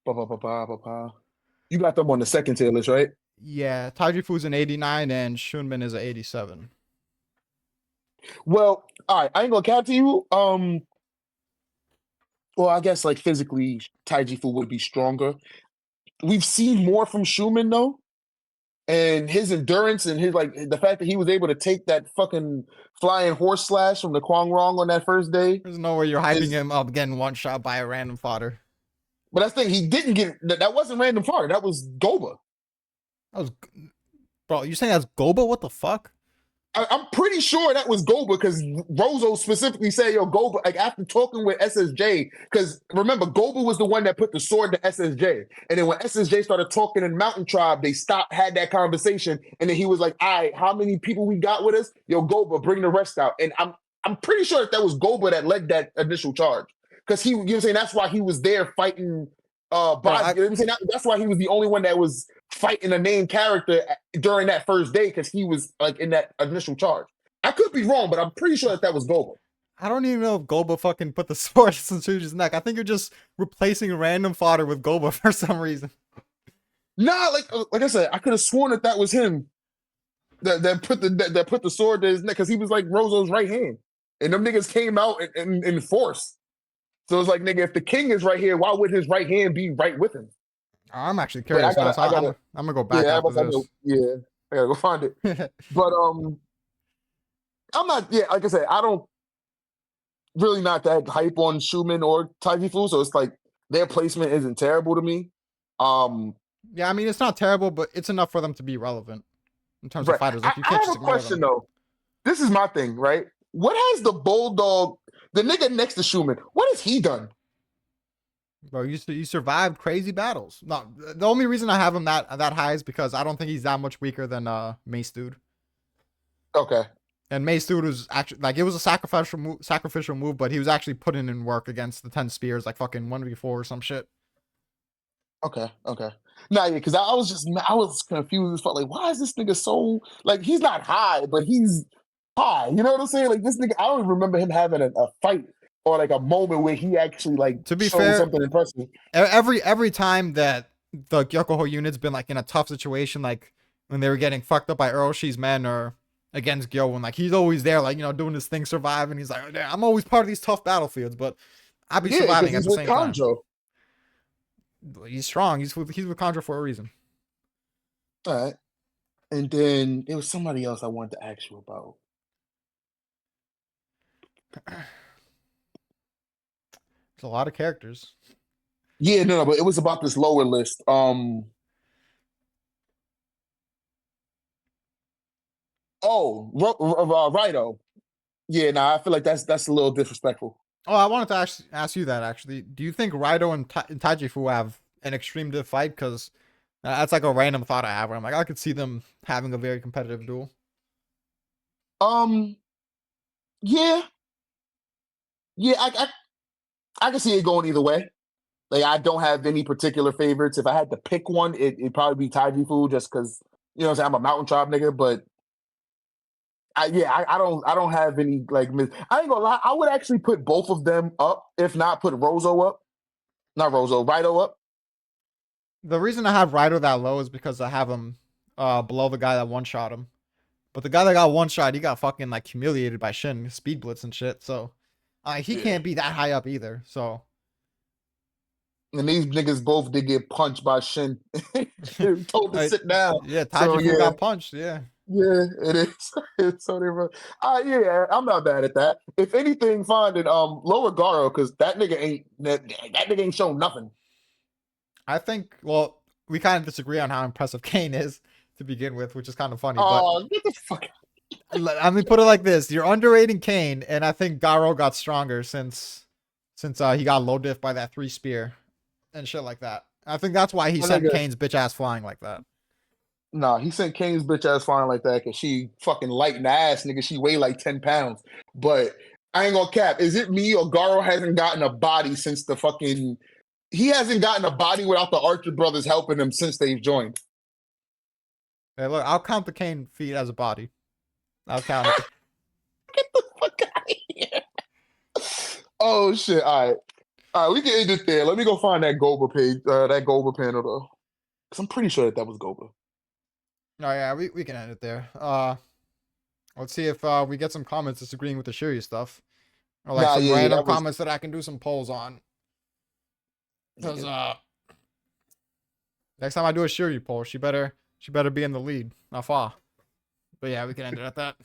Speaker 2: You got them on the second tier list, right?
Speaker 1: Yeah, Taijifu's an 89 and Shunmin is an 87.
Speaker 2: Well, all right, I ain't gonna cap to you. Well, I guess like physically, Taijifu would be stronger. We've seen more from Schumann though, and his endurance and his like the fact that he was able to take that fucking flying horse slash from the Kwang Rong on that first day
Speaker 1: There's no way you're hyping
Speaker 2: is.
Speaker 1: him up getting one shot by a random fodder.
Speaker 2: But that's the thing, he didn't get that. Wasn't random fire. That was Goba.
Speaker 1: That was, bro. You saying that's Goba? What the fuck?
Speaker 2: I'm pretty sure that was Goba because Rozo specifically said, "Yo, Goba." Like after talking with SSJ, because remember, Goba was the one that put the sword to SSJ, and then when SSJ started talking in Mountain Tribe, they stopped, had that conversation, and then he was like, "All right, how many people we got with us? Yo, Goba, bring the rest out." And I'm pretty sure that was Goba that led that initial charge because he, you know what I'm saying, that's why he was there fighting.
Speaker 1: Bro,
Speaker 2: You know what I'm saying? That's why he was the only one that was fighting a named character during that first day because he was like in that initial charge. I could be wrong, but I'm pretty sure that was Goba.
Speaker 1: I don't even know if Goba fucking put the sword in Tsuji's neck. I think you're just replacing random fodder with Goba for some reason.
Speaker 2: Nah, like I said, I could have sworn that was him that put the sword to his neck because he was like Rozo's right hand, and them niggas came out in force. So it's like, nigga, if the king is right here, why would his right hand be right with him?
Speaker 1: I'm actually curious now, so I'm gonna go back
Speaker 2: yeah,
Speaker 1: after this.
Speaker 2: yeah, I gotta go find it. But I'm not. Yeah, like I said, I don't really not that hype on Schumann or Taijifu, so it's like their placement isn't terrible to me.
Speaker 1: Yeah, I mean it's not terrible, but it's enough for them to be relevant in terms of
Speaker 2: Right.
Speaker 1: fighters. Like you
Speaker 2: I
Speaker 1: can't
Speaker 2: have
Speaker 1: just
Speaker 2: a
Speaker 1: ignore
Speaker 2: question
Speaker 1: them.
Speaker 2: though. This is my thing, right? What has the Bulldog, the nigga next to Schumann, what has he done?
Speaker 1: Bro, you survived crazy battles. No, the only reason I have him that high is because I don't think he's that much weaker than Mace Dude.
Speaker 2: Okay.
Speaker 1: And Mace Dude was actually like it was a sacrificial move, but he was actually putting in work against the 10 spears, like fucking 1v4 or some shit.
Speaker 2: Okay. Nah, yeah, because I was confused as fuck. Like, why is this nigga so like he's not high, but he's high. You know what I'm saying? Like this nigga, I don't even remember him having a fight or like a moment where he actually like
Speaker 1: To be
Speaker 2: showed
Speaker 1: fair,
Speaker 2: something impressive.
Speaker 1: every time that the Yokoho unit's been like in a tough situation, like when they were getting fucked up by Uroshi's men or against Gyowon, like he's always there, like doing his thing, surviving. He's like, I'm always part of these tough battlefields, but I'll be
Speaker 2: Yeah, because
Speaker 1: surviving at
Speaker 2: he's
Speaker 1: the
Speaker 2: with
Speaker 1: same time.
Speaker 2: Kanjo.
Speaker 1: He's strong. He's with Conjure for a reason.
Speaker 2: All right. And then there was somebody else I wanted to ask you about.
Speaker 1: There's a lot of characters.
Speaker 2: Yeah, no, but it was about this lower list. Rido. Yeah, nah, I feel like that's a little disrespectful.
Speaker 1: Oh, I wanted to ask you that actually. Do you think Raido and Taijifu have an extreme div fight? Because that's like a random thought I have where I'm like, I could see them having a very competitive duel.
Speaker 2: Um, yeah, yeah, I can see it going either way. Like I don't have any particular favorites. If I had to pick one, it'd probably be Taiji Fu just because what I'm saying, I'm a mountain tribe nigga, but I don't have any like I ain't gonna lie, I would actually put both of them up, if not put Rozo up. Not Rozo, Rido up.
Speaker 1: The reason I have Raido that low is because I have him below the guy that one shot him. But the guy that got one shot, he got fucking like humiliated by Shin, speed blitz and shit. So he can't be that high up either. So
Speaker 2: And these niggas both did get punched by Shin. Told to sit down.
Speaker 1: yeah,
Speaker 2: So
Speaker 1: Taijifu got punched. Yeah.
Speaker 2: yeah, it is. It's so different. Yeah, I'm not bad at that. If anything, finding lower Garo because that nigga ain't shown nothing.
Speaker 1: I think, well, we kind of disagree on how impressive Kane is to begin with, which is kind of funny. But
Speaker 2: Oh, get the fuck.
Speaker 1: let me put it like this: you're underrating Kane, and I think Garo got stronger since he got low diff by that 3 spear and shit like that. I think that's why he sent Kane's bitch ass flying like that.
Speaker 2: Nah, he sent Kane's bitch ass flying like that because she fucking light in the ass, nigga. She weigh like 10 pounds. But I ain't gonna cap. Is it me or Garo hasn't gotten a body since the fucking. He hasn't gotten a body without the Archer brothers helping him since they've joined.
Speaker 1: Hey, look, I'll count the Kane feet as a body. I'll count it.
Speaker 2: Get the fuck out of here. Oh, shit. All right, we can end it there. Let me go find that Goba page, that Goba panel, though. Because I'm pretty sure that was Goba.
Speaker 1: Oh yeah, we can end it there. Let's see if we get some comments disagreeing with the Shuri stuff, or like
Speaker 2: Nah,
Speaker 1: some
Speaker 2: yeah,
Speaker 1: random
Speaker 2: that was
Speaker 1: comments that I can do some polls on. Because next time I do a Shuri poll, she better be in the lead, not far. But yeah, we can end it at that.